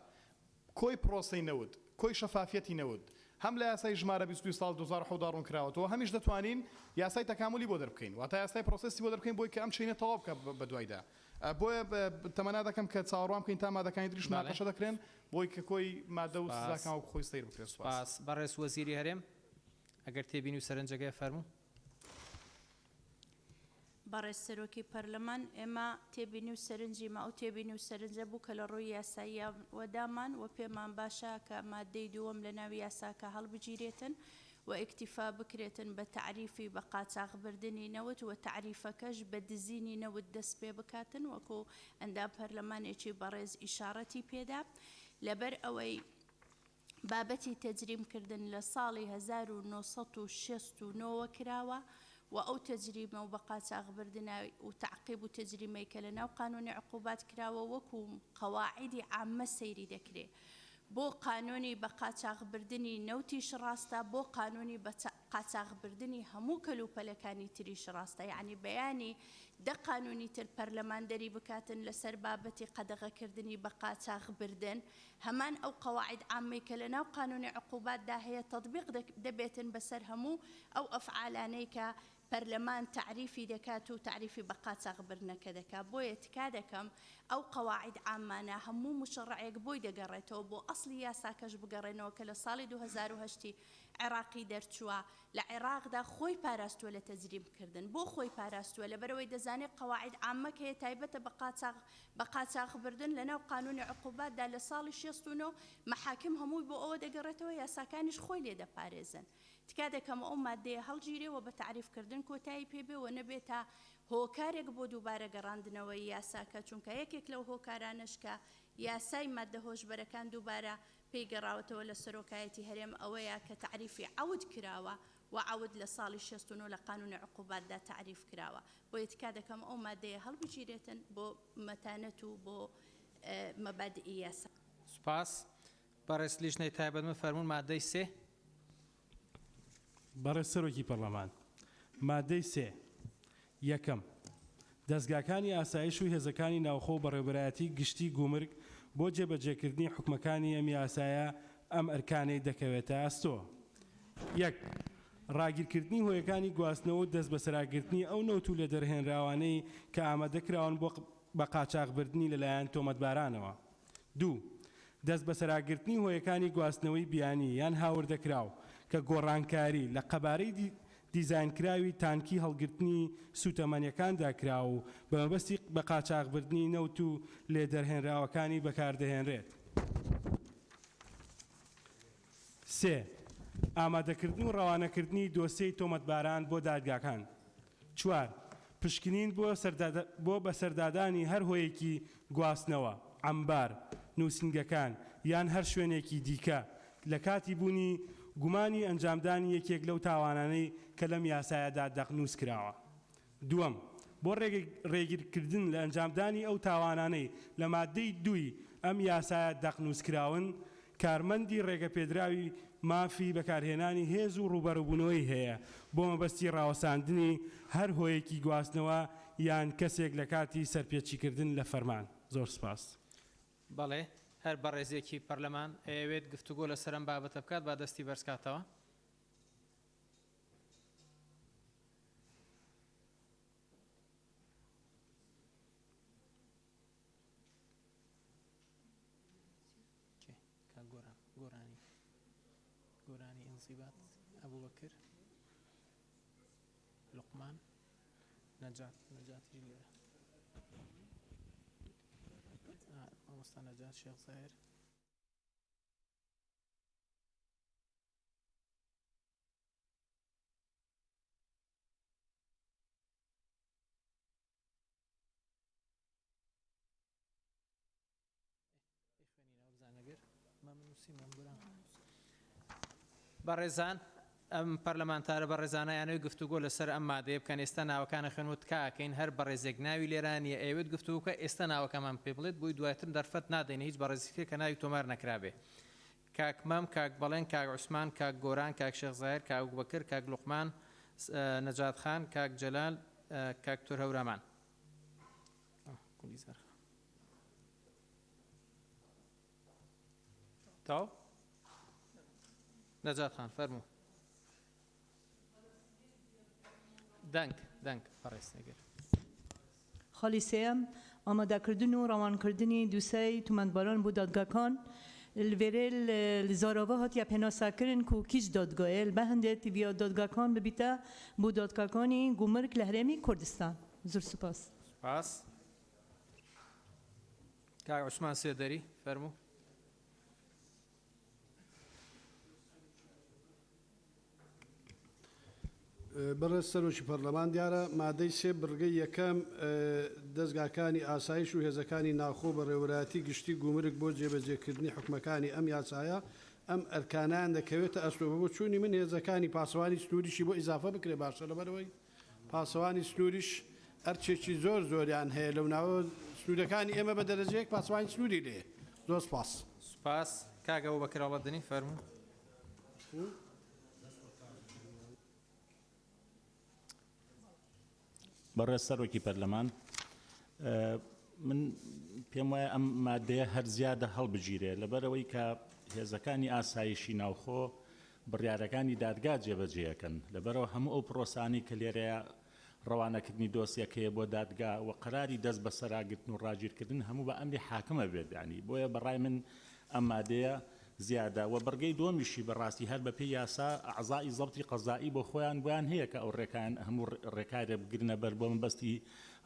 کۆی پرۆسەی نەوت کۆی شەفافیەتی نەوت هەم لە یاسای ژمارە 22 ساڵ 2010 ڕوونکراوەتەوە هەمیش دەتوانین یاسای تەکاملی بۆ دەربکەین واتە یاسای پرۆسەسی بۆ دەربکەین بۆی کە ئەم چینە تەواو بکە بە دوایدا بۆیە تەمەنا دەکەم کە چاوەڕوان بکەین تا مادەکانی تریش مناقەشە دەکرێن بۆی کە کۆی مادە و سزاکان وەکو خۆی سەیر بکرێت سپاس بەڕێز وەزیری هەرێم ئەگەر تێبینی و سەرنجەکەی فەرموو بەڕێز سەرۆکی پەرلەمان ئێمە تێبینی و سەرنجی ما ئەو تێبینی و سەرنجە بوو کە لە ڕووی یاساییە وەدامان و پێمان باشە کە مادەی دووەم لە ناوی یاساکە هەڵبگیرێتن و ئیکتیفا بکرێتن بە تعریفی بە قاچاقبردنی نەوت و تعریفەکەش بە دزینی نەوت دەست پێ بکاتن وەکو ئەندام پەرلەمانێکی بەڕێز ئیشارەتی پێدا لەبەر ئەوەی بابەتی تەجریمکردن لە ساڵی 1969 کراوە و ئەو تەجریمە و بە قاچاقبردنە و تعقیب و تەجریمەی کە لە ناو قانونی عقوبات کراوە وەکو قەواعیدی عامە سەیری دەکرێت بۆ قانونی بە قاچاقبردنی نەوتیش ڕاستە بۆ قانونی بە قاچاقبردنی هەموو کەلوپەلەکانی تریش ڕاستە یعنی بەیانی دە قانونی تر پەرلەماندەری بکاتن لەسەر بابەتی قەدەغەکردنی بە قاچاقبردن هەمان ئەو قەواعید عامەی کە لە ناو قانونی عقوباتدا هەیە تەطبیق دەبێتن بەسەر هەموو ئەو ئەفعالانەی کە پەرلەمان تعریفی دەکات و تعریفی بە قاچاقبردنەکە دەکات بۆیە تکا دەکەم ئەو قەواعید عامانە هەموو مشەڕعێک بۆی دەگەڕێتەوە بۆ ئەسڵی یاساکەش بگەڕێنەوە کە لە ساڵی 2008 عێراقی دەرچووە لە عێراقدا خۆی پاراستووە لە تەجریمکردن بۆ خۆی پاراستووە لەبەرەوەی دەزانێت قەواعید عامەکە هەیە تایبەتە بە قاچاقبردن لە ناو قانونی عقوباتدا لە ساڵی 69 مەحاکم هەمووی بۆ ئەوە دەگەڕێتەوە یاساکانیش خۆی لێ دەپارێزن تکا دەکەم ئەو مادەیە هەڵگیرێەوە بە تعریفکردن کۆتایی پێبێەوە نەبێتە هۆکارێک بۆ دووبارە گەڕاندنەوەی یاساکە چونکە یەکێک لەو هۆکارانش کە یاسای مادە هۆشبەرەکان دووبارە پێی گەڕاوەتەوە لە سەرۆکایەتی هەرێم ئەوەیە کە تعریفی عەود کراوە و عەود لە ساڵی 69 لە قانونی عقوباتدا تعریف کراوە بۆ یەتکا دەکەم ئەو مادەیە هەڵبگیرێتن بۆ مەتانەت و بۆ مەبادئی یاسا. سوپاس. بەڕێز لیژنەی تایبەتمە فەرموون مادەی 3. بەڕێز سەرۆکی پەرلەمان مادەی 3 یەکەم دەستگاکانی ئاسایش و هێزەکانی ناوخۆ و بەڕێوەبەرایەتی گشتی گومرگ بۆ جێبەجێکردنی حکومەکانی ئەم یاسایە ئەم ئەرکانەی دەکەوێتە ئەستۆ. یەک ڕاگیرکردنی هۆیەکانی گواستنەوە و دەست بەسەراگرتنی ئەو نەوت و لە دەرهێنراوانەی کە ئامادەکراون بە قاچاغبردنی لەلایەن تۆمەتبارانەوە. دوو دەست بەسەراگرتنی هۆیەکانی گواستنەوەی بیانی یان هاوردەکراو کە گۆڕانکاری لە قەبارەی دیزاینکراوی تانکی هەڵگرتنی سوتەمەنیەکاندا کرا و بە مەبەستی بە قاچاغبردنی نەوت و لێ دەرهێنراوەکانی بەکاردەهێنرێت. سێ ئامادەکردن و ڕەوانەکردنی دۆسیەی تۆمەتباران بۆ دادگاکان. چوار پشکنین بۆ بەسەردادانی هەر هۆیەکی گواستنەوە، ئەمبار، نووسنگەکان یان هەر شوێنێکی دیکە لە کاتی بوونی گومانی ئەنجامدانی یەکێک لەو تاوانانەی کە لەم یاسایەدا دەقنووس کراوە. دووەم بۆ ڕێگیرکردن لە ئەنجامدانی ئەو تاوانانەی لە مادەی 2 ئەم یاسایە دەقنووس کراون کارمەندی ڕێگەپێدراوی مافی بەکارهێنانی هێز و ڕوبەڕووبوونەوەی هەیە بۆ مەبەستی ڕاوەساندنی هەر هۆیەکی گواستنەوە یان کەسێک لە کاتی سەرپێچیکردن لە فەرمان. زۆر سپاس. بەڵێ هەر بەڕێزێکی پەرلەمان ئەوێت گفتوگۆ لەسەر ئەم بابەتە بکات با دەستی بەرزکاتەوە. گۆرانی ئینزیبات ئەبوبەکر لوقمان نەجاتی لێرە مامۆستا نەجات شێخ زاهر بەڕێزان ئەم پەرلەمانتارە بە ڕێزانایانەوەی گفتوگۆ لەسەر ئەم مادەیە بکەن ئێستا ناوەکانە خوێنوت کاکەین هەر بەڕێزێک ناوی لێرانیە ئەوێت گفتوگۆکە ئێستا ناوەکەمان پێ بڵێت بۆی دوایتر دەرفەت نادەین هیچ بەڕێزیکە کە ناوی تۆمار نەکرابێ. کاک مەم، کاک بەڵێن، کاک عوسمان، کاک گۆران، کاک شێخ زاهر، کاک ئەبوبەکر، کاک لوقمان، نەجات خان، کاک جەلال، کاک تۆر هەورامان. تاو نەجات خان فەرموو. دەنگ پەڕێستەگەر. خاڵی سێم ئامادەکردن و ڕەوانکردنی دووسەی تومەندباران بۆ دادگاکان لێرێ زاراوە هاتیە پێناساکردن و کیژ دادگایە بە هەندێک تیڤیا دادگاکان ببیتە بۆ دادگاکانی گومرگ لە هەرێمی کوردستان. زۆر سوپاس. سپاس. کاک عوسمان سێدەری فەرموو. بەڕێز سەرۆکی پەرلەمان دیارە مادەی 3 بڕگەی یەکەم دەستگاکانی ئاسایش و هێزەکانی ناوخۆ بە ڕێوەبەرایەتی گشتی گومرگ بۆ جێبەجێکردنی حکومەکانی ئەم یاسایە ئەم ئەرکانیان دەکەوێتە ئەسلۆبە بۆ چوونی من هێزەکانی پاسەوانی سنووریشی بۆ ئیزافە بکرێ باشە لەبەرەوەی پاسەوانی سنووریش ئەرچێکی زۆریان هەیە لەو ناوە سنوورەکانی ئێمە بە دەرەجەیەک پاسەوانی سنووری لێ. زۆر سپاس. سپاس. کاک ئەبوبەکر هەوڵەدنی فەرموو. بەڕێز سەرۆکی پەرلەمان من پێم وایە ئەم مادەیە هەر زیادە هەڵبگیرێ لەبەرەوەی کە هێزەکانی ئاسایشی ناوخۆ بڕیارەکانی دادگا جێبەجێەکەن لەبەرەوە هەموو ئەو پرۆسانی کە لێرەیە ڕەوانەکردنی دۆسیەکەیە بۆ دادگا و قەراری دەست بە سەراگرتن و ڕاگیرکردن هەموو بە ئەمری حاکمە بێت ینی بۆیە بەڕای من ئەم مادەیە زیادە و بەرگەی دۆمیشی بەڕاستی هەر بە پێی یاسا ئەعزای زەبتی قەزایی بۆ خۆیان بۆیان هەیە کە ئەو ڕێکان هەموو ڕێکارێ بگرنە بەر بۆ مەبەستی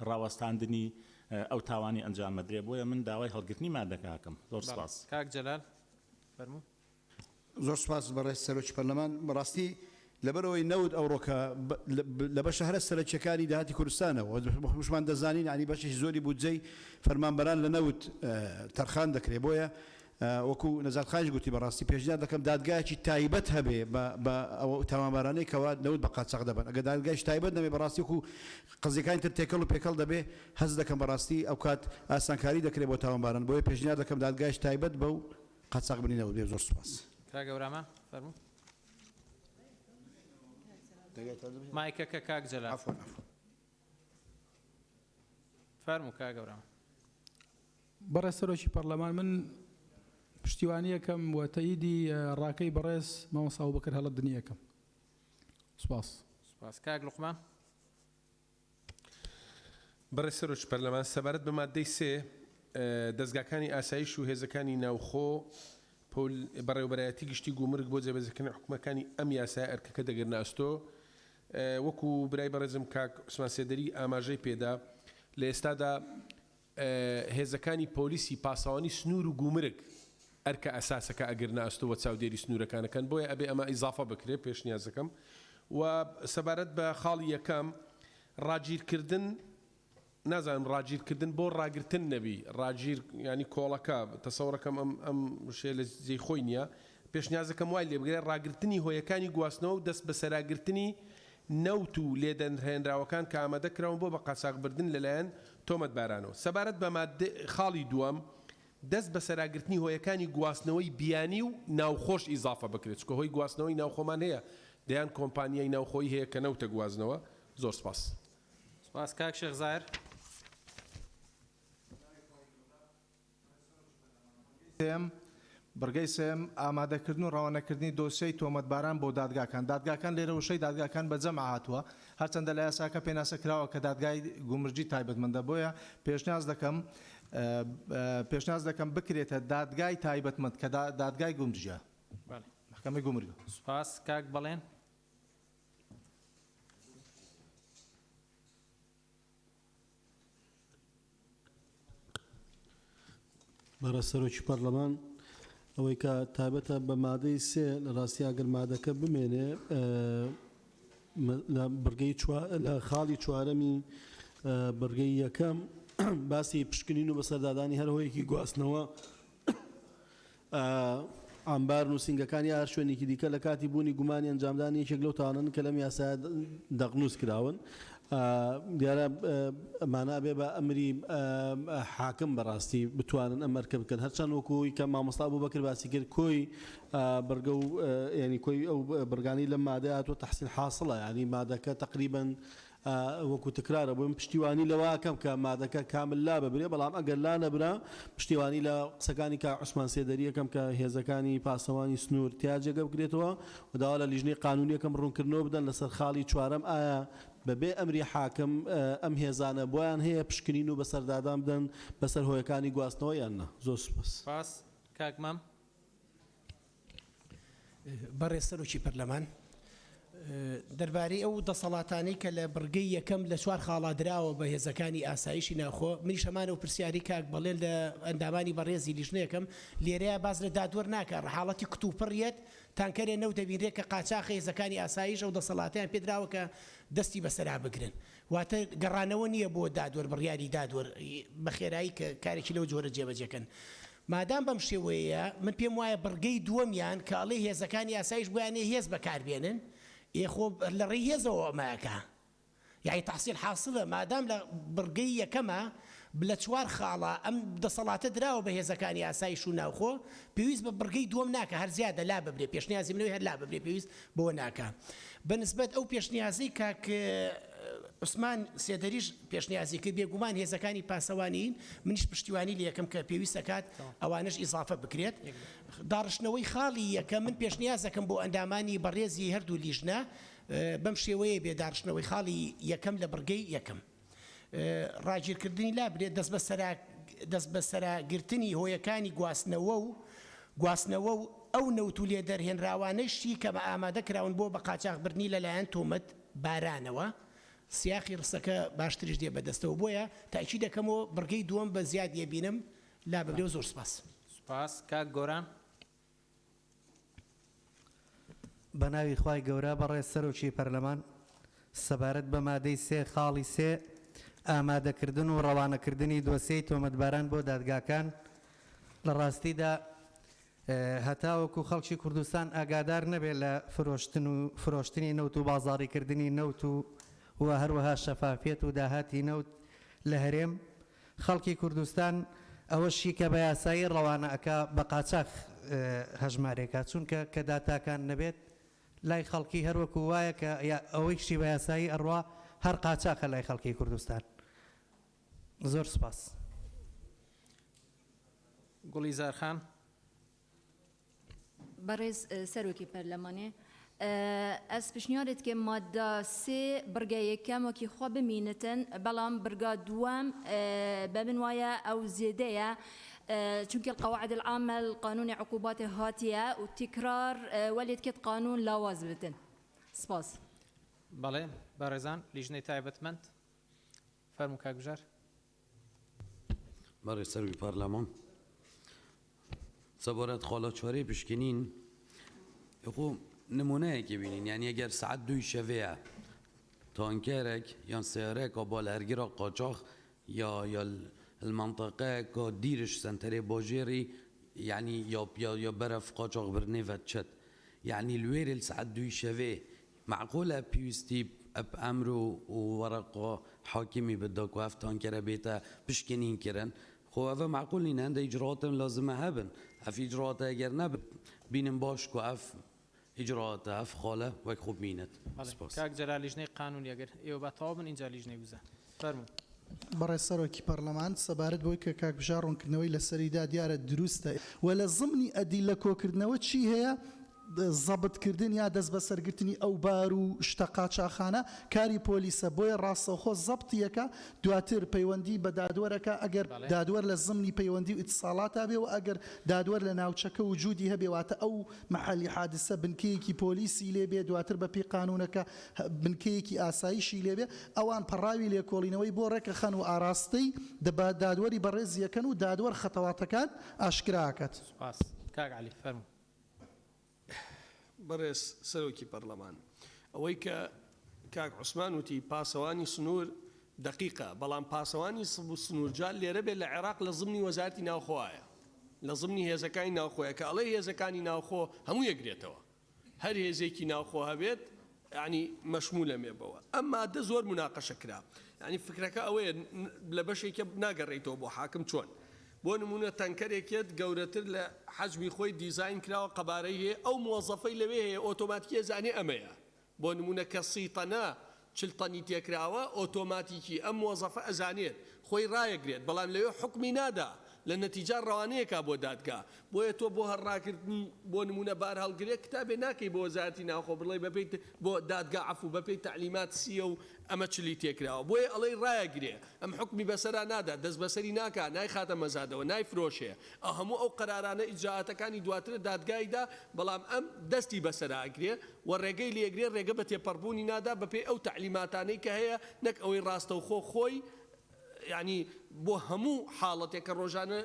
ڕاوەستاندنی ئەو تاوانی ئەنجامەدرێ بۆیە من داوای هەڵگرتنی مادەکەکەم. زۆر سپاس. کاک جەلال فەرموو. زۆر سپاس بەڕێز سەرۆکی پەرلەمان. بەڕاستی لەبەرەوەی 90 ئەوڕۆکە لە بەشە هەرە سەرچەکانی داهاتی کوردستانەوە خۆشمان دەزانین ینی بەشی زۆری بودجەی فەرمانبەران لە 90 تەرخان دەکرێت بۆیە وەکو نەزات خانش گوتی بەڕاستی پێشنیار دەکەم دادگایەکی تایبەت هەبێ بە ئەو تاوانبارانەی کەوا 90 بە قاچاق دەبن ئەگە دادگایش تایبەت نەبێ بەڕاستی وەکو قزیەکانی تر تێکەڵ و پێکەڵ دەبێ هەز دەکەم بەڕاستی ئەو کات ئاسانکاری دەکرێت بۆ تاوانباران بۆیە پێشنیار دەکەم دادگایش تایبەت بە و قاچاق بنینەوە بێ زۆر سوپاس. کاگەورامە فەرموو مایکەکە کاک جەلال فەرموو کاگەورامە. بەڕێز سەرۆکی پەرلەمان من پشتیوانی یەکەم و تەییدی ڕاکەی بەڕێز مامۆستا ئەبوبەکر هەڵەدنی یەکەم. سوپاس. سوپاس. کاک لوقمان. بەڕێز سەرۆکی پەرلەمان سەبارەت بە مادەی 3 دەستگاکانی ئاسایش و هێزەکانی ناوخۆ بەڕێوەبەرایەتی گشتی گومرگ بۆ جێبەجێکردنی حکومەکانی ئەم یاسای ئەرکەکە دەگرنە ئەستۆ وەکو برای بەڕێزم کاک عوسمان سێدەری ئاماژەی پێدا لە ئێستادا هێزەکانی پۆلیسی پاسەوانی سنوور و گومرگ ئەرکە ئەساسەکە ئەگرنە ئەستۆوە چاودێری سنوورەکانەکەن بۆیە ئەبێ ئەمە ئیزافە بکرێت پێشنیازەکەم و سەبارەت بە خاڵی یەکەم ڕاگیرکردن نازانم ڕاگیرکردن بۆ ڕاگرتن نەبی ڕاگیر ینی کۆڵەکە تەسەوڕەکەم ئەم شێ لە جێی خۆی نییە پێشنیازەکەم وای لێ بگرێت ڕاگرتنی هۆیەکانی گواستنەوە و دەست بە سەراگرتنی نەوت و لێدەنهێنراوەکان کە ئامادەکراون بۆ بە قاچاقبردن لەلایەن تۆمەتبارانەوە. سەبارەت بە خاڵی دووەم دەست بە سەراگرتنی هۆیەکانی گواستنەوەی بیانی و ناوخۆش ئیزافە بکرێت چکە هۆی گواستنەوەی ناوخۆمان هەیە دەیان کۆمپانیای ناوخۆی هەیە کە نەوتە گوازنەوە. زۆر سپاس. سپاس. کاک شێخ زاهر. بەرگەی سێم ئامادەکردن و ڕەوانەکردنی دۆسیەی تۆمەتباران بۆ دادگاکان لێرە وشەی دادگاکان بەجەم هاتووە هەرچەندە لە یاساکە پێناسەکراوە کە دادگای گومرجی تایبەتمەندە بۆیە پێشنیاز دەکەم بکرێتە دادگای تایبەتمەند کە دادگای گومرجە محکەمەی گومرگە. سپاس. کاک بەڵێن. بەڕێز سەرۆکی پەرلەمان ئەوەی کە تایبەتە بە مادەی 3 لە ڕاستی ئەگەر مادەکە بمێنێ لە بڕگەی لە خاڵی چوارەمی بڕگەی یەکەم باسی پشکنین و بەسەردادانی هەر هۆیەکی گواستنەوە ئەمبار نووسنگەکانی هەر شوێنێکی دیکە لە کاتی بوونی گومانی ئەنجامدانی یەکێک لەو تاوانن کە لەم یاسایە دەقنووس کراون دیارە ئەمانە بێ بە ئەمری حاکم بەڕاستی بتوانن ئەم مەرکە بکەن هەرچەند وەکوی کە مامۆستا بووبەکر باسی کرد کۆی بەرگە و ینی کۆی ئەو بڕگانی لەم مادە هاتووە تەحسیل حاصڵە ینی مادەکە تقریبا وەکو تکرارە بۆ پشتیوانی لەواکەم کە مادەکە کامل لا ببرێ بەڵام ئەگەر لا نەبرا پشتیوانی لە قسەکانی کە عوسمان سێدەری یەکەم کە هێزەکانی پاسەوانی سنوور تیاجێگە بکرێتەوە و داوا لە لیژنەی قانونیەکەم ڕوونکردنەوە بدەن لەسەر خاڵی چوارەم ئایا بەبێ ئەمری حاکم ئەم هێزانە بۆیان هەیە پشکنین و بەسەردادان بدەن بەسەر هۆیەکانی گواستنەوە یان نە. زۆر سپاس. کاک مام. بەڕێز سەرۆکی پەرلەمان دەربارەی ئەو دەسەڵاتانەی کە لە بڕگەی یەکەم لە چوار خاڵا درراوە بە هێزەکانی ئاسایشی ناوخۆ منیش هەمانە و پرسیاری کاک بەڵێن لە ئەندامانی بەڕێزی لیژنەیەکەم لێرەیە باز لە دادوەر ناکە ڕحاڵەتی کتوپڕیەت تانکەرێ نەوت دەبینرێت کە قاچاق هێزەکانی ئاسایش ئەو دەسەڵاتیان پێدراوە کە دەستی بەسەرا بگرن واتە گەڕانەوە نییە بۆ دادوەر بڕیاری دادوەر بە خێرایی کە کارێکی لەو جۆرە جێبەجێکەن. مادام بەم شێوەیە من پێم وایە بڕگەی دووەمیان کە ئەڵێ هێزەکانی ئاسایش بۆیانێ هێز بەکاربێنن خۆ لە ڕێی هێزەوە ئەماکە یعنی تەحسیل حاصلە مادام لە بڕگەی یەکەمە لە چوار خاڵە ئەم دەسەڵاتە دراوە بە هێزەکانی ئاسایش و ناوخۆ پێویست بە بڕگەی دووەم ناکە هەر زیادە لا ببرێ پێشنیازی منەوەی هەر لا ببرێ پێویست بۆ ناکە بەنسبەت ئەو پێشنیازی کاک عوسمان سێدەریش پێشنیازی کرد بێگومان هێزەکانی پاسەوانین منیش پشتیوانی لە یەکەم کە پێویست دەکات ئەوانش ئیزافە بکرێت داڕشتنەوەی خاڵی یەکەم من پێشنیاز دەکەم بۆ ئەندامانی بەڕێزی هەردوو لیژنە بەم شێوەیە بێ داڕشتنەوەی خاڵی یەکەم لە بڕگەی یەکەم ڕاگیرکردنی لا برێت دەست بە سەراگرتنی هۆیەکانی گواستنەوە و ئەو نەوت و لێ دەرهێنراوانەشی کە بە ئامادە کراون بۆ بە قاچاقبردنی لەلایەن تۆمەت بارانەوە سیاقی ڕستەکە باشتریش دێ بەدەستەوە بۆیە تاکی دەکەمەوە بڕگەی دووەم بە زیادیە بینم لا ببرێ و زۆر سپاس. سپاس. کاک گۆران. بەناوی خوای گەورە بەڕێز سەرۆکی پەرلەمان سەبارەت بە مادەی 3 خاڵی 3 ئامادەکردن و ڕەوانەکردنی دۆسیەی تۆمەتباران بۆ دادگاکان لە ڕاستیدا هەتاوەکو خەڵکی کوردستان ئاگادار نەبێت لە فرۆشتنی نەوت و بازاڕیکردنی نەوت و هەروەها شەفافیەت و داهاتی نەوت لە هەرێم خەڵکی کوردستان ئەوەشی کە بە یاسایی ڕەوانە ئەکا بە قاچاق هەژمارێکە چونکە کە داتاکان نەبێت لای خەڵکی هەروەکو وایە کە ئەوەیشی بە یاسایی ئەڕوا هەر قاچاقە لای خەڵکی کوردستان. زۆر سپاس. گوڵیزار خان. بەڕێز سەرۆکی پەرلەمانێ ئەس پیشنیارێت کە مادە 3 برگە یەکەم وەکی خوا بمینەتن بەڵام برگا دووەم ببن وایە ئەو زێدەیە چونکە القواعد العامة القانون عقوبات هاتية وتكرار ولد كت قانون لاواز بتن سپاس. بەڵێ بەڕێزان لیژنەی تایبەتمەند فەرموو کاک بژار. بەڕێز سەرۆکی پارلەمان سەبارەت خاڵەتچوارەی پشکنین خۆ نمونەیەکی بینین یعنی ئەگەر سعات 2 شەوەیە تانکێرێک یان سیارێکە بۆ لە هەرگیرە قاچاق یا المنطقة كديرش سنتري بوجيري يعني يا برف قاچاق برنيفة تشت يعني الوير الساعة 2 شوي معقولة بيوستي اب امرو وورقة حاكمي بدك وقف تانكرة بيتا بشكنين كرن خو هذا معقول إن عنده إجراءات لازم هبن اف إجراءات اگر نب بينن باش كوف إجراءات اف خاله وك خوب مينت كاك جلال لجنة قانون يقر ايو بطابن إنجا لجنة وزا فرمو بەڕێز سەرۆکی پەرلەمان سەبارەت بۆی کە کاک بژار ڕوونکردنەوەی لە سەریدا دیارە دروستە و لە زمنی ئەدی لە کۆکردنەوە چی هەیە زەبتکردن یا دەست بە سەرگرتنی ئەو بار و شتە قاچاخانە کاری پۆلیسە بۆیە ڕاستەوخۆ زەبتیەکە دواتر پەیوەندی بە دادوەرەکە ئەگەر دادوەر لە زمنی پەیوەندی و ئیتساڵاتە بێ و ئەگەر دادوەر لە ناوچەکە وجودی هەبێواتە ئەو محەلی حادسە بنکەیەکی پۆلیسی لێبێ دواتر بە پێی قانونەکە بنکەیەکی ئاسایشی لێبێ ئەوان پەڕاوی لێکۆڵینەوەی بۆ ڕێکە خەن و ئاراستەی دادوەری بەڕێزیەکەن و دادوەر خەتەواتەکان ئاشکراکات. کاک علی فەرموو. بەڕێز سەرۆکی پەرلەمان ئەوەی کە کاک عوسمان وتی پاسەوانی سنوور دقیقە بەڵام پاسەوانی سنوورجال لێرە بێت لە عێراق لە زمنی وەزارەتی ناوخۆیە لە زمنی هێزەکانی ناوخۆیە کە ئەڵێ هێزەکانی ناوخۆ هەموو یەکرێتەوە هەر هێزێکی ناوخۆ هەبێت ینی مەشمولە مێبەوە ئەمما دە زۆر مناقەشە کرا ینی فکرەکە ئەوەیە لە بەشێکە ناگەڕێیتەوە بۆ حاکم چۆن بۆ نمونە تەنکەرێکێت گەورەتر لە حەجمی خۆی دیزاین کراوە قەبارەی هەیە ئەو موەزەفەی لەوێ هەیە ئۆتۆماتیکیە زانێ ئەمەیە بۆ نمونە کە 30 تەنە 40 تەنی تێکراوە ئۆتۆماتیکی ئەم موەزەفە ئەزانێت خۆی ڕایەگرێت بەڵام لەوێ حکمی نادا لە نەتیجە ڕەوانەیەکا بۆ دادگا بۆیە تۆ بۆ هەرڕاکردنی بۆ نمونە بار هەڵگرێت کتابێ ناکەی بۆ وەزارەتی ناوخۆ بڵێ بەپێی بۆ دادگا عەفو بەپێی تعلیمات سیە و ئەمە چلی تێکراوە بۆیە ئەڵێ ڕایەگرێ ئەم حکمی بەسەرا نادا دەست بەسەری ناکا نایخاتە مەزادەوە نایفرۆشێ هەموو ئەو قەرارانە ئیجراعاتەکانی دواتر دادگایدا بەڵام ئەم دەستی بەسەراگرێ و ڕێگەی لێگرێ ڕێگە بە تێپەڕبوونی نادا بەپێی ئەو تعلیماتانەی کە هەیە نەک ئەوەی ڕاستەوخۆ خۆی یعنی بۆ هەموو حاڵەتێکە ڕۆژانە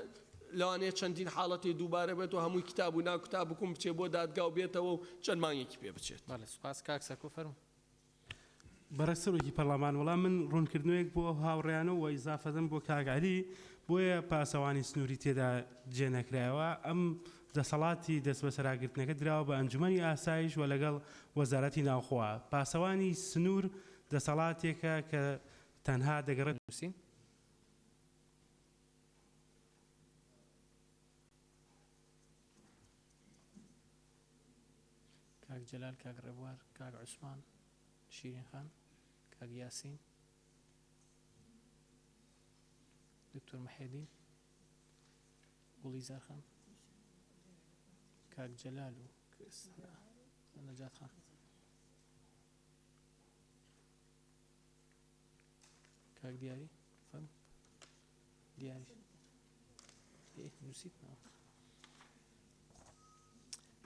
لەوانەیە چەندین حاڵەتی دووبارە بێت و هەمووی کتاب و ناو کتاب بکوم بچێ بۆ دادگا و بێتەوە و چەند مانگێکی پێ بچێت. سوپاس کاک سەرکۆ فەرموو. بەڕێز سەرۆکی پەرلەمان وەڵام من ڕوونکردنەوەیەک بۆ هاوڕێیانە و ئیزافەدەم بۆ کاگعەلی بۆیە پاسەوانی سنووری تێدا جێ نەکرایەوە ئەم دەسەڵاتی دەست بە سەراگرتنەکە دراوە بە ئەنجومەنی ئاسایش و لەگەڵ وەزارەتی ناوخۆوە پاسەوانی سنوور دەسەڵاتێکە کە تەنها دەگەڕێت نووسین. کاک جەلال کاک ڕێبوار کاک عوسمان شیرین خان کاک یاسین دکتۆر مەحێدین گوڵیزار خان کاک جەلال و نەجات خان کاک دیاری فەرموو دیاری نووسیتنەوە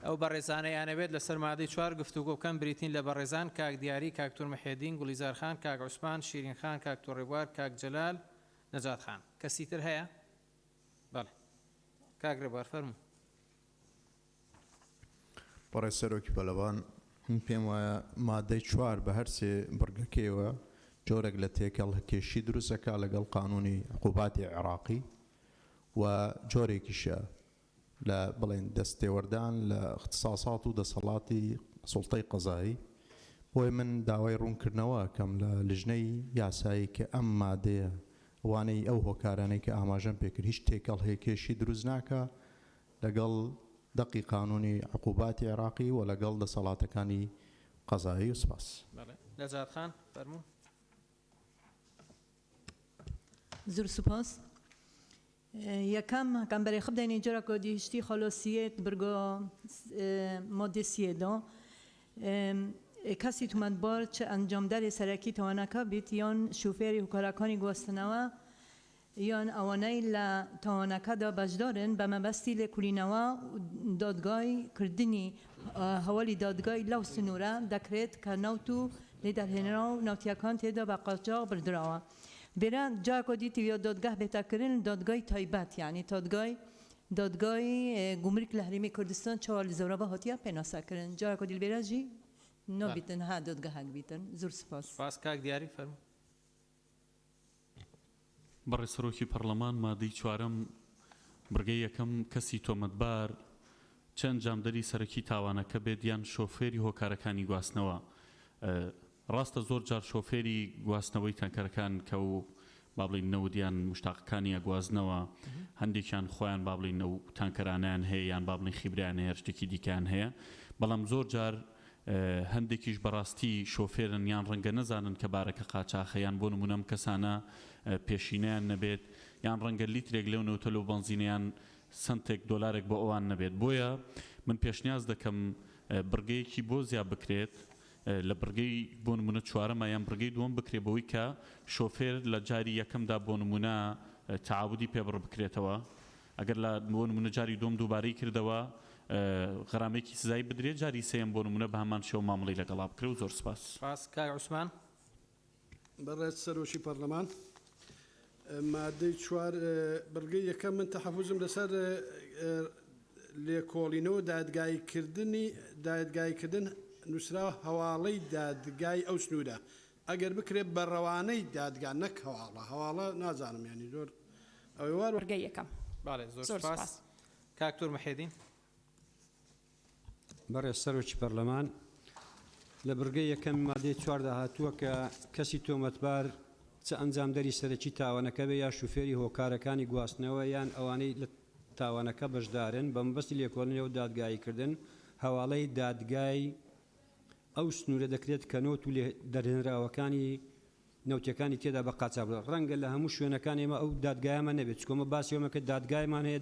ئەو بەڕێزانەیانەوێت لەسەر مادەی 4 گفتوگۆ بکەن بریتین لە بەڕێزان کاک دیاری کاک تۆر مەحێدین گوڵیزار خان کاک عوسمان شیرین خان کاک تۆر ڕێبوار کاک جەلال نەجات خان کەسی تر هەیە؟ بەڵێ کاک ڕێبوار فەرموو. بەڕێز سەرۆکی پەرلەمان من پێم وایە مادەی 4 بە هەرسێ بڕگەکەیەوە جۆرێک لە تێکەڵ کێشی دروستەکە لەگەڵ قانونی عقوباتی عێراقی و جۆرێکیشە لە بڵێن دەستێوەردان لە اختصاصات و دەسەڵاتی سوڵتەی قەزایی بۆی من داوای ڕوونکردنەوە کەم لە لژنەی یاسایی کە ئەم مادەیە وانەی ئەو هۆکارانەی کە ئاماژەم پێکرد هیچ تێکەڵ هێکێشی دروست ناکە لەگەڵ دقی قانونی عقوباتی عێراقی و لەگەڵ دەسەڵاتەکانی قەزایی و سپاس. نەجات خان فەرموو. زۆر سوپاس. یەکەم کەمبەرێ خب دەینی جۆرە کۆدیشتی خۆلۆسیێت برگۆ مۆدی سیێدا کەسی تومەتبار چه ئەنجامداری سەرەکی تەوانەکە بیت یان شوفێری هوکارەکانی گواستنەوە یان ئەوانەی لە تەوانەکەدا بەشدارن بە مەبەستی لێکولینەوە دادگای کردنی هەواڵی دادگای لەو سنوورە دەکرێت کە نەوت و لێدەرهێنرا و ناوتیەکان تێدا بە قاچاق بردراوە. بێرە جاکۆ دیتی یا دادگاه بێتاکردن دادگای تایبەت یعنی دادگای گومرک لە هەرێمی کوردستان چاوە لە زەوڕەبە هاتیە پێناسەکردن جاکۆ دیل بێرە ژی نابیتن ها دادگەهەک بیتن. زۆر سپاس. سپاس کاک دیاری فەرموو. بەڕێ سەرۆکی پەرلەمان مادەی 4 بڕگەی یەکەم کەسی تۆمەتبار چەند جامدەری سەرەکی تاوانەکە بێت یان شۆفێری هۆکارەکانی گواستنەوە. ڕاستە زۆر جار شۆفێری گواستنەوەی تانکەرەکان کە و با بڵین نەودیان مشتاقەکانی ئەگوازنەوە هەندێکیان خۆیان با بڵین نەو تانکەرانیان هەیە یان با بڵین خیبریان هەیە شتێکی دیکان هەیە بەڵام زۆر جار هەندێکیش بەڕاستی شۆفێرن یان ڕەنگە نەزانن کە بارەکە قاچاخەیان بۆ نمونەم کەسانە پێشینیان نەبێت یان ڕەنگە لیترێک لەو نەوتەل و بەنزینیان سنتێک دۆلارێک بۆ ئەوان نەبێت. بۆیە من پێشنیاز دەکەم بڕگەیەکی بۆ زیاد بکرێت لە بڕگەی بۆ نمونە 4 یان بڕگەی دووەم بکرێت بەوەی کە شۆفێر لە جاری یەکەمدا بۆ نمونە تعاودی پێبڕ بکرێتەوە ئەگەر لە بۆ نمونە جاری دووەم دووبارەی کردەوە غەرامێکی سزایی بدرێت جاری سێم بۆ نمونە بە هەمان شێوە مامەڵەی لەگەڵا بکرێت و زۆر سپاس. سپاس کاک عوسمان. بەڕێز سەرۆکی پەرلەمان مادەی 4 بڕگەی یەکەم من تەحەفوزم لەسەر لێکۆڵینەوە دادگایکردن نووسراوە هەواڵەی دادگای ئەو سنوورە ئەگەر بکرێت بە ڕەوانەی دادگا نەک هەواڵە نازانم ینی زۆر ئەوەی وار بڕگەی یەکەم. زۆر سپاس. کاکتۆر مەحێدین. بەڕێز سەرۆکی پەرلەمان لە بڕگەی یەکەم مادەی 4 هاتووە کە کەسی تۆمەتبار چه ئەنجامدەری سەرەکی تاوانەکە بێ یا شوفێری هۆکارەکانی گواستنەوە یان ئەوانەی لە تاوانەکە بەشدارن بە مەبەستی لێکۆڵینەوە و دادگاییکردن هەواڵەی دادگای ئەو سنوورە دەکرێت کە نۆت و دەرهێنراوەکانی نەوتەکانی تێدا بە قاچاق بڵێت. ڕەنگە لە هەموو شوێنەکان ئێمە ئەو دادگایەمە نەبێت چکۆمە باسیەوەمەکە دادگایمان هەیە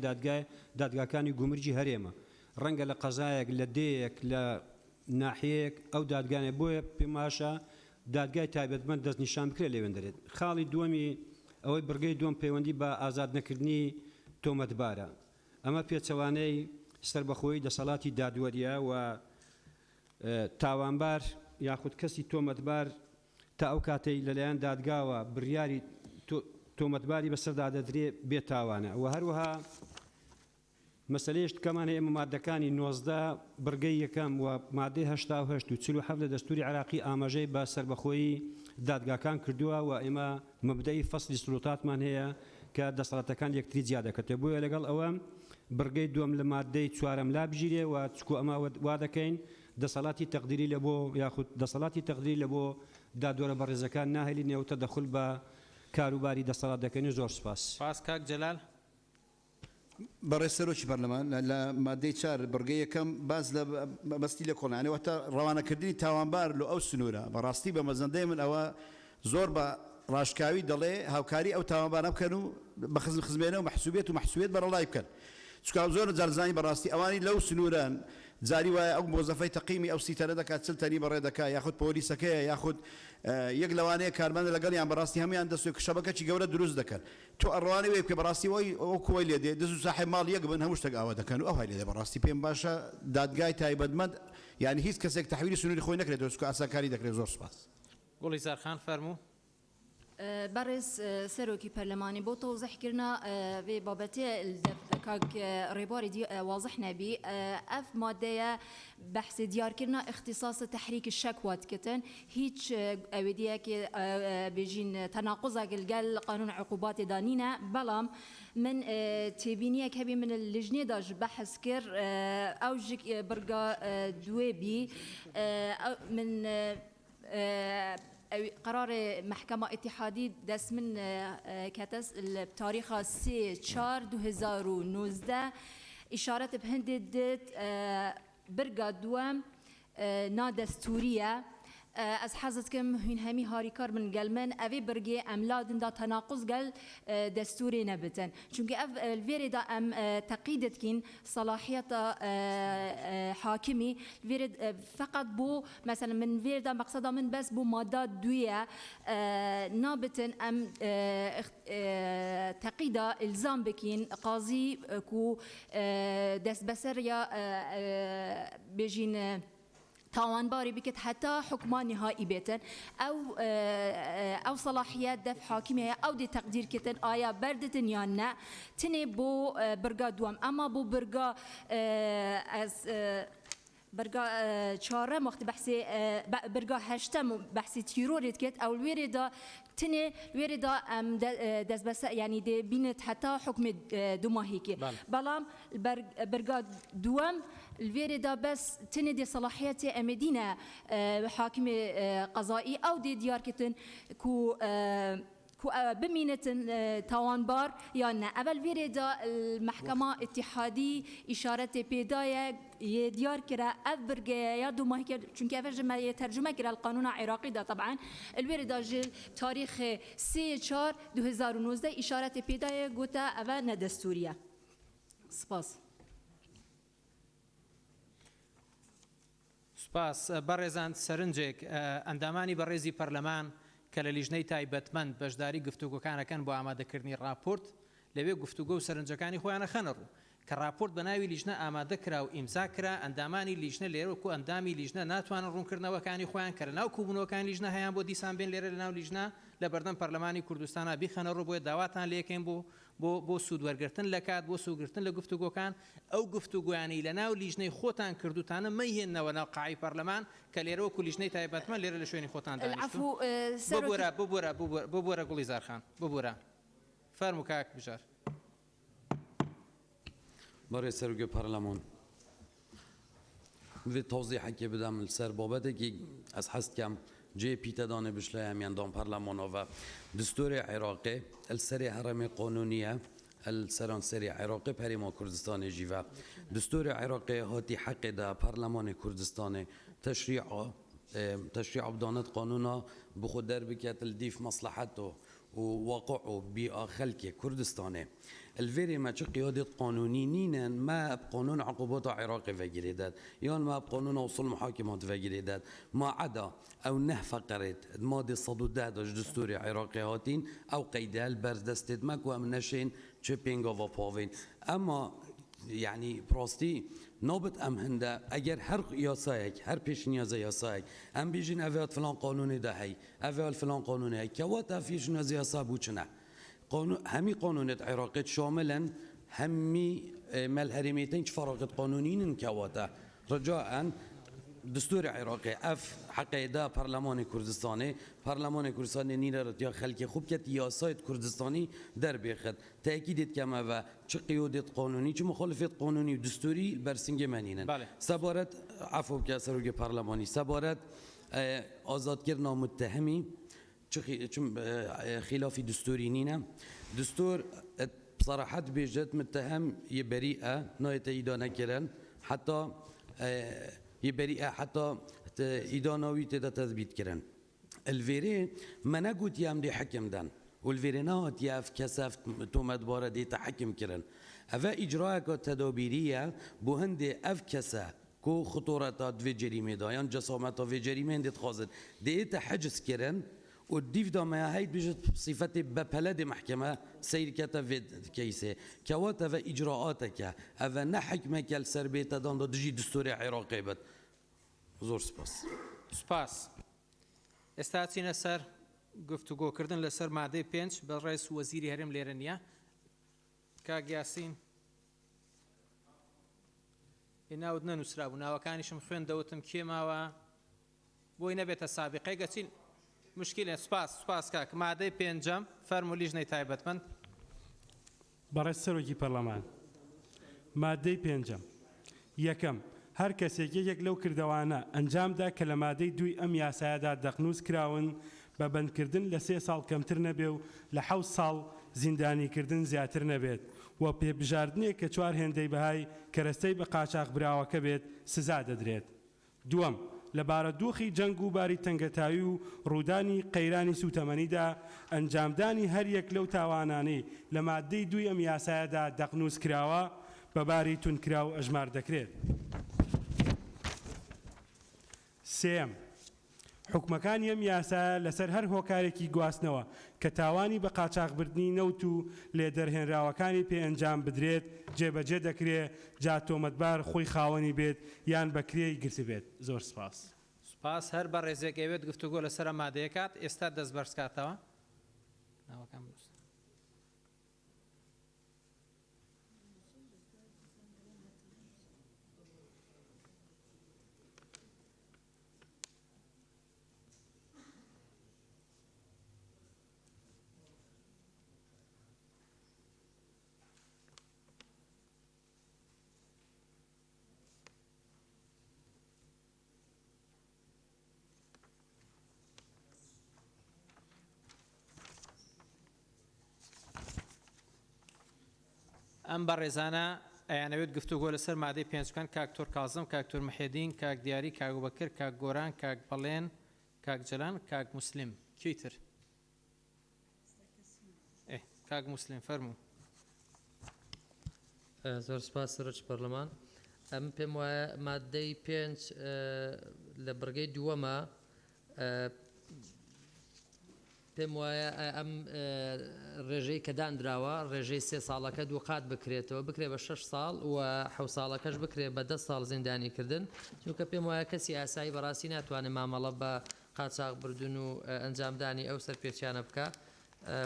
دادگاکانی گومرجی هەرێمە ڕەنگە لە قەزایەک لە دەیەک لە ناحەیەک ئەو دادگانێ بۆیە پێماشە دادگای تایبەتمەند دەستنیشان بکرێت لێوێن دەرێت. خاڵی دووەمی ئەوەی بڕگەی دووەم پەیوەندی بە ئازاد نەکردنی تۆمەتبارە ئەمە پێچەوانەی سەربەخۆیی دەسەڵاتی دادوەریە و تاوانبار یاخود کەسی تۆمەتبار تا ئەو کاتەی لەلایەن دادگاوە بڕیاری تۆمەتباری بەسەردا دەدرێت بێتاوانە و هەروەها مەسلەیەش کەمان هەیە مادەکانی 19 بڕگەی یەکەم و مادەی 88 و 47 لە دەستوری عراقی ئاماژەی بە سەربەخۆیی دادگاکان کردووە و ئێمە مەبدەی فەسلی سلوتاتمان هەیە کە دەسەڵاتەکان یەکتری جیا دەکەتێ بۆیە لەگەڵ ئەوە بڕگەی دووەم لە مادەی 4 لا بژیرێ و چکو ئەمە وا دەکەین دەسەڵاتی تەقدیری لە بۆ یاخود دەسەڵاتی تەقدیری لە بۆ دادوەرە بەڕێزەکان ناهێلی نێوتە دەخول بە کاروباری دەسەڵات دەکەین. زۆر سپاس. سپاس کاک جەلال. بەڕێز سەرۆکی پەرلەمان لە مادەی 4 بڕگەی یەکەم باز لە بەستی لە کۆڵانەوەتە ڕەوانەکردنی تاوانبار لە ئەو سنوورە بەڕاستی بە مەزەندەی من ئەوە زۆر بە ڕاشکاوی دەڵێ هاوکاری ئەو تاوانبارە بکەن و بە خزمێنە و مەحسوبیت بەرەڵای بکەن چکە زۆر جارزانی بەڕاستی ئەوانی لەو سنووران جاری وایە ئەو مۆزەفەی تەقیمی ئەو سیتەرە دەکات چلتەنی بەڕێ دەکات یاخود پۆلیسەکەیە یاخود یەک لەوانەیە کارمەندە لەگەڵیان بەڕاستی هەمیان دەستوی شەبەکەی گەورە دروست دەکەن تۆ ئەڕوانەی وێ کە بەڕاستی ئەو کۆی لێ دێ دەست و ساحێ ماڵ یەک بن هەموو شتێک ئاوا دەکەن و ئەو هەیە بەڕاستی پێم باشە دادگای تایبەتمەند یعنی هیچ کەسێک تەحویلی سنووری خۆی نەکرێت دەست ئاساکاری دەکرێت. زۆر سپاس. گوڵی زارخان فەرموو. برس سروكي برلماني بو توضيح كرنا في بابتي كاك ريباري دي واضح نبي اف مادة بحث ديار كرنا اختصاص تحريك الشكوات كتن هيج اوديا كي بيجين تناقضا قال قانون عقوبات دانينا بلام من تبينيه كبي من اللجنه داج بحث كر او جيك برقا دويبي من قرار محكمة اتحادي دس من كاتس بتاريخ 3/4/2019 إشارة بهندد برقا دوام نادستورية از حضرت کم هین همی هاری کار من گلمن اوی برگی املادن دا تناقض گل دستوری نبتن چونکه اف الویری دا ام تقیدت کین صلاحیت حاکمی الویری فقط بو مثلا من ویری دا مقصدا من بس بو ماده دویه نابتن ام تقیدا الزام بکین قاضی کو دست بسر یا بجین تاوان باري بكت حتى حكمان نهائي بيتن او صلاحيات دفع حاكميه او دي تقدير كتن ايا بردتن يانا تني بو برقا دوام اما بو برقا از برقا چهارم وقت بحثي برقا هشتم بحثي تيروريت كت او الويردا تني الويردا ام دز بس يعني دي بينت حتى حكم دوما هيك بلام برقا دوام الفيريدا بس تني دي صلاحياتي امدينا حاكم قضائي او دي ديار كتن كو بمينة تاوان بار يعني أول فيريدا المحكمة اتحادي إشارة بيداية يديار كرا أفرج يا دوما هيك چونك أفرج ما يترجمة كرا القانون العراقي ده طبعا الفيريدا جل تاريخ 3/4/2019 إشارة بيداية قوتا أفا دستورية سپاس سپاس بەڕێزان سەرنجێک ئەندامانی بەڕێزی پەرلەمان کە لە لیژنەی تایبەتمەند بەشداری گفتوگۆکانەکەن بۆ ئامادەکردنی راپۆرت لەوێ گفتوگۆ و سەرنجەکانی خۆیانە خەنە ڕوو کە راپۆرت بە ناوی لیژنە ئامادە کرا و ئیمزا کرا ئەندامانی لیژنە لێرەوەکو ئەندامی لیژنە ناتوانن ڕوونکردنەوەکانی خۆیان کە لە ناو کوبوونەوەکانی لیژنە هەیان بۆ دیسان بێن لێرە لە ناو لیژنە لە بەردەم پەرلەمانی کوردستانە بیخەنە ڕوو بۆیە داواتان لێکەین بۆ سوودوەرگرتن لە کات بۆ سوودگرتن لە گفتوگۆکان ئەو گفتوگویانی لە ناو لیژنەی خۆتان کردوتانە مەیهێننەوە ناو قاعی پەرلەمان کە لێرەوەکو لیژنەی تایبەتمەند لێرە لە شوێنی خۆتان دانیشتون ببوورە گوڵی زارخان ببوورە فەرموو کاک بژار برای سروگ پارلمان و توضیح که بدم سر بابت که از حس کم جه پیت دانه بشله همیان دان پارلمان و دستور عراقی السری حرم قانونیه السران سری عراقی پریما کردستان جیوه دستور عراقی هاتی حق ده پارلمان کردستان تشریع بدانت قانونا بخود در بکت الدیف مصلحته وواقع بيئة خلق كردستاني الفيري ما قيادة قانوني نينا ما بقانون عقوبات عراقي فجريدات يان ما بقانون وصول محاكمات فجريدات ما عدا او نه فقرت ماده صدودات دستوري عراقي هاتين او قيدها البرز دستد ماكو من نشين تشيبينغ اوف بوفين اما يعني براستي نوبت ام هنده اگر هر یاسایک هر پیش نیاز یاسایک ام بیجین اویات فلان قانونی ده هی اویات فلان قانونی هی که وات افیش نیاز یاسا بوچنه قانون همی قانونات عراقیت شاملا همی ملهرمیتین که فراغت قانونین که واتا رجاء دستور عراقي اف حقيقه برلمان كردستاني نيرت يا خلق خوب كت ياسايت كردستاني در بيخد تاكيدت كما و چه قيودت قانوني چه مخالفت قانوني ودستوري برسنگ منينن سبارت عفو كسروج برلماني سبارت آزاد كرنا متهمي چه خلاف دستوري نينا دستور بصراحه بيجت متهم يبريئه نايت ايدانه كرن حتى يبريئة حتى إدانوي تدا تثبيت كرن الفيري ما نقول يام دي حكم دان والفيري نهات ياف كسف تومد بارا دي تحكم كرن أفا إجراء تدابيرية بوهندي أف كسا كو خطورات في جريمة دايان جسامات في جريمة دي تخازن دي تحجز كرن والديف دا ما هيد بيجت بصفة ببلد محكمة سير كتا في كيسة كواتا في إجراءاتك أفا نحكمك السربية دان دا دجي دستوري عراقي بد زور سپاس سپاس استاچینە سەر گفتوگۆکردن لەسەر مادەی 5 بە ڕێز وەزیری هەرێم لێرە نییە کاک یاسین ناوت نەنووسرا بوو ناوەکانیشم خوێندەوتم کێ ماوە بۆی نەبێتە سابقەی گەچین مشکلە سوپاس کاک مادەی 5 فەرمو لیژنەی تایبەتمەند بەڕێز سەرۆکی پەرلەمان مادەی 5 یەکەم هەر کەسێک یەکێک لەو کردەوانە ئەنجامدا کە لە مادەی 2 ئەم یاسایەدا دەقنووس کراون بە بەندکردن لە 3 ساڵ کەمتر نەبێ و لە 7 ساڵ زیندانیکردن زیاتر نەبێت و پێبژاردنێک کە 4 هێندەی بەهای کەرەستەی بە قاچاق براوەکە بێت سزا دەدرێت. دووەم لە بارەدۆخی جەنگ و باری تەنگەتاوی و ڕوودانی قەیرانی سوتەمەنیدا ئەنجامدانی هەر یەک لەو تاوانانەی لە مادەی 2 ئەم یاسایەدا دەقنووس کراوە بە باری تونکراو ئەژمار دەکرێت. سێم حکومەکانی ئەم یاسایە لەسەر هەر هۆکارێکی گواستنەوە کە تاوانی بە قاچاقبردنی نەوت و لێدەرهێنراوەکانی پێ ئەنجام بدرێت جێبەجێ دەکرێت جا تۆمەتبار خۆی خاوەنی بێت یان بەکرێی گرت بێت. زۆر سپاس. سپاس هەر بە ڕێزێک ئەوێت گفتوگۆ لەسەر مادەیە کات ئێستا دەست بەرز کاتەوە ناوەکان بنووسن. ئەم بەڕێزانە ئەیانەوێت گفتوگۆ لەسەر مادەی 5 بکەن کاکتۆر کازم کاکتۆر محێدین کاک دیاری کاک بەکر کاک گۆران کاک بەڵێن کاک جەلان کاک موسلیم کیتر کاک موسلیم فەرموو. زۆر سپاس سەرۆکی پەرلەمان ئەم پێم وایە مادەی 5 لە بڕگەی دووەمە پێم وایە ئەم ڕێژەی کە دانراوە ڕێژەی 3 ساڵەکە دوو قات بکرێتەوە بکرێ بە 6 ساڵ و 7 ساڵەکەش بکرێ بە 10 ساڵ زیندانیکردن چونکە پێم وایە کەسی ئاسایی بەڕاستی ناتوانێت مامەڵە بە قاچاقبردن و ئەنجامدانی ئەو سەرپێچیانە بکە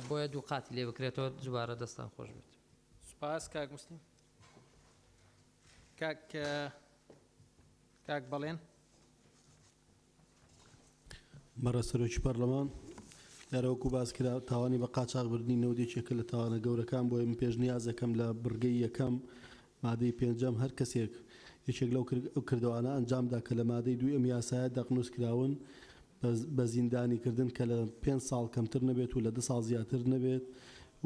بۆیە دوو قاتی لێ بکرێتەوە جوبارە دەستان خۆش بێت. سپاس کاک موسلیم. کاک بەڵێن. بەڕە سەرۆکی پەرلەمان یارەوەکو باس کرا تاوانی بە قاچاقبردنی نەودێکێکە لە تاوانە گەورەکان بۆ من پێشنیازەکەم لە بڕگەی یەکەم مادەی 5 هەر کەسێک یەکێک لەو کردوانە ئەنجامدا کە لە مادەی 2 ئەم یاسایە دەقنووس کراون بە زیندانیکردن کە لە 5 ساڵ کەمتر نەبێت و لە 2 ساڵ زیاتر نەبێت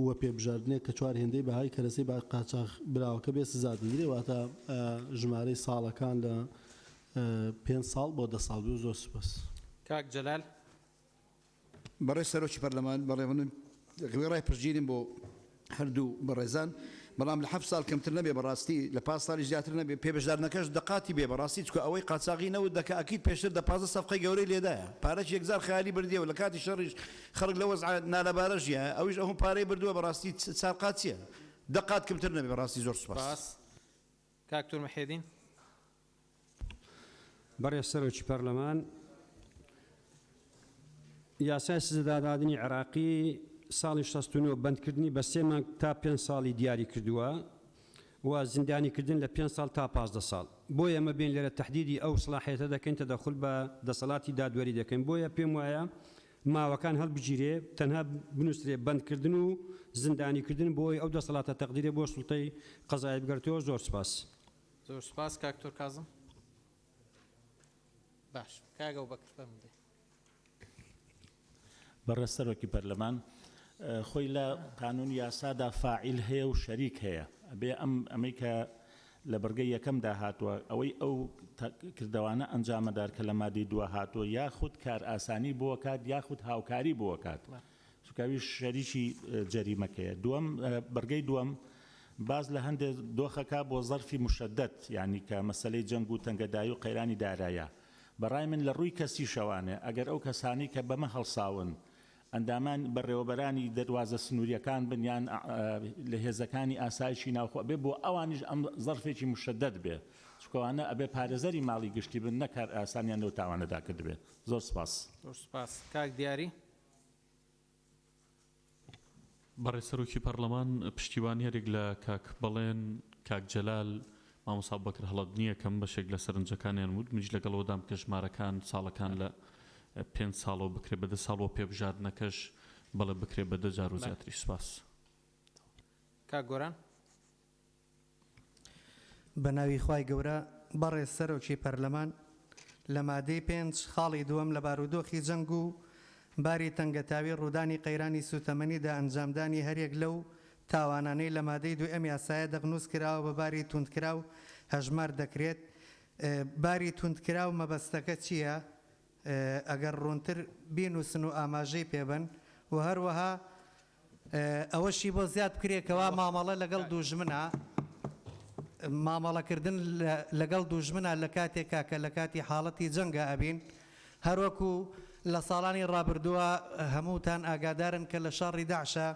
وە پێبژاردنێک کە 4 هێندەی بەهای کەرەسەی با قاچاق براوەکە بێ سزا دەگیرێ واتە ژمارەی ساڵەکان لە 5 ساڵ بۆ 10 ساڵ زۆر سپاس. کاک جەلال. بەڕێ سەرۆکی پەرلەمان بەڕێ من ڕای پرژینم بۆ هەردوو بەڕێزان بەڵام لە 7 ساڵ کەمتر نەبێ بەڕاستی لە 5 ساڵی زیاتر نەبێ پێبژاردنەکەش دقاتی بێ بەڕاستی چکە ئەوەی قاچاقی نەوت دەکە ئەکید پێشتر دە 15 سەفقەی گەورەی لێدایە پارەی یەکزار خەیالی بردیەوە لە کاتی شەڕیش خەڵک لە وەزع نالەبارەژیە ئەویش ئەوم پارەی بردووە بەڕاستی چاقات چییە دقات کەمتر نەبێ بەڕاستی زۆر سوپاس. کاکتۆر محێدین. بەڕێز سەرۆکی پەرلەمان یاسای سزادادنی عراقی ساڵی 69 بەندکردنی بە 3 مانگ تا 5 ساڵی دیاری کردووە و زیندانیکردن لە 5 ساڵ تا 15 ساڵ بۆ ئێمە بین لێرە تهدیدی ئەو سلاحێتە دەکەین تەدەخل بە دەسەڵاتی دادوەری دەکەین بۆیە پێم وایە ماوەکان هەڵبگیرێ تەنها بنووسێ بەندکردن و زیندانیکردن بۆی ئەو دەسەڵاتە تەقدیرێ بۆ سوڵتەی قەزایی بگەڕێتەوە. زۆر سپاس. زۆر سپاس کاکتۆر کازم. باش کاگە و بەکر فەرموودێ. بەڕێز سەرۆکی پەرلەمان خۆی لە قانون یاسادا فاعیل هەیە و شەریک هەیە ئەبێ ئەمەی کە لە بەرگەی یەکەمدا هاتووە ئەوەی ئەو کردەوانە ئەنجامەدار کە لە مادەی 2 هاتووە یاخود کار ئاسانی بۆ کات یاخود هاوکاری بۆ کات سوکاوی شەریکی جەریمەکەیە. دووەم بەرگەی دووەم باز لە هەندێک دۆخەکە بۆ زەرفی مشەدەت یعنی کە مەسەلەی جەنگ و تەنگەدایی و قەیرانی دارایە بەڕای من لە ڕووی کەسی شەوانێ ئەگەر ئەو کەسانی کە بەمە هەڵساون ئەندامان بەڕێوەبەرانی دەواازە سنووریەکان بنیان لە هێزەکانی ئاسایشی ناوخۆ بێ بۆ ئەوانیش ئەم زەرفێکی مشەدەت بێ چکەوانە ئەبێ پارێزەری ماڵی گشتی بن نەکار ئاسانیان لەو تاوانەدا کرد بێ. زۆر سپاس. زۆر سپاس. کاک دیاری. بەڕێسەرۆکی پەرلەمان پشتیوان هەرێک لە کاک بەڵێن کاک جەلال مامۆستا بەکر هەڵەت نییە کەم بەشێک لە سەرنجەکانیان وت منیش لەگەڵەوەدام کە ژمارەکان ساڵەکان لە 5 ساڵەوە بکرێ بە 10 ساڵەوە پێبژاردنەکەش بەڵێ بکرێ بە 10 جار و زیاتری. سوپاس. کاک گۆران. بە ناوی خوای گەورە بەڕێز سەرۆکی پەرلەمان لە مادەی 5 خاڵی دووەم لە بارودۆخی جەنگ و باری تەنگەتاوی ڕوودانی قەیرانی سوتەمەنیدا ئەنجامدانی هەرێک لەو تاوانانەی لە مادەی 2 ئەم یاسایە دەغنووس کراوە بە باری توندکرا و هەژمار دەکرێت. باری توندکرا و مەبەستەکە چییە؟ ئەگەر ڕوونتر بینوسن و ئاماژەی پێبن و هەروەها ئەوەشی بۆ زیاد بکرێتەوە مامەڵە لەگەڵ دوژمنە مامەڵەکردن لەگەڵ دوژمنە لە کاتێکا کە لە کاتی حاڵەتی جەنگە ئەبین. هەروەکو لە ساڵانی ڕابردووە هەمووتان ئاگادارن کە لە شەڕی داعشە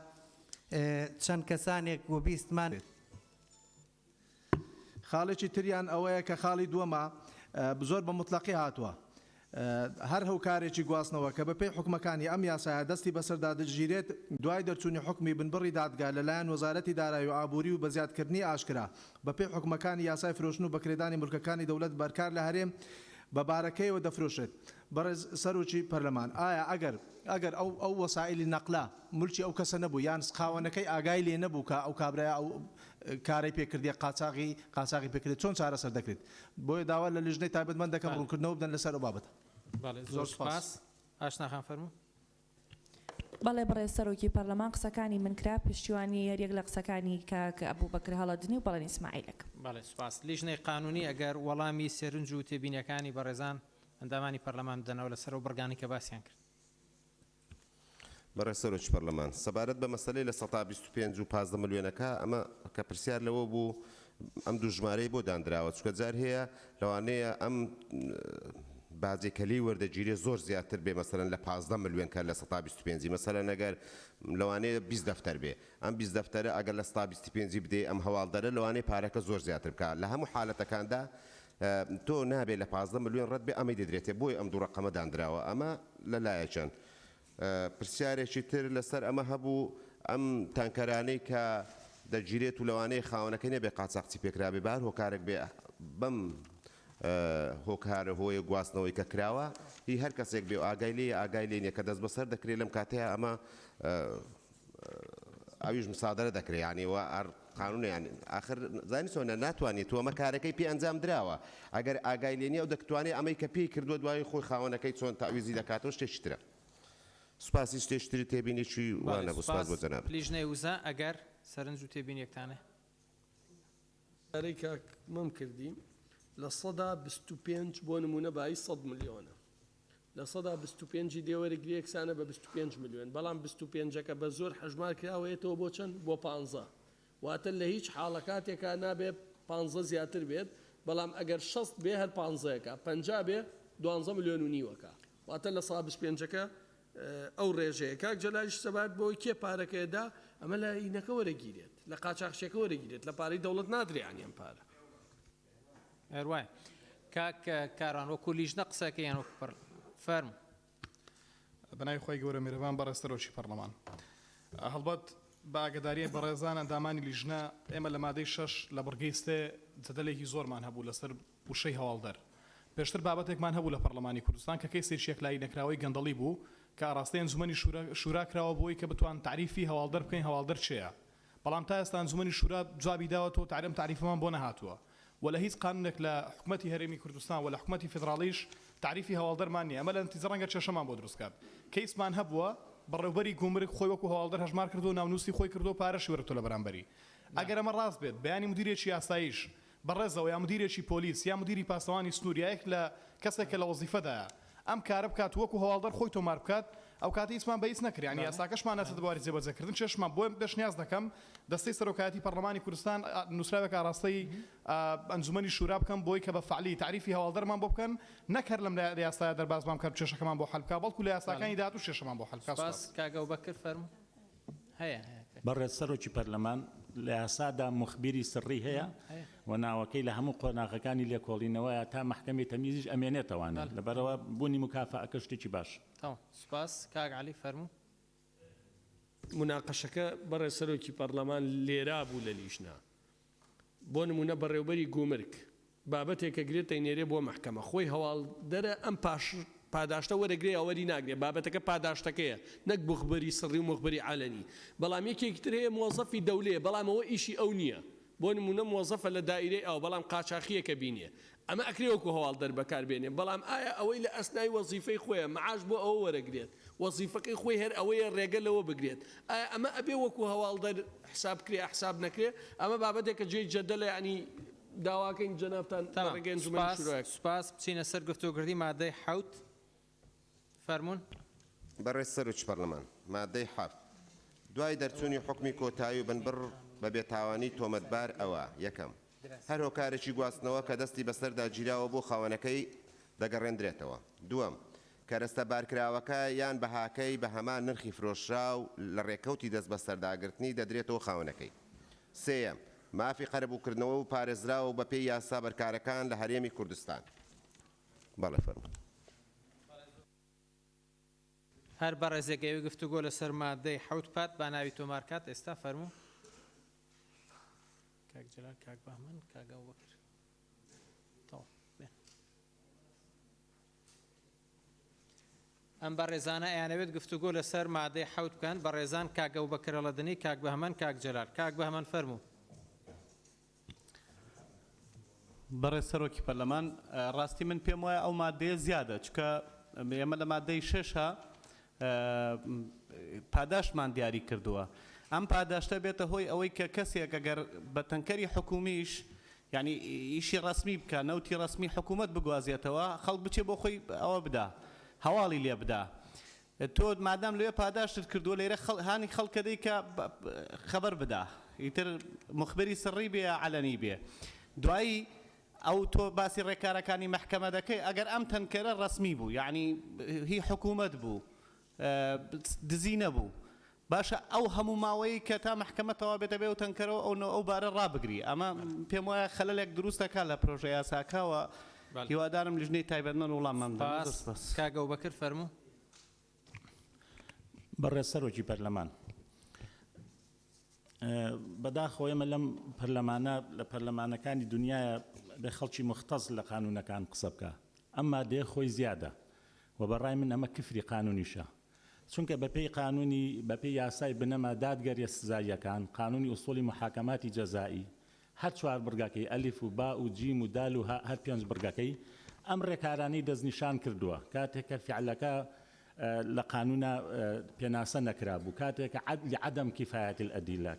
چەند کەسانێک و بیستمان. خاڵێکی تریان ئەوەیە کە خاڵی دووەمە زۆر بە مطلقی هاتووە. هەر هەوکارێکی گواستنەوە کە بەپێی حکومەکانی ئەم یاسایە دەستی بەسەردا دەگیرێت دوای دەرچوونی حکمی بنبڕی دادگا لەلایەن وەزارەتی دارایی و ئابووری و بەزیادکردنی ئاشکرا بەپێی حکومەکانی یاسای فرۆشتن و بەکرێدانی ملکەکانی دەوڵەت بەرکار لە هەرێم بەبارەکەیەوە دەفرۆشێت. بەڕێز سەرۆکی پەرلەمان ئایا ئەگەر ئەو وەسائلی نەقلا ملکی ئەو کەسە نەبوو یان خاوەنەکەی ئاگای لێ نەبوو کە ئەو کابرای ئەو کارەی پێکردی قاچاغی پێکرێت چۆن چارەسەر دەکرێت؟ بۆیە داوا لە لیژنەی تایبەتمەند دەکەم ڕوونکردنەوە بدەن لەسەر ئەو بابەتە. زۆر سپاس. ئاشناخان فەرموو. بەڵێ بەڕێز سەرۆکی پەرلەمان قسەکانی من کرا پشتیوانی هەرێک لە قسەکانی کاک ئەبوو بەکر هەڵەدنی و بەڵێن ئیسماعیلەک. بەڵێ سپاس. لیژنەی قانونی ئەگەر وەڵامی سێرنج و تێبینیەکانی بەڕێزان ئەندامانی پەرلەمان بدەنەوە لەسەر و بەرگانی کە باسییان کرد. بەڕێز سەرۆکی پەرلەمان سەبارەت بە مەسەلەی لە 125 و 15 ملیۆنەکە ئەمە کە پرسیار لەوە بوو ئەم دوو ژمارەی بۆ دانراوە چکە جار هەیە لەوانەیە ئەم بازێکەلی وەردەگیری زۆر زیاتر بێ مەسەرەن لە 15 ملیۆن کە لە 125 مەسەرەن ئەگەر لەوانەیە 20 دەفتەر بێ ئەم 20 دەفتەرە ئەگەر لە 125 بدێ ئەم هەواڵدەرە لەوانەیە پارەکە زۆر زیاتر بکات لە هەموو حالەتەکاندا تۆ نابێت لە 15 ملیۆن ڕەت بێ ئەمەی دەدرێتێ بۆی ئەم دوو ڕقەمە دانراوە ئەمە لەلایەکەن. پرسیارێکی تر لەسەر ئەمە هەبوو ئەم تانکەرانەی کە دەگیرێت و لەوانەیە خاوەنەکەی نەبێ قاچاقچی پێکرابێ بار هۆکارێک بێ بەم هۆکارە هۆیە گواستنەوەی کە کراوە هی هەر کەسێک بێ ئاگای لێنە کە دەست بەسەر دەکرێت لەم کاتەیە ئەمە ئەویش مسادرە دەکرێت ینیوە قانونیان آخر زانی چۆنە ناتوانێت تو ئەمە کارەکەی پێ ئەنجام درراوە ئەگەر ئاگای لێنی ئەو دەتوانێت ئەمەی کە پێی کردووە دوای خۆی خاوەنەکەی چۆن تاویزی دەکاتەوە شتێکی ترە. سوپاسی شتێشتری تێبینیی وانە بۆ سپاس بۆ جەناب. لیژنەی وزە ئەگەر سەرنج و تێبینیەکتانە ئەرەی کاکمەم کردیم لە 125 بۆ نمونە بای 100 ملیۆنە لە 125 دێوەرەگری یەکسانە بە 25 ملیۆن بەڵام 25ەکە بە زۆر حەژمار کراوەیەتەوە بۆ چەند بۆ 15 واتە لە هیچ حاڵەکاتێکا نابێ 15 زیاتر بێت بەڵام ئەگەر 6 بێ هەر 15ەکە 50 بێ 12 ملیۆن و نیوەکە واتە لە 125ەکە ئەو ڕێژەیە کاک جەلالیش سەبات بۆی کێ پارەکەیدا ئەمە لە ئینەکە وەرەگیرێت لە قاچاقچیەکە وەرەگیرێت لە پارەی دەوڵەت نادرێنیان پارە. هەروای کاک کاران وەکو لیژنە قسەکەیان وەکو پڕ فەرم. بەناوی خۆی گەورە میرەبان بەڕێز سەرۆکی پەرلەمان هەڵبەت بە ئاگداریە بەڕێزان ئەندامانی لیژنە ئێمە لە مادەی 6 لە بڕگەی سێ جەدەلێکی زۆرمان هەبوو لەسەر وشەی هەواڵدەر. پێشتر بابەتێکمان هەبوو لە پەرلەمانی کوردستان کە کەیسێکیەک لای نەکراوەی گەندەڵی بوو کە ئاڕاستەی ئەنجومەنی شورا کراوە بۆی کە بتوان تعریفی هەواڵدەر بکەین هەواڵدەر چییە بەڵام تا ئێستا ئەنجومەنی شورا جوابی داوەتەوە تعریفمان بۆ نەهاتووە ولا هیچ قانونێک لە حکومەتی هەرێمی کوردستان ولا حکومەتی فدراڵیش تعریفی هەواڵدەرمان نییە ئەمە لە نتیجە ڕەنگە کێشەمان بۆ دروست کات کەیسمان هەبووە بەڕێوەبەری گومرگ خۆی وەکو هەواڵدەر هەژمار کردو و ناونووسی خۆی کردو پارەشی وەرگرتووە لە بەرامبەری ئەگەر ئەمە ڕاست بێت بەیانی مدیرێکی یاساییش بەڕێزەوە یا مدیرێکی پۆلیس یا مدیری پاسەوانی سنووریایەک لە کەسێکە لە وەزیفەدایە ئەم کارە بکات وەکو هەواڵدەر خۆی تۆمار بکات ئەو کاتی هیچمان بەهیچ نەکرد ینی یاساکەشمان نەچێت بواری جێبەجێکردن چێشمان بۆ دەشنیاز دەکەم دەستەی سەرۆکایەتی پەرلەمانی کوردستان نووسراوێک ئاڕاستەی ئەنجومەنی شورا بکەم بۆی کە بە فعلی تعریفی هەواڵدەرمان بۆ بکەن نەکەر لەم یاسایە دەربازمان کە چێشەکەمان بۆ حەل بکات بەڵکو لە یاساکانی داهاتوو چێشەمان بۆ حەل بکات. سپاس کاک ئەبوبەکر فەرموو. هەیە بەڕێز سەرۆکی پەرلەمان لە یاسادا مخبیری سڕی هەیە و ناوەکەی لە هەموو قۆناغەکانی لێکۆڵینەوەیە تا محکەمی تەمیزیش ئەمێنێتەوانە لەبەرەوە بوونی مکافە ئەکە شتێکی باش. سپاس کاک عەلی فەرموو. مناقەشەکە بەڕێ سەرۆکی پەرلەمان لێرا بوو لە لیژنا بۆ نمونە بەڕێوبەری گومرگ بابەتێکە گرێتە نێرێ بۆ محکەمە خۆی هەواڵدەرە ئەم پاداشتە وەرەگرێ ئەوەری ناگرێت بابەتەکە پاداشتەکەیە نەک مخبەری سڕی و مخبەری عالەنی بەڵام یەکێکتر هەیە مۆزەفی دەولەیە بەڵام ئەوە ئیشی ئەو نییە بۆ نمونە مۆزەفە لە دائیرەی ئەو بەڵام قاچاخیەکە بینێ ئەمە ئەکرێوەکو هەواڵدەر بەکاربێنێ بەڵام ئایا ئەوەی لە ئەسنای وەزیفەی خۆیە معاش بۆ ئەوە وەرەگرێت وەزیفەکەی خۆی هەر ئەوەیە ڕێگە لەوە بگرێت ئایا ئەمە ئەبێ وەکو هەواڵدەر حساب کرێ حساب نەکرێ ئەمە بابەتێکە جێی جەدەلە ینی داواکەین جەنابتان ڕێگەی ئەنجومەنی شورای سوپاس بچینە سەر گفتوگردی مادەی حوت فەرموون بەڕێز سەرۆکی پەرلەمان مادەی حەفت دوای دەرچوونی حکمی کۆتایی و بنبڕ بە بێتاوانی تۆمەتبار ئەوە یەکەم هەر هۆکارێکی گواستنەوە کە دەستی بەسەردا گیراوە بۆ خاوەنەکەی دەگەڕێنرێتەوە دووەم کەرەستە بارکراوەکە یان بەهاکەی بە هەمان نرخی فرۆشرا و لە ڕێکەوتی دەست بەسەرداگرتنی دەدرێتەوە خاوەنەکەی سێەم مافی قەرەبووکردنەوە و پارێزراوە و بەپێی یاسا بەرکارەکان لە هەرێمی کوردستان بەڵێ فەرموون هەر بە ڕێزێگەوی گفتوگۆ لەسەر مادەی حوت پات با ناوی تۆمارکات ئێستا فەرموو کاک جەلال کاک بەهمەن کاک ئەبوبەکر ئەم بە ڕێزانە ئەیانەوێت گفتوگۆ لەسەر مادەی حوت بکەن بە ڕێزان کاک ئەبوبەکر هەڵەدنی کاک بەهمەن کاک جەلال کاک بەهمەن فەرموو بەڕێز سەرۆکی پەرلەمان ڕاستی من پێم وایە ئەو مادەیە زیادە چکە ئێمە لە مادەی شێشە پاداشمان دیاری کردووە ئەم پاداشتە بێتە هۆی ئەوەی کە کەسێک ئەگەر بە تەنکەری حکومیش یعنی ئیشی ڕسمی بکە نەوتی ڕسمی حکوومەت بگوازێتەوە خەڵک بچێ بۆ خۆی ئەوە بدا هەواڵی لێ بدا تۆ مادام لێ پاداشت کردووە لێرە هانی خەڵکەدەی کە خەبەر بدا ئیتر مخبەری سڕی بێ عەلەنی بێ دوایی ئەو تۆ باسی ڕێکارەکانی مەحکەمە دەکەی ئەگەر ئەم تەنکەرە ڕسمی بوو یعنی هی حکوومەت بوو دزی نەبوو باشە ئەو هەموو ماوەی کە تا مەحکەمەتەوە بێتە بێ و تەنکەرەوە ئەو بارە ڕابگری ئەمە پێم وایە خەلەلێک دروستەکە لە پرۆژە یاساکەوە هیوادارم لیژنەی تایبەتمەند وڵاممان کاک ئەبوبەکر فەرموو بەڕێز سەرۆکی پەرلەمان بەداخەوە ئێمە لەم پەرلەمانە لە پەرلەمانەکانی دنیاە بێ خەڵکی مختص لە قانونەکان قسە بکە ئەمما دێ خۆی زیادە و بەڕای من ئەمە کفری قانونیشە چونکە بەپێی قانونی بەپێی یاسای بنەما دادگەریە سزاییەکان قانونی ئوسوڵی محاکەماتی جەزایی هەر چوار بڕگاکەی ئەلیف و با و جیم و دال و هەر پێنج بڕگاکەی ئەم ڕێکارانەی دەستنیشان کردووە کاتێککە فعلەکە لە قانونە پێناسە نەکرابوو کاتێککە لعدم کفایەت الأدلة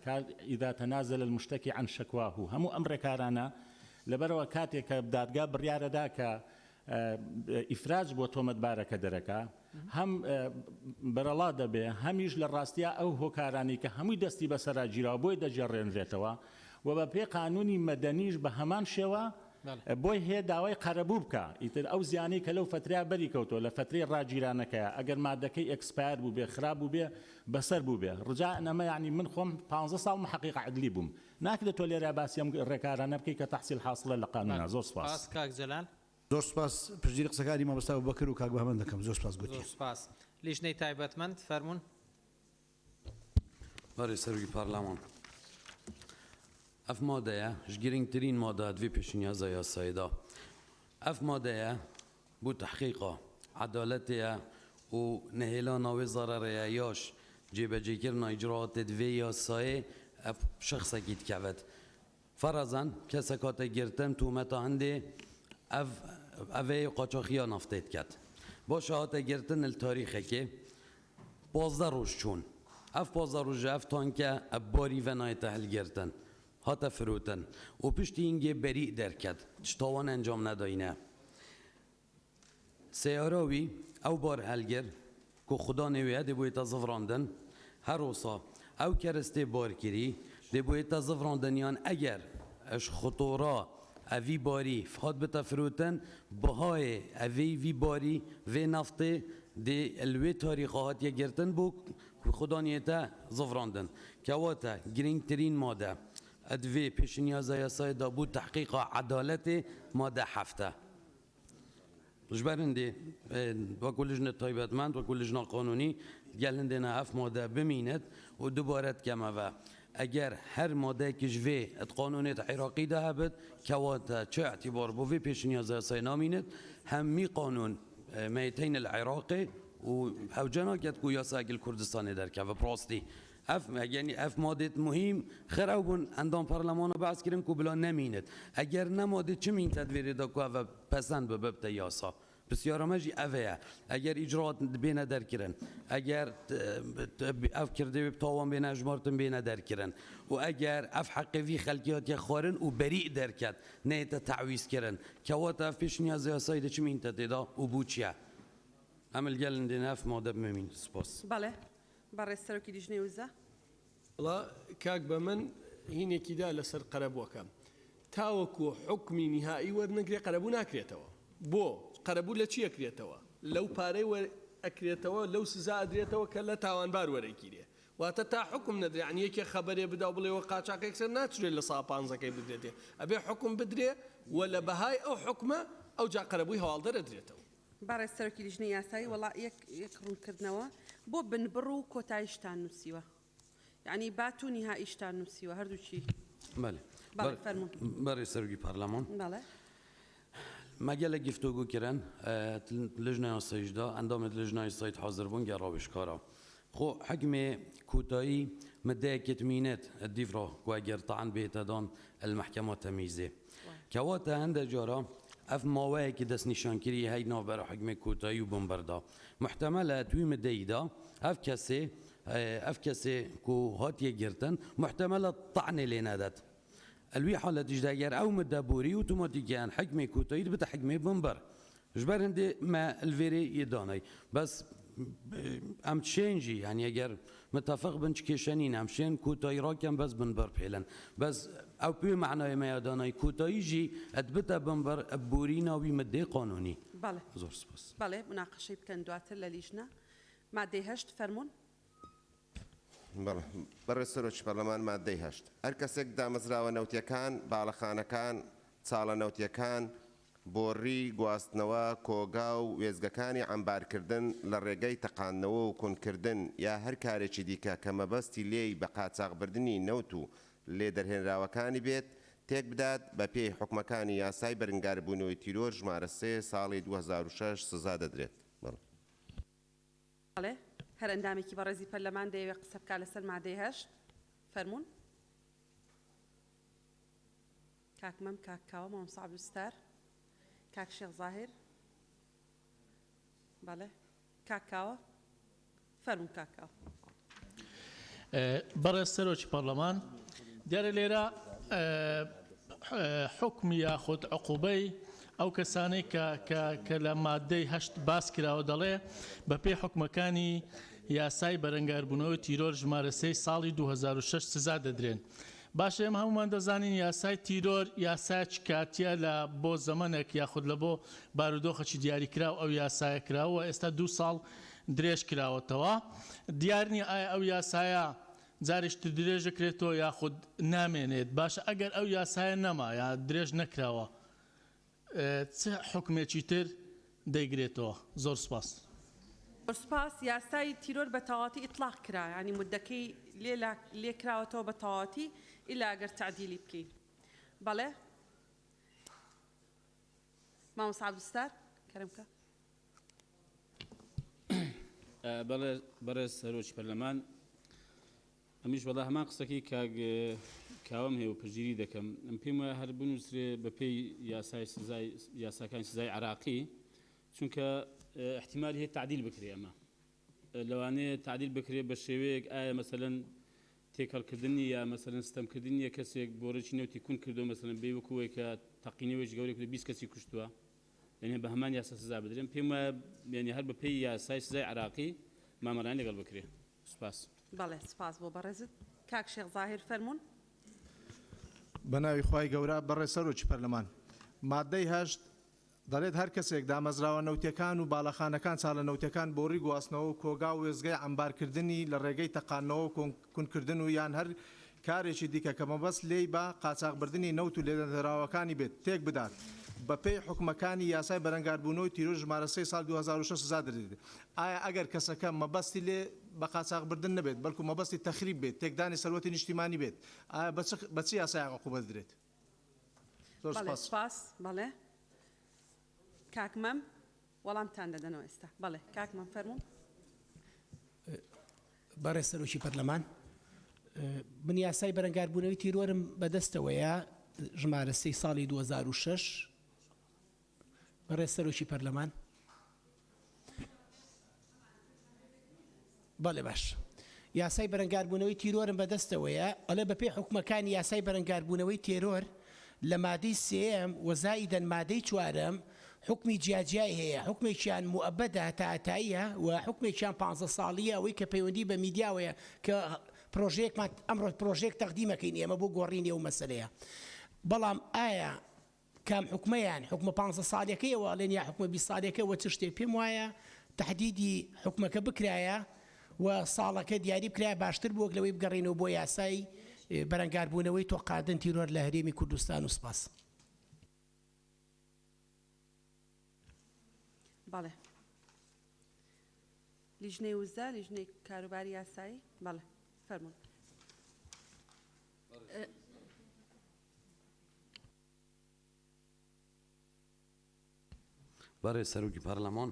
إذا تنازل المشتكي عن شكواه هەموو ئەم ڕێکارانە لەبەرەوە کاتێککە دادگا بڕیارەدا کە ئیفراج بۆ تۆمەتبارەکە دەرەکە هەم بەرەڵا دەبێ هەمیش لە ڕاستیە ئەو هۆکارانی کە هەمووی دەستی بەسەرا گیراوە بۆی دەجێڕێنرێتەوە و بە پێی قانونی مەدەنیش بە هەمان شێوە بۆی هەیە داوای قەرەبوو بکە ئیتر ئەو زیانی کە لەو فتریا بەری کەوتۆ لە فترەی ڕاگیرانەکەیە ئەگەر مادەکەی ئەکسپایر بوو بێ خراپ بوو بێ بەسەر بوو بێ ڕجا ئەمە یعنی من خۆم 15 ساڵ محقق عدلی بووم ناکرێت تۆ لێرە باسیەم ڕێکارانە بکەی کە تەحسیل حاصلە لە قانونە زۆر سپاس کاک جەلال زۆر سپاس پشتگیری قسەکانی مامۆستا ئەبوبەکر و کاک بەهمەن دەکەم زۆر سپاس گوتی زۆر سپاس لیژنەی تایبەتمەند فەرموون بەڕێز سەرۆکی پەرلەمان ئەف مادەیە ژگرنگترین مادە دوێ پێشنیازە یاساییدا ئەف مادەیە بۆ تحقیقا عدالەتەیە و نهێلانا وێ زەرەرەیە یاش جێبەجێکردنا ئیجراعاتê divê yasayê ev şexsekî dikevit ferazan kesek hate girtin tûmeta hindê ev ê qaçaxiya naftê diket baş hate girtin li tarîxekê 15 roj çûn ev 15 roj ev tanke ev barî ve nayê te hilgirtin hate firotin û piştî hingê berî derket ji tawan encam nedayîne seyara wî ew bar helgir ku xuda nêwê dê bûye te zivrandin her wisa ew kerestê barkirî dê bûye te zivrandin yan eger ji xutora evî barî hat bite firotin bihayê evê vî barî vê naftê dê li wê tarîxa hatiye girtin bû ku xuda nêyê te zivrandin kewate girîngtirîn made divê pêşniyaza yasayê da bû tehqîqa edaletê made hefte ji ber hindê wekû lijne taybetmend wekû lijna qanûnî گل هندنا اف ماده بمینت و دوباره کمه اگر هر ماده کجوه قانونیت عراقی ده هبت كواتا چه اعتبار بو في پیش نیاز سینامینت همی قانون میتین العراقي و هوجنا قد كو ياساق الكردستان در كفا براستي اف يعني اف مادت مهم خرابون عندهم برلمان بعض كرن كو بلا نمينت اگر نمادت چه مين تدوير دا كو اف پسند ببت ياسا بسیار ماجی اوه اگر اجرات بین در کرن اگر اف کرده تاوان بین اجمارتن بین در کرن و اگر اف حق وی خلقیات یا خارن و بریع در کد نه تا تعویض کرن کوات اف پیش نیاز یاسایده چی مین تدا و بوچیا عمل گلن دین اف ماده بمین سپاس بله برای سرکی دیجنی وزه والله كاك بمن هين كده لسر قربوكم تاوكو حكمي نهائي ورنقري قربونا كريتوا بو قربو لچی اكريتوا لو باري ور اكريتوا لو سزا ادريتوا كلا تاوان بار وريكيري واتا تا حكم ندري يعني يك خبر يبدا بلي وقاچا كيكسر ناتشري لصابان زكي بدريتي ابي حكم بدري ولا بهاي او حكمه او جا قربوي هوالدر ادريتوا برای سرکی دیجنی یاسایی والله یک رون کردنوا بو بنبرو کوتایشتان نسیوا يعني باتو نهائيشتان نسيوا هردو شي بله بله فرمون برای سرگی پارلمان بله مجال گفتگو کردن لجنه سیجدا اندام لجنه سایت حاضر بون گراوش کارا خو حکم کوتاهی مده کتمینت الدفرا و اگر طعن بيتدان المحكمة تمييزه كواتا عند جارا اف مواهي که دست نشان کری هی نابر حکم کوتاهی و بمبردا محتمل توی مده دا اف کسی کو هات یگرتن محتمل طعن لندت الوی حالت اجداگر او مدبوری اوتوماتیکیان حکم کوتاهی بتا حکم بمبر جبر هندي ما الفيري يداني بس ام تشينجي يعني اگر متفق بنش كيشانين ام شين كوتاي راكم بس بنبر بيلن بس او بي معنى ما يداني كوتاي جي ادبتا بنبر بورينا وبمدي قانوني بله زور سباس بله مناقشه بكن دوات لليجنا ماده 8 فرمون بەڕێ سەرۆکی پەرلەمان مادەی هەشت هەر کەسێک دامەزراوە نەوتیەکان باڵەخانەکان چاڵە نەوتیەکان بۆڕی گواستنەوە کۆگا و وێزگەکانی عەمبارکردن لە ڕێگەی تەقاندنەوە و کونکردن یا هەر کارێکی دیکە کە مەبەستی لێی بە قاچاغبردنی نەوت و لێ دەرهێنراوەکانی بێت تێک بدات بە پێی حکومەکانی یاسای بەرگاربوونەوەی تیرۆر ژمارە 3 ساڵی 2006 سزا دەدرێت. بله هر اندامی که برای پارلمان دیو قصب کال سر ماده 8 فرمون کاک مم کاک کاو مام صعب استار کاک شیخ ظاهر بله کاک کاو فرمون کاک کاو برای سروچ پارلمان دیار لیرا حکم یاخد عقوبی او کسانی که لماده 8 باس کراوە دەڵێ بەپێی حکومەکانی یاسای بەرەنگاربوونەوەی تیرۆر ژمارە 3 ساڵی 2006 سزا دەدرێن. باشە ئێمە هەمومان دەزانین یاسای تیرۆر یاساچ کاتیە لە بۆ زەمانێک یاخود لە بۆ بارودۆخەکی دیاریکراو ئەو یاسایە کراوە ئێستا 2 ساڵ درێژ کراوەتەوە دیارنی ئایا ئەو یاسایە جارێشتر درێژەکرێتەوە یاخود نامێنێت باشە ئەگەر ئەو یاسایە نەما یا درێژ نەکراوە چه حکمێکی تر دەیگرێتەوە زۆر سپاس. سپاس یاسای تیرۆر بە تەواتی ئیطلاق کرا ینی مدەکەی لێ کراوەتەوە بە تەواتی ئیلا ئەگەر تعدیلی بکەین. بەڵێ مامۆستا عەبدولستار کەرەمکە بەڕێز سەرۆکی پەرلەمان ئەمیش وەڵا هەمان قسەکەی کاوەم هەیە و پشگیری دەکەم ئەم پێم وایە هەر بنووسرێ بەپێی یاساکانی سزای عراقی چونکە احتیمال هەیە تعدیل بکرێ ئەمە لەوانەیە تعدیل بکرێ بە شێوەیەک ئایا مەسەلەن تێکەڵکردنی یا مەسەلەن ستەمکردنی کەسێک بۆ ڕێکی نەوتی کون کردو مەسەلەن بێ وەکوەوەی کە تەقینەوەیەکی گەورەی کردو 20 کەسی کوشتووە یعنی بە هەمان یاسا سزا بدرێن پێم وایە یعنی هەر بەپێی یاسای سزای عراقی مامەڵان لەگەڵ بکرێ. سپاس. بەڵێ سپاس بۆ بەڕێزت کاک شێخ زاهر فەرمون بەناوی خوای گەورە بەڕێ سەرۆکی پەرلەمان مادەی 8 دەڵێت هەر کەسێک دامەزراوە نەوتیەکان و باڵەخانەکان چاڵە نەوتیەکان بۆ ڕی گواستنەوە و کۆگا و وێزگای عەمبارکردنی لە ڕێگەی تەقانەوە و کونکردن و یان هەر کارێکی دیکە کە مەبەست لێی بە قاچاقبردننی نەوت و لێدەراوەکانی بێت تێک بدات بە پێی حکومەکانی یاسای بەرەنگاربوونەوەی تیرۆر ژمارە 3 سال 2006 سزا دەدرێت. ئایا ئەگەر کەسەکە مەبەستی لێ بە قاچاقبردن نەبێت بەڵکو مەبەستی تەخریب بێت تێکدانی سەرۆتی نیشتیمانی بێت ئایا بە چی یاسای عقوبە دەدرێت؟ بەڵێ سپاس بەڵێ کاکمەم وەڵامتان دەدەنەوە ئێستا بەڵێ کاکمەم فەرموون. بەڕێز سەرۆکی پەرلەمان من یاسای بەرەنگاربوونەوەی تیرۆرم بەدەستەوەیە ژمارە 3 ساڵی 2006 بەڕێز سەرۆکی پەرلەمان بەڵێ باش یاسای بەرەنگاربوونەوەی تیرۆرم بەدەستەوەیە ئەڵێ بە پێی حکومەکانی یاسای بەرەنگاربوونەوەی تێرۆر لە مادەی سێم وەزائیدەن مادەی چوارم حکمی جیاجیای هەیە حکمێکیان موئەبەدە تا ئەتاییە و حکمێکیان 15 ساڵیە ئەوەی کە پەیوەندی بە میدیاوەیە کە پرۆژێکمان ئەمڕۆ پرۆژێک تەقدیمەکەین ئێمە بۆ گۆڕینی ئەو مەسەلەیە بەڵام ئایا کام حکومەیان حکومە 15 ساڵەکەیەوە ئەڵێن یا حکومە 20 ساڵەکەەوە چ شتێک پێم وایە تهدیدی حکومەکە بکرایە و ساڵەکە دیاری بکرای باشتر بووە لەوەی بگەڕێنەوە بۆ یاسای بەرەنگاربوونەوەی تۆقاندن تیرۆر لە هەرێمی کوردستان و سپاس. بەڵێ لیژنەی وزە لیژنەی کاروباری یاسایی بەڵێ فەرموون. برای سەرۆکی پەرلەمان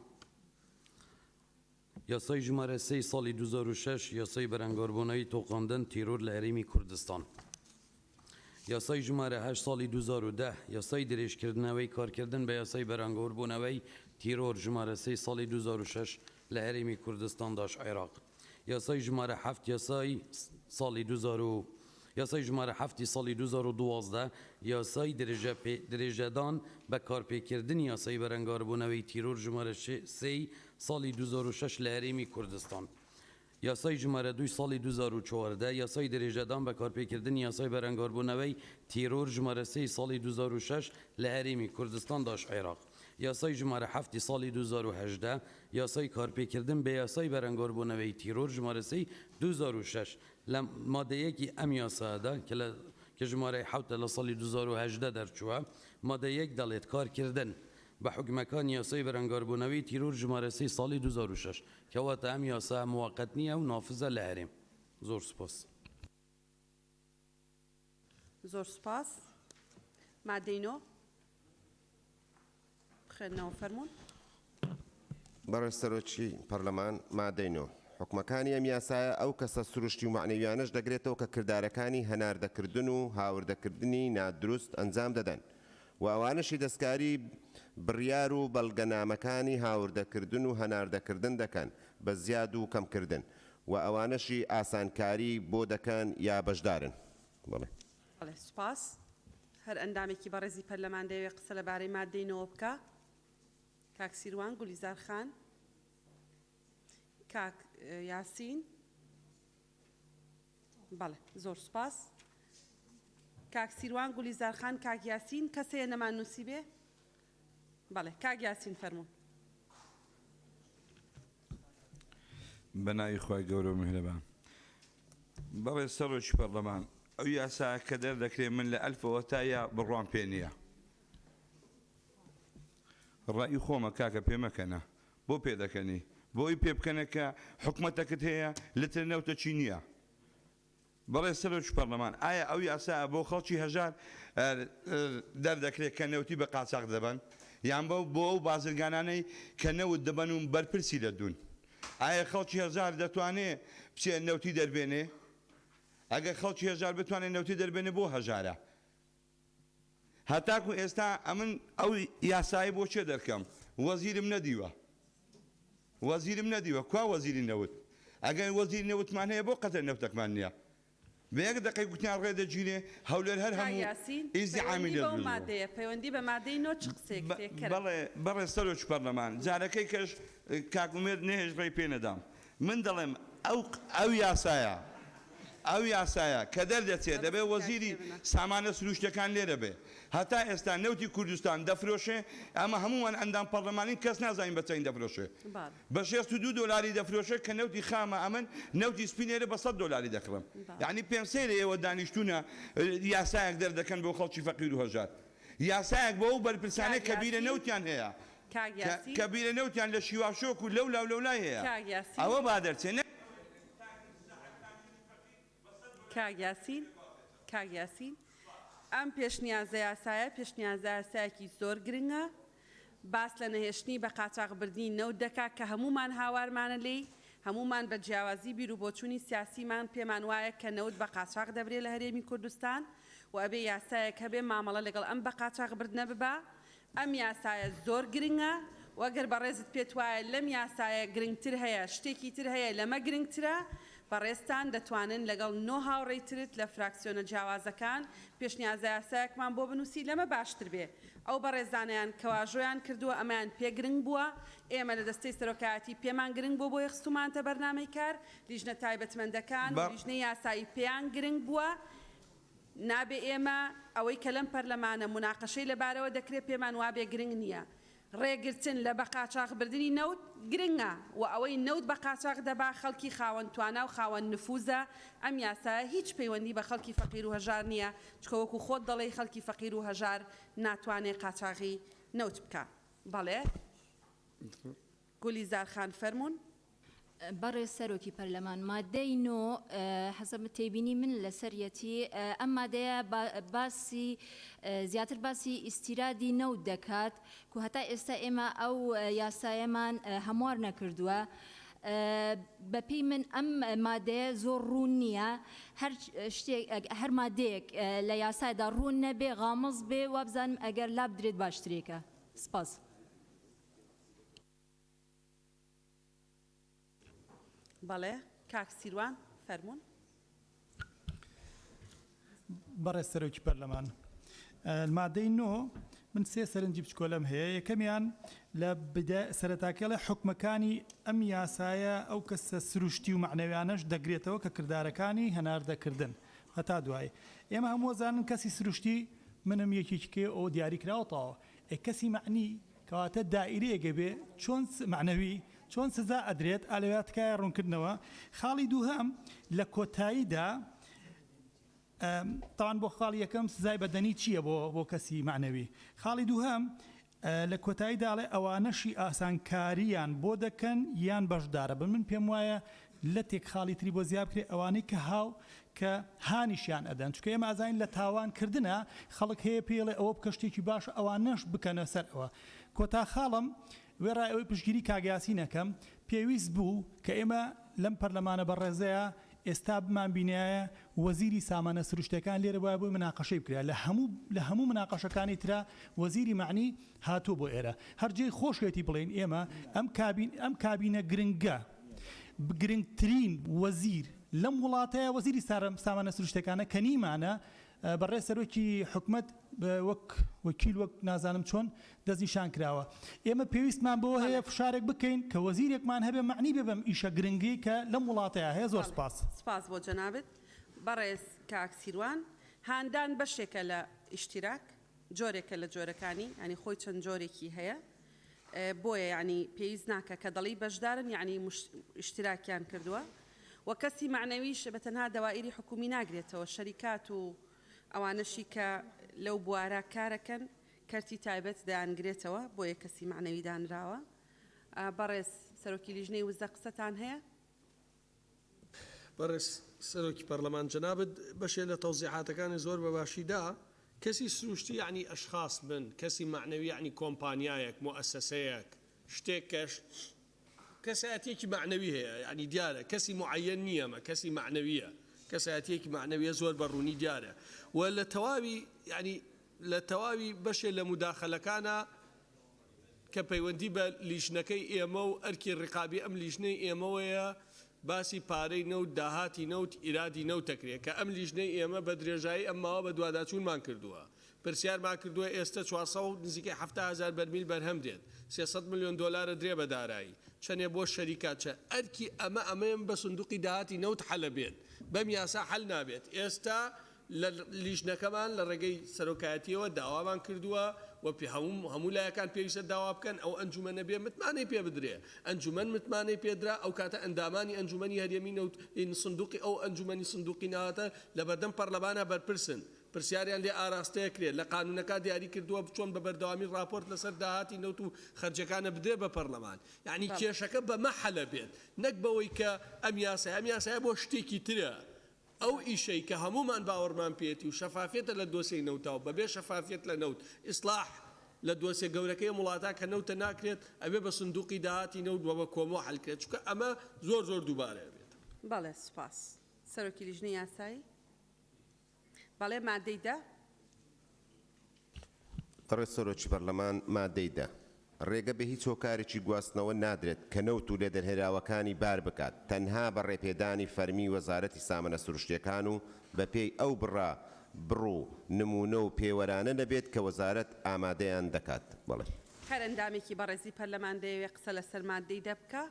یاسای ژمارە 3 ساڵی 2006 یاسای بەرەنگاربوونەوەی تۆقاندن تیرۆر لە هەرێمی کوردستان یاسای ژمارە 8 ساڵی 2010 یاسای درێژکردنەوەی کارکردن بە یاسای بەرەنگاربوونەوەی تیرۆر ژمارە 3 ساڵی 2006 لە هەرێمی کوردستان داش عێراق یاسای ژمارە 7 یاسای ژمارە 7 ساڵی 2012 یاسای درێژەدان بە کارپێکردنی یاسای بەرەنگاربوونەوەی تیرۆر ژمارە 3 ساڵی 2006 لە هەرێمی کوردستان یاسای ژمارە 2 ساڵی 2014 یاسای درێژەدان بە کارپێکردنی یاسای بەرەنگاربوونەوەی تیرۆر ژمارە 3 ساڵی 2006 لە هەرێمی کوردستان داش عێراق یاسای ژمارە 7 ساڵی 2018 یاسای کارپێکردن بە یاسای بەرەنگاربوونەوەی تیرۆر ژمارە 3 2006 لە مادەیەکی ئەم یاسادا کە ژمارەی 7 لە ساڵی 2018 دەرچووە مادەیەک دەڵێت کارکردن بە حکومەکانی یاسای بەرەنگاربوونەوەی تیرۆر ژمارە 3 ساڵی 2006 کەواتە ئەم یاسا موقت نییە و نافزە لە هەرێم. زۆر سپاس. زۆر سپاس. مادەینۆ بخێنەوە فەرموون. بەڕێز سەرۆکی پەرلەمان مادەینۆ حکومەکانی ئەم یاسایە ئەو کەسە سروشتی و معنەویانش دەگرێتەوە کە کردارەکانی هەناردەکردن و هاوردەکردنی نادروست ئەنجام دەدەن و ئەوانشی دەستکاری بڕیار و بەڵگەنامەکانی هاوردەکردن و هەناردەکردن دەکەن بە زیاد و کەمکردن و ئەوانشی ئاسانکاری بۆ دەکەن یا بەشدارن. بەڵێ سپاس. هەر ئەندامێکی بەڕێزی پەرلەمان دەوێت قسە لەبارەی مادەینەوە بکە. کاک سیروان گولیزار خان کاک یاسین بەڵێ زۆر سپاس. کاک سیروان گولیزار خان کاک یاسین کەسەیە نەمان نووسی بێ بەڵێ کاک یاسین فەرموون. بەناوی خۆی گەورە و میهرەبان بەڕێز سەرۆکی پەرلەمان ئەو یاسا کە دەردەکرێت من لە ئەلفەوە تا یا بڕوان پێ نییە ڕای خۆمە کاکە پێمەکەنە بۆ پێ دەکەنی بۆی پێ بکەنە کە حکومەتەکەت هەیە لەتر نەوتە چی نییە. بەڵێ سەرۆکی پەرلەمان ئایا ئەو یاسا بۆ خەڵکی هەژار دەردەکرێت کە نەوتی بە قاچاق دەبن یان بۆ ئەو بازرگانانەی کە نەوت دەبن و بەرپرسی دەدون ئایا خەڵکی هەژار دەتوانێت بچێ نەوتی دەربێنێ؟ ئەگەر خەڵکی هەژار بتوانێت نەوتی دەربێنێ بۆ هەژارە هەتاکو ئێستا ئەمن ئەو یاسایی بۆ چێ دەرکەم وەزیرم نەدیوە کوا وەزیری نەوت ئەگەر وەزیری نەوتمان هەیە بۆ قەتەر نەوتەکمان نییە بە یەک دقەی گوتیان ڕێدەگیرێ هەولێر هەر هەموو ئیزدیعامی دەدوێ پەیوەندی بە مادەینۆ چ قسێک بەڵێ سەرۆکی پەرلەمان جارەکەی کەش کاکومێت نەهێژ ڕێی پێ نەدام من دەڵێم ئەو یاسایە ئەو یاسایە کە دەردەچێت دەبێت وەزیری سامانە سروشتەکان لێرە بێ هەتا ئێستا نەوتی کوردستان دەفرۆشێ ئەمە هەمووان ئەندام پەرلەمانی کەس نازانین بە چەند دەفرۆشێ بە 62 دلاری دەفرۆشێ کە نەوتی خامە ئەمن نەوتی سپینێرە بە 100 دلاری دەکڕم یعنی پێم سەیرە ئێوە دانیشتوونە یاسایەک دەردەکەن بۆ خەڵکی فەقیر و هەژار یاسایەک بۆ ئەو بەرپرسانەی کە بیرە نەوتیان هەیە کە بیرە نەوتیان لە شیواشۆک و لەولای هەیە ئەوە با دەرچێت کاگیاسین ئەم پێشنیازە یاسایە پێشنیازە یاسایەکی زۆر گرنگە باس لە نەهێشتنی بە قاچاغبردنی نەوت دەکات کە هەمومان هاوارمانە لێی هەمومان بە جیاوازی بیر و بۆچوونی سیاسیمان پێمان وایە کە نەوت بە قاچاغ دەبرێت لە هەرێمی کوردستان و ئەبێ یاسایەک هەبێ مامەڵە لەگەڵ ئەم بە قاچاغبردنە ببا ئەم یاسایە زۆر گرنگە وەگەر بەڕێزت پێت وایە لەم یاسایە گرنگتر هەیە شتێکی تر هەیە لەمە گرنگترە بەڕێستان دەتوانن لەگەڵ نۆ هاوڕێیترت لە فراکسیۆنە جیاوازەکان پێشنیازە یاسایەکمان بۆ بنووسی لەمە باشتر بێ ئەو بەڕێزانیان کەواژۆیان کردووە ئەمایان پێگرنگ بووە ئێمە لە دەستەی سەرۆکایەتی پێمان گرنگ بۆ بۆی خستومانتە بەرنامەی کار لیژنە تایبەتمەندەکان لیژنەی یاسایی پێیان گرنگ بووە نابێ ئێمە ئەوەی کە لەم پەرلەمانە مناقەشەی لەبارەوە دەکرێت پێمان وابێ گرنگ نییە ڕێگرتن لە بە قاچاغبردنی نەوت گرنگە و ئەوەی نەوت بە قاچاغ دەبا خەڵکی خاوەن توانە و خاوەن نفوزە ئەم یاسایە هیچ پەیوەندی بە خەڵکی فەقیر و هەژار نییە چکە وەکو خۆت دەڵێی خەڵکی فەقیر و هەژار ناتوانێت قاچاغی نەوت بکە بەڵێ گولی زارخان فەرمونون بەڕێ سەرۆکی پەرلەمان مادەی نۆ حەزم تێبینی من لە سەرەتی ئەم مادەیە باسی زیاتر باسی ئیسیرادی نەوت دەکات کو هەتا ئێستا ئێمە ئەو یاسایەمان هەموار نەکردووە بەپێی من ئەم مادەیە زۆر ڕوون نییە هەر مادەیەک لە یاسایدا ڕوون نەبێ غامز بێ وابزانم ئەگەر لاب درێت باشترێکە سپاس بەڵێ کاک سیروان فەرمونون بەڕێز سەرۆکی پەرلەمان مادەی نۆ من سێ سەرنجی بچکۆلەم هەیە یەکەمیان لە سەرەتاکەڵە حکومەکانی ئەم یاسایە ئەو کەسە سروشتی و معنەویانەش دەگرێتەوە کە کردارەکانی هەناردەکردن هەتا دوای ئێمە هەموو زانن کەسی سروشتی منم یەکێکێ ئەو دیاریکراوەتەوە کەسی معنی کەواتە دائیرەیەگە بێ چۆن معنەوی چۆن سزا ئەدرێت ئالەواتکایە ڕوونکردنەوە خاڵی دووهەم لە کۆتاییدا تاوان بۆ خاڵی یەکەم سزای بەدەنی چییە بۆ کەسی معنەوی خاڵی دووهەم لە کۆتاییداڵێ ئەوانەشی ئاسانکاریان بۆ دەکەن یان بەشدارە بن من پێم وایە لە تێک خاڵی تری بۆ زیاب کرێ ئەوانەی کە هاو کە هانیشیان ئەدەن چکە ئێمە ئازاین لە تاوانکردنە خەڵک هەیە پێڵێ ئەوە بکە شتێکی باشە ئەوانەش بکەنە سەر ئەوە کۆتا خاڵم وێڕای ئەوەی پشگیری کاگیاسی نەکەم پێویست بوو کە ئێمە لەم پەرلەمانە بەڕێزەیە ئێستا بمان بینایە وەزیری سامانە سروشتەکان لێرە وایە بۆی مناقەشەی بکرێت لە هەموو مناقەشەکانی ترا وەزیری معنی هاتووە بۆ ئێرە هەرجێ خۆشێتی بڵێن ئێمە ئەم کابینە گرنگە گرنگترین وەزیر لەم وڵاتەیە وەزیری سامانە سروشتەکانە کە نیمانە بەڕێ سەرۆکی حکومت وەکیل وەک نازانم چۆن دەستنیشان کراوە ئێمە پێویستمان بۆ هەیە فشارێک بکەین کە وەزیرێکمان هەبێ معنی بێ بەم ئیشە گرنگی کە لەم وڵاتەیە هەیە زۆر سپاس بۆ جەنابێت بەڕێز کاک سیروان هاندان بەشێکە لە ئیشتیراک جۆرێکە لە جۆرەکانی ینی خۆی چەند جۆرێکی هەیە بۆیە ینی پێویست ناکە کە دەڵی بەشدارن یعنی ئیشتیراکیان کردووە و کەسی معنەویش بە تەنها دەوائری حکومی ناگرێتەوە شەریکات و ئەوانەشی کە لەو بوارە کارەکەن کەرتی تایبەت دایانگرێتەوە بۆ یە کەسی معنەوی دانراوە بەڕێز سەرۆکی لیژنەی وزە قسەتان هەیە بەڕێز سەرۆکی پەرلەمان جەنابەت بەشێ لە تەوزیحاتەکانی زۆر بەباشیدا کەسی سروشتی یعنی ئەشخاص بن کەسی معنەوی یعنی کۆمپانیایەک مؤسسەیەک شتێک کەش کەسایەتێکی معنەوی هەیە یعنی دیارە کەسی معەن نییە ئەمە کەسی معنەویە کەسایەتێکی معنەویە زۆر بەڕوونی دیارە و لە تەواوی ینی لە تەواوی بەشێ لە موداخەلەکانە کە پەیوەندی بە لیژنەکەی ئێمە و ئەرکی ڕقابی ئەم لیژنەی ئێمەوەیە باسی پارەی نەوت داهاتی نەوت ئیرادی نەوتەکرێت کە ئەم لیژنەی ئێمە بە درێژایی ئەمماوە بە دوواداچوونمان کردووە پرسیارمان کردووە ئێستا 400 نزیکەی 7,000 بەرمیل بەرهەم دێت 300 میلیۆن دۆلارە درێ بە دارایی چەنێ بۆ شەریکاتچە ئەرکی ئەمەیان بە سندوقی داهاتی نەوت حەلە بێت بەم یاسا حەل نابێت ئێستا لە لیژنەکەمان لە ڕێگەی سەرۆکایەتیەوە داوامان کردووە و هەموو لایەکان پێویستە داوا بکەن ئەو ئەنجومەنە بێ متمانەی پێ بدرێ ئەنجومەن متمانەی پێدرا ئەو کاتە ئەندامانی ئەنجومەنی هەرێمی نەوت سندوقی ئەو ئەنجومەنی سندوقی ناوەتە لە بەردەم پەرلەمانە بەرپرسن پرسیاریان لێ ئاراستەیە کرێت لە قانونەکە دیاری کردووە بچۆن بە بەردەوامی راپۆرت لەسەر داهاتی نەوت و خەرجەکانە بدرێ بە پەرلەمان یعنی کێشەکە بە مەحەلە بێت نەک بەوەی کە ئەم یاسایە بۆ شتێکی ترە ئەو ئیشەی کە هەمومان باوەڕمان پێێتی و شەفافێتە لە دۆسەی نەوتاوە بەبێ شەفافێت لە نەوت ئیسلاح لە دۆسێ گەورەکەی وڵاتە کە نەوتە ناکرێت ئەبێ بە سندوقی داهاتی نەوت بە کۆمۆ حەلکرێت چونکە ئەمە زۆر دووبارە بێت. بەڵێ سوپاس. سەرۆکی لیژنەی یاسایی بەڵێ مادەی دە بەڕێز سەرۆکی پەرلەمان مادەی دە ڕێگە بە هیچ هۆکارێکی گواستنەوە نادرێت کە نەوت و لێدەرهێراوەکانی بار بکات تەنها بە ڕێپێدانی فەرمی وەزارەتی سامانە سروشتیەکان و بە پێی ئەو بڕوو نمونە و پێوەرانە نەبێت کە وەزارەت ئامادەیان دەکات. بەڵێ هەر ئەندامێکی بەڕێزی پەرلەمان دەیەوێت قسە لەسەر مادەی دە بکە.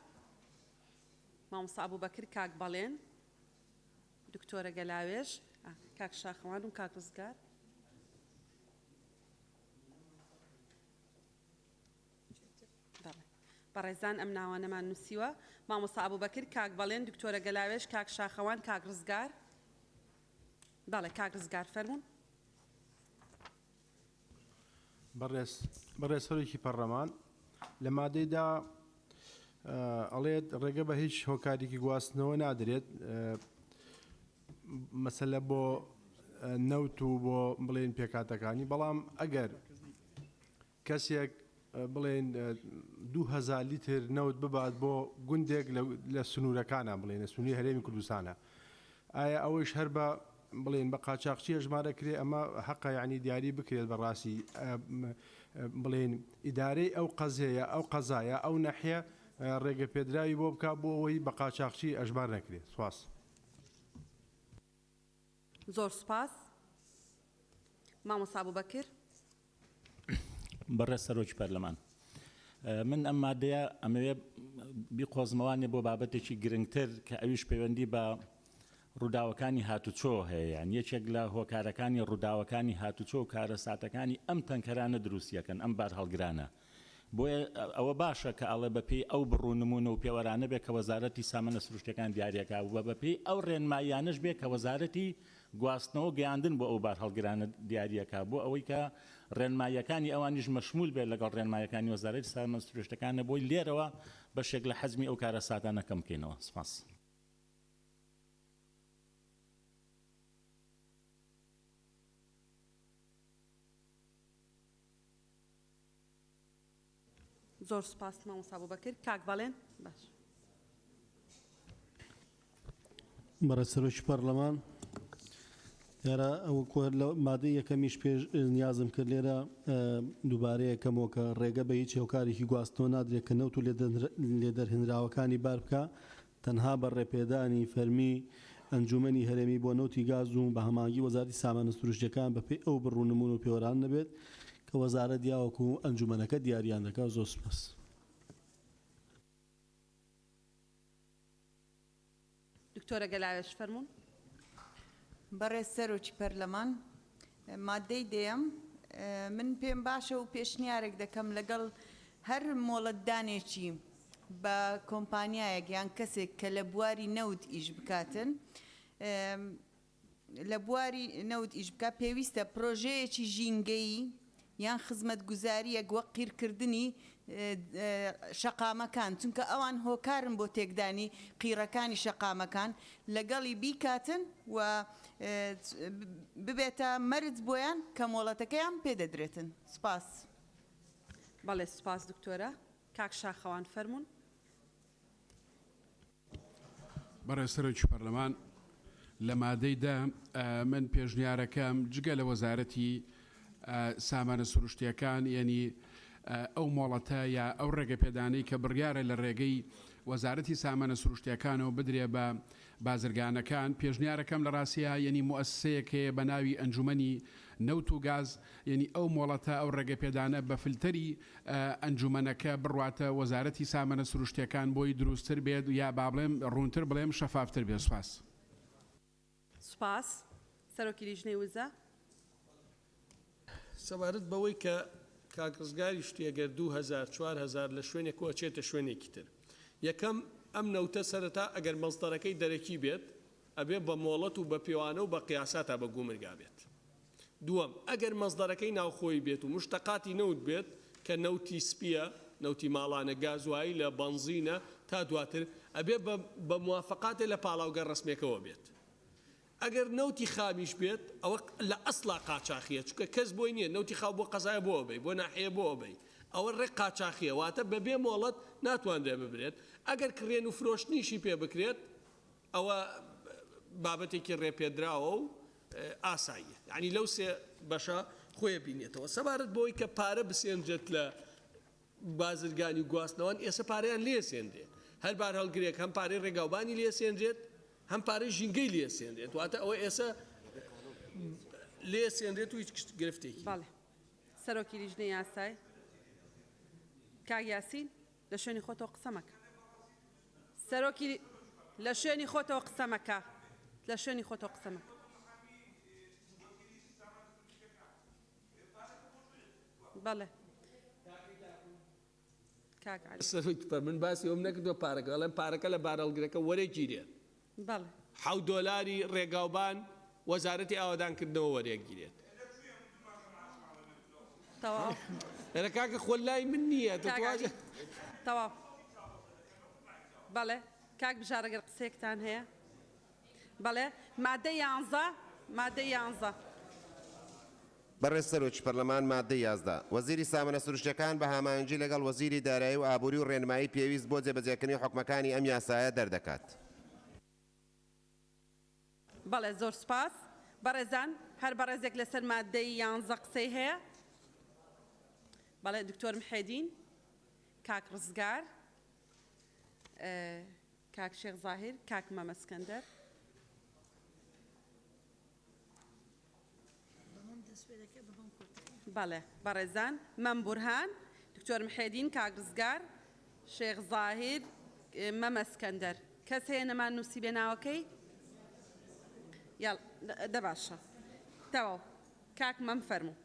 مامۆستا ئەبوبەکر کاک بەڵێن دکتۆرە گەلاوێژ کاک شاخەوان و کاک ڕزگار. بەڕێزان ئەم ناوانەمان نووسیوە مامۆستا ئەبوبەکر کاک بەڵێن دکتۆرە گەلاوێژ کاک شاخەوان کاک ڕزگار. بەڵێ کاک ڕزگار فەرموون. بەڕێز سەرۆکی پەرلەمان لە مادەیدا ئەڵێت ڕێگە بە هیچ هۆکارێکی گواستنەوە نادرێت مەسەلە بۆ نەوت و بۆ بڵێن پێکاتەکانی بەڵام ئەگەر کەسێک بڵێن 2000 لیتر نەوت ببات بۆ گوندێک لە سنوورەکانە بڵێن سنووری هەرێمی کوردستانە ئایا ئەوەش هەر بە بڵێن بە قاچاقچی ژمارە کرێ ئەمە حەقا یعنی دیاری بکرێت بەڕاستی بڵێن ئیدارەی ئەو قەزەیە ئەو قەزایە ئەو نەحیە ڕێگە پێدراوی بۆ بک بۆ ئەوەی بە قاچاقچی ئەژمار نەکرێت. سواس. زۆر سپاس. مامۆستا ئەبوبەکر. بەڕێز سەرۆکی پەرلەمان من ئەم مادەیە ئەمەوێ بیقۆزمەوانێ بۆ بابەتێکی گرنگتر کە ئەویش پەیوەندی بە ڕووداوەکانی هاتوچۆ هەیە یان یەکێک لە هۆکارەکانی ڕووداوەکانی هاتوچۆ و کارەساتەکانی ئەم تەنکەرانە دروستیەکەن ئەم بار هەڵگرانە بۆیە ئەوە باشە کە ئەڵێ بەپێی ئەو بڕوونمونە و پێوەرانە بێت کە وەزارەتی سامانە سروشتیەکان دیارەکە و بەپێی ئەو ڕێنماییانەش بێت کە وەزارەتی گواستنەوە گەیاندن بۆ ئەو بار هەڵگرانە دیارەکە بۆ ئەوەی کە ڕێنمایەکانی ئەوانیش مەشمول بێت لەگەڵ ڕێنمایەکانی وەزارەتی سامانە سروشتیەکانە بۆی لێرەوە بەشێک لە حەزمی ئەو کارەساتانە کەم بکەینەوە. سپاس. زۆر سپاس مامۆستا ئەبوبەکر کاک بەڵێن. باش. بەڕێز سەرۆکی پەرلەمان یارە ئەو لە مادەی یەکەمیش پێش نیازم کرد لێرە دووبارەیە کەمەوە کە ڕێگە بە هیچ هێوکارێکی گواستنەوە نادرێت کە نەوت و لێدەرهێنراوەکانی بار بکە تەنها بە ڕێپێدانی فەرمی ئەنجومەنی هەرێمی بۆ نەوتی گاز و بە هەمانگی وەزارەتی سامانە سروشتیەکان بەپێی ئەو بڕوونمون و پێوەران نەبێت کە وەزارەت دیاوەکو ئەنجومەنەکە دیاریان دەکات. زۆر سپاس. دکتۆرە گەلاوێژ فەرموون. بەڕێز سەرۆکی پەرلەمان مادەی دێم من پێم باشە و پێشنیارێک دەکەم لەگەڵ هەر مۆڵەتدانێکی بە کۆمپانیایەک یان کەسێک کە لە بواری نەوت ئیش بکاتن لە بواری نەوت ئیش بکات پێویستە پرۆژەیەکی ژینگەیی یان خزمەت گوزاریەک وەک قیرکردنی شەقامەکان چونکە ئەوان هۆکارن بۆ تێکدانی قیرەکانی شەقامەکان لەگەڵی بیکاتن و ببێتە مەرج بۆیان کە مۆڵەتەکەیان پێدەدرێتن. سپاس. بەڵێ سپاس دکتۆرە کاک شاخەوان فەرموون. بەڕێز سەرۆکی پەرلەمان لە مادەیدا من پێشنیارەکەم جگە لە وەزارەتی سامانە سروشتیەکان یعنی ئەو مۆڵەتە یا ئەو ڕێگە پێدانەی کە بڕیارە لە ڕێگەی وەزارەتی سامانە سروشتیەکانەوە بدرێ بە بازرگانەکان پێشنیارەکەم لە ڕاستیە یعنی موەسسەیەک هەیە بە ناوی ئەنجومەنی نەوت و گاز یعنی ئەو مۆڵەتە ئەو ڕێگە پێدانە بە فلتەری ئەنجومەنەکە بڕواتە وەزارەتی سامانە سروشتیەکان بۆی دروستتر بێت یا با بڵێم ڕوونتر بڵێم شەفافتر بێت. سوپاس. سوپاس. سەرۆکی لیژنەی وزە. سەبارەت بەوەی کە کاکڕزگاری شتێگەر 2000 لە شوێنێکەوە چێتە شوێنێکی تر. یەکەم ئەم نەوتە سەرەتا ئەگەر مەزدەرەکەی دەرەکی بێت ئەبێ بە مۆڵەت و بە پیاوانە و بە قیاساتە بە گومرگا بێت. دووەم ئەگەر مەزدەرەکەی ناوخۆی بێت و مشتەقاتی نەوت بێت کە نەوتی سپیە نەوتی ماڵانە گازوایی لە بەنزینە تا دواتر ئەبێ بە موافقاتێ لە پاڵاوگەر ڕسمێکەوە بێت. ئەگەر نەوتی خامیش بێت ئەوە لە ئەسڵا قاچاخیە چکە کەس بۆی نییە نەوتی خاو بۆ قەزایە بۆ بێ بۆ ناحەیە بۆ بێ ئەوە ڕێک قاچاخیە واتە بەبێ مۆڵەت ناتوانرێ ببرێت. ئەگەر کڕێن و فرۆشتنیشی پێ بکرێت ئەوە بابەتێکی ڕێپێدراوە و ئاساییە. ینی لەو سێ بەشە خۆی بینێتەوە. سەبارەت بۆی کە پارە بسێنجێت لە بازرگانی و گواستنەوەن ئێستا پارەیان لێ سێندێت. هەر بار هەڵگرێک هەم پارەی ڕێگاوبانی لێ سێنجێت هەم پارەی ژینگەی لێ سێنرێت. واتە ئەوە ئێستا لێ سێنرێت و هیچ گرفتێکی. بەڵێ. سەرۆکی لیژنەی یاسای. کاک یاسین لە شوێنی خۆتەوە قسە مەکە. سەرۆکی لە شوێنی خۆتەوە قسە مەکە. لە شوێنی خۆتەوە قسە مەکە. بەڵێ. کاک عەلی. سەرۆکی من باسی ئەوم نەکردووە پارەکە ئەڵێم پارەکە لە بارەڵگرەکە وەرێگیرێت. بەڵێ. $7 ڕێگاوبان وەزارەتی ئاوادانکردنەوە وەرێگیرێت. تەواو. لە کاکە خۆلای من نییە تەواو. بەڵێ. کاک بژارەگەر قسەیەکتان هەیە؟ بەڵێ. مادەی 11 مادەی 11. بەڕێز سەرۆکی پەرلەمان مادەی 11 وەزیری سامانە سروشتیەکان بە هاماهەنگی لەگەڵ وەزیری دارایی و ئابووری و ڕێنمایی پێویست بۆ جێبەجێکردنی حکومەکانی ئەم یاسایە دەردەکات. بەڵێ زۆر سپاس. بەڕێزان هەر بەڕێزێک لەسەر مادەی 11 قسەی هەیە؟ بەڵێ دکتۆر محێدین، کاک ڕزگار، کاک شێخ زاهیر، کاک مەمە اسکەندەر. بەڵێ بەڕێزان مەم بورهان، دکتۆر محێدین، کاک ڕزگار، شێخ زاهیر، مەمە اسکەندەر. کەس هەیە نەمان نووسی بێ ناوەکەی؟ یاڵ دە باشە. تەواو. کاک مەم فەرموو.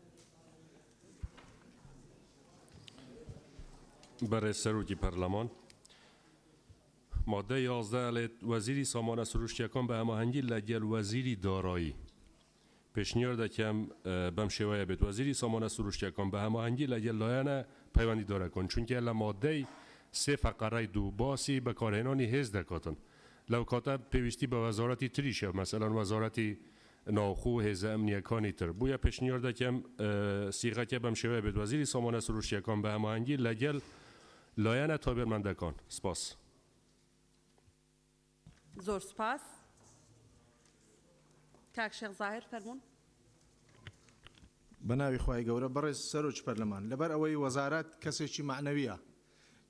بەڕێز سەرۆکی پەرلەمان مادە 11 ئەڵێت وەزیری سامانە سروشتیەکان بە هەماهەنگی لەگەڵ وەزیری دارایی پێشنیار دەکەم بەم شێوەیە بێت وەزیری سامانە سروشتیەکان بە هەماهەنگی لەگەڵ لایەنە پەیوەندی دارەکەن چونکە لە مادەی 3 فەقەرەی 2 باسی بەکارهێنانی هێز دەکاتن. لەو کاتە پێویستی بە وەزارەتی تریشە مەسەلەن وەزارەتی ناوخۆ و هێزە ئەمنیەکانی تر. بویە پێشنیار دەکەم سیغەکە بەم شێوەیە بێت وەزیری سامانە سروشتیەکان بە هەماهەنگی لەگەڵ لایەنە تابێرمەندەکان. سپاس. زۆر سپاس. کاک شێخ زاهیر فەرموون. بە ناوی خوای گەورە بەڕێز سەرۆکی پەرلەمان لەبەر ئەوەی وەزارەت کەسێکی معنەویە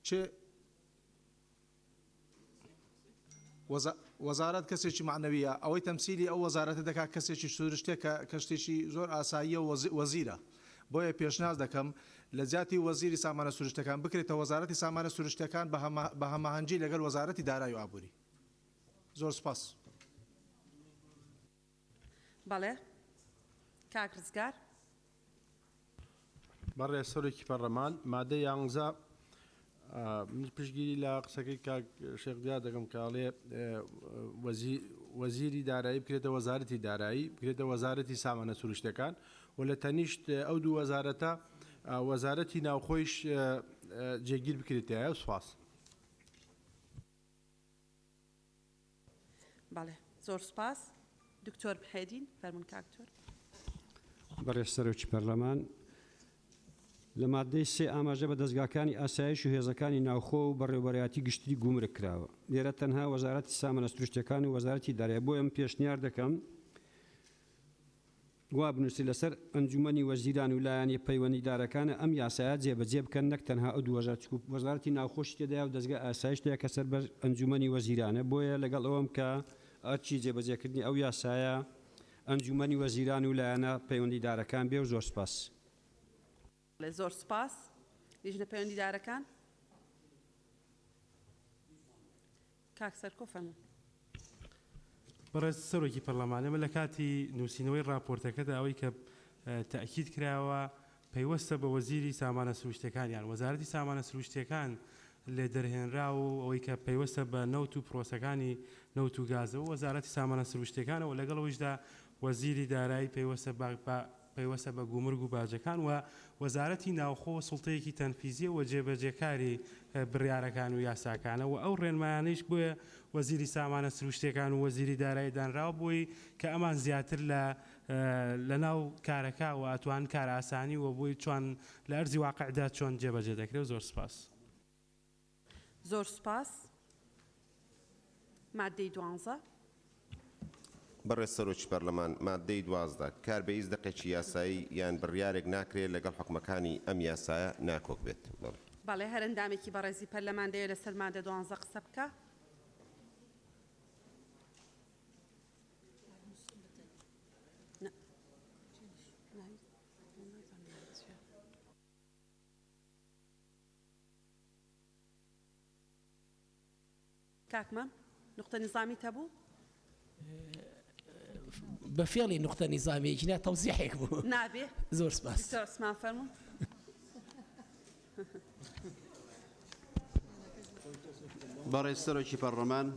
چێ وەزارەت کەسێکی معنەویە ئەوەی تەمسیلی ئەو وەزارەتە دەکات کەسێکی سروشتێک کە شتێکی زۆر ئاساییە وەزیرە. بۆیە پێشناز دەکەم لە جیاتی وەزیری سامانە سروشتەکان بکرێتە وەزارەتی سامانە سروشتەکان بە هەماهەنگی لەگەڵ وەزارەتی دارایی و ئابووری. زۆر سپاس. بەڵێ. کاک ڕزگار. بەڕێز سەرۆکی پەرلەمان مادەی 11 من پشتگیری لە قسەکەی کاک شێخ دیار دەکەم کاڵێ وەزیری دارایی بکرێتە وەزارەتی دارایی بکرێتە وەزارەتی سامانە سروشتەکان و لە تەنیشت ئەو دوو وەزارەتە وەزارەتی ناوخۆیش جێگیر بکرێتە. سوپاس. بەڵێ زۆر سپاس. دکتۆر محێدین فەرموون کاکتۆر. بەڕێز سەرۆکی پەرلەمان لە مادەی 3 ئاماژە بە دەستگاکانی ئاسایش و هێزەکانی ناوخۆ و بەڕێوەبەرایەتی گشتری گومرگ کراوە. لێرە تەنها وەزارەتی سامانە سروشتیەکان و وەزارەتی دارایی بۆ ئەم پێشنیار دەکەم وا بنووسی لەسەر ئەنجومەنی وەزیران و لایەنی پەیوەندیدارەکانە ئەم یاسایە جێبەجێ بکەن نەک تەنها ئەو دوو وەزارەتی ناوخۆش تێدایە و دەستگا ئاسایش تەیە کە سەر بەر ئەنجومەنی وەزیرانە. بۆیە لەگەڵ ئەوەم کە ئەرچی جێبەجێکردنی ئەو یاسایە ئەنجومەنی وەزیران و لایەنە پەیوەندیدارەکان بێ و زۆر سپاس. زۆر سپاس لیژنە پەیوەندیدارەکان کاک سەرکۆ فەرموون. بەڕێز سەرۆکی پەرلەمانەمە لە کاتی نووسینەوەی راپۆرتەکەدا ئەوەی کە تاکید کراوە پەیوەستە بە وەزیری سامانە سروشتەکانیان وەزارەتی سامانە سروشتیەکان لێ دەرهێنرا و ئەوەی کە پەیوەستە بە نەوت و پرۆسەکانی نەوت و گازەوە وەزارەتی سامانە سروشتەکانەوە لەگەڵەوەشدا وەزیری دارایی پەیوەستە بە گومرگ و باجەکان و وەزارەتی ناوخۆ سوڵتەیەکی تەنفیزیە و جێبەجێکاری بڕیارەکان و یاساکانە و ئەو ڕێنمایانەیش بۆیە وەزیری سامانە سروشتەکان و وەزیری دارایی دانراوە بۆی کە ئەمان زیاتر لە ناو کارەکە و ئەتوان کار ئاسانی و بۆی چۆن لە ئەرزی واقعدا چۆن جێبەجێ دەکرێت. زۆر سپاس. زۆر سپاس. مادەی 12 بەڕێز سەرۆکی پەرلەمان مادەی 12 کار بە هیچ دقێکی یاسایی یان بڕیارێک ناکرێت لەگەڵ حکومەکانی ئەم یاسایە ناکۆک بێت. بەڵێ هەرەندامێکی بەڕێزی پەرلەمان دەیە لەسەر مادە 12 قسە بکە. کاکمەم نقطە نظامی تەبوو؟ بەفێڵی نقطە نیزامیەکی نا تەوزیحێک بوو. نابێ. زۆر سپاس. دکتۆر عوسمان فەرموون. بەڕێز سەرۆکی پەرلەمان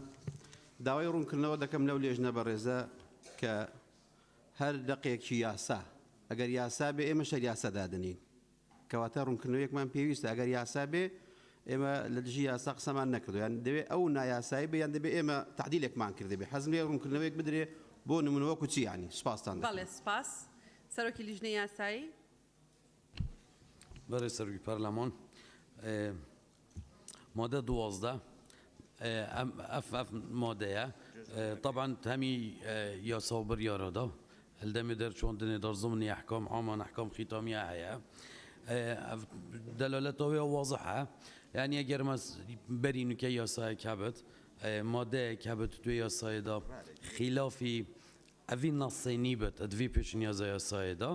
داوای ڕوونکردنەوە دەکەم لەو لێژنە بەڕێزە کە هەر دقێکی یاسا ئەگەر یاسا بێ ئێمە شەر یاسا دادنین کەواتە ڕوونکردنەوەیەکمان پێویستە ئەگەر یاسا بێ ئێمە لە دژی یاسا قسەمان نەکردو یان دەبێت ئەو نایاسایی بە یان دەبێت ئێمە تعدیلێکمان کردێ بێ حەزم لێ ڕوونکردنەوەیەک بدرێ بۆ نمونەوەکو چی ینی سپاسان. بەڵێ سپاس. سەرۆکی لیژنەی یاسایی. بەڕێز سەرۆکی پەرلەمان مادە 12 ئەف مادەیە طبعا هەمی یاسا و بڕیارەدا هەلدەمێ دەرچۆندنێ دەرزمنی ئەحکام عامان ئەحکام ختامیە هەیە دەلالەتەوەی واضحە یعنی ئەگەر بەرینوکە یاسایەک هەبێت مادەیەک هەبێت توێ یاسایەدا خلافی ئەڤی نەسێنی بێت ئەدوی پێشنیازە یاسایەدا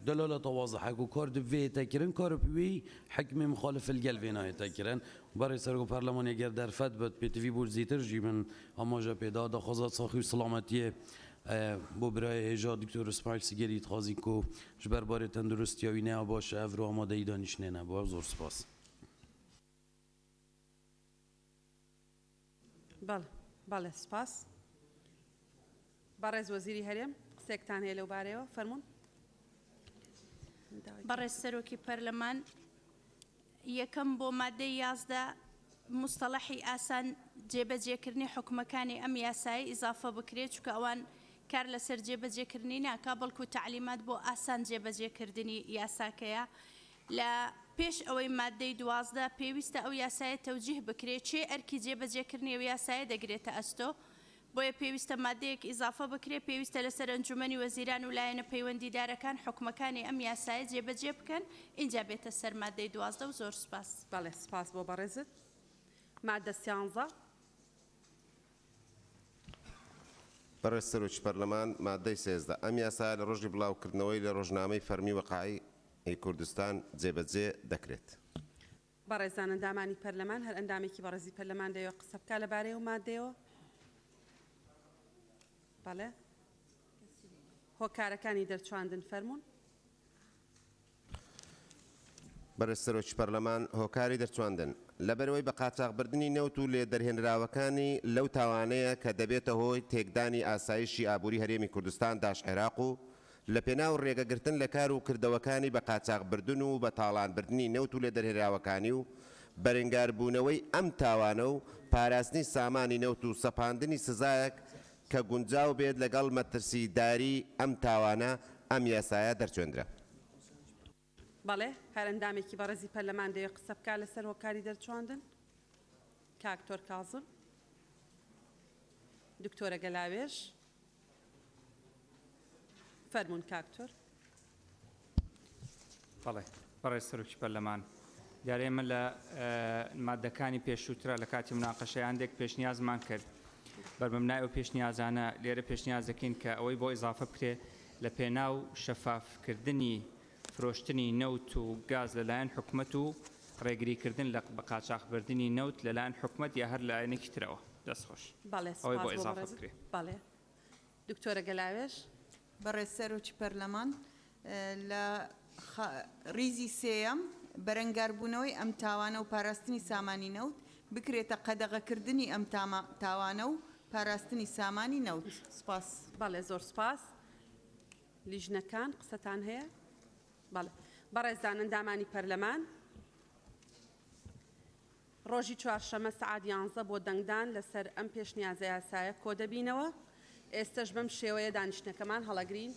دلالة واضحة وكار دبي تكرن كار بوي حكم مخالف الجلفين هاي تكرن بري سرقو برلمان يجر در فد بد بتفي بول زيتر جي من أماجا بيدا دخازات صاحي سلامتية بو برای هجا دکتر اسماعیل سیگری تخازی کو جبر بار تندرستی و نه باشه افرو آماده ای دانش نه با زور سپاس. بله سپاس. برای وزیری هرم سکتان هلو باریو فرمون. برای سروکی پارلمان یکم بو ماده 11 مصطلحی آسان جێبەجێکردنی حکومەکانی ئەم یاسایی ئیزافە بکرێت چونکە ئەوان کار لەسەر جێبەجێکردنی ناکا بەڵکو تعلیمات بۆ ئاسان جێبەجێکردنی یاساکەیە لە پێش ئەوەی مادەی 12 پێویستە ئەو یاسایە تەوجیه بکرێت چێ ئەرکی جێبەجێکردنی ئەو یاسایە دەگرێتە ئەستۆ بۆیە پێویستە مادەیەک ئیزافە بکرێت پێویستە لەسەر ئەنجومەنی وەزیران و لایەنە پەیوەندیدارەکان حکومەکانی ئەم یاسایە جێبەجێ بکەن اینجا بێتە سەر مادەی 12 و زۆر سپاس. بەڵێ سپاس بۆ بەڕێزت. مادە 13 بەڕێز سەرۆکی پەرلەمان مادەی 13 ئەم یاسا لە ڕۆژی بڵاوکردنەوەی لە ڕۆژنامەی فەرمی وەقاعی کوردستان جێبەجێ دەکرێت. بەڕێزان ئەندامانی پەرلەمان هەر ئەندامێکی بەڕێزی پەرلەمان دەیەوە قسە بکات لەبارەی ئەو مادەیەوە. بەڵێ هۆکارەکانی دەرچواندن فەرموون. بەڕێز سەرۆکی پەرلەمان هۆکاری دەرچواندن لەبەرەوەی بە قاچاغبردننی نەوت و لێ دەرهێنراوەکانی لەو تاوانەیە کە دەبێتە هۆی تێکدانی ئاسایشی ئابووری هەرێمی کوردستان داش عێراق و لە پێناو ڕێگەگرتن لە کار و کردەوەکانی بە قاچاغبردن و بە تاڵانبردننی نەوت و لێ دەرهێنراوەکانی و بەرەنگاربوونەوەی ئەم تاوانە و پاراستنی سامانی نەوت و سەپاندنی سزایەک کە گونجاو بێت لەگەڵ مەترسیداری ئەم تاوانە ئەم یاسایە دەرچێنرا. بەڵێ هەر ئەندامێکی بەڕێزی پەرلەمان دەیە قسە بکات لەسەر هۆکاری دەرچواندن. کاکتۆر کازم دکتۆرە گەلاوێژ فەرموون کاکتۆر. بەڵێ بەڕێز سەرۆکی پەرلەمان دیارە ئێمە لە مادەکانی پێشووترە لە کاتی مناقەشەیان دێک پێشنیازمان کرد بەربەمنای ئەو پێشنیازانە لێرە پێشنیاز دەکەین کە ئەوەی بۆ ئیزافە بکرێ لە پێناو شەفافکردنی فرۆشتنی نەوت و گاز لەلایەن حکوومەت و ڕێگریکردن لە بەقاچاقبردننی نەوت لەلایەن حکوومەت یا هەر لایەنێکی ترەوە دەستخۆش ئەوەی بۆ ئیزافە بکرێ. بەڵێ دکتۆرە گەلاوێش بەڕێز سەرۆکی پەرلەمان لە ریزی سێەم بەرەنگاربوونەوەی ئەم تاوانە و پاراستنی سامانی نەوت بکرێتە قەدەغەکردنی ئەم تاوانە و پاراستنی سامانی نەوت. سپاس. بەڵێ زۆر سپاس. لیژنەکان قسەتان هەیە؟ بەڵێ بەڕێزان ئەندامانی پەرلەمان ڕۆژی چوارشەمە سەعات 11 بۆ دەنگدان لەسەر ئەم پێشنیازە یاسایە کۆ دەبینەوە. ئێستش بەم شێوەیە دانیشتنەکەمان هەڵەگرین.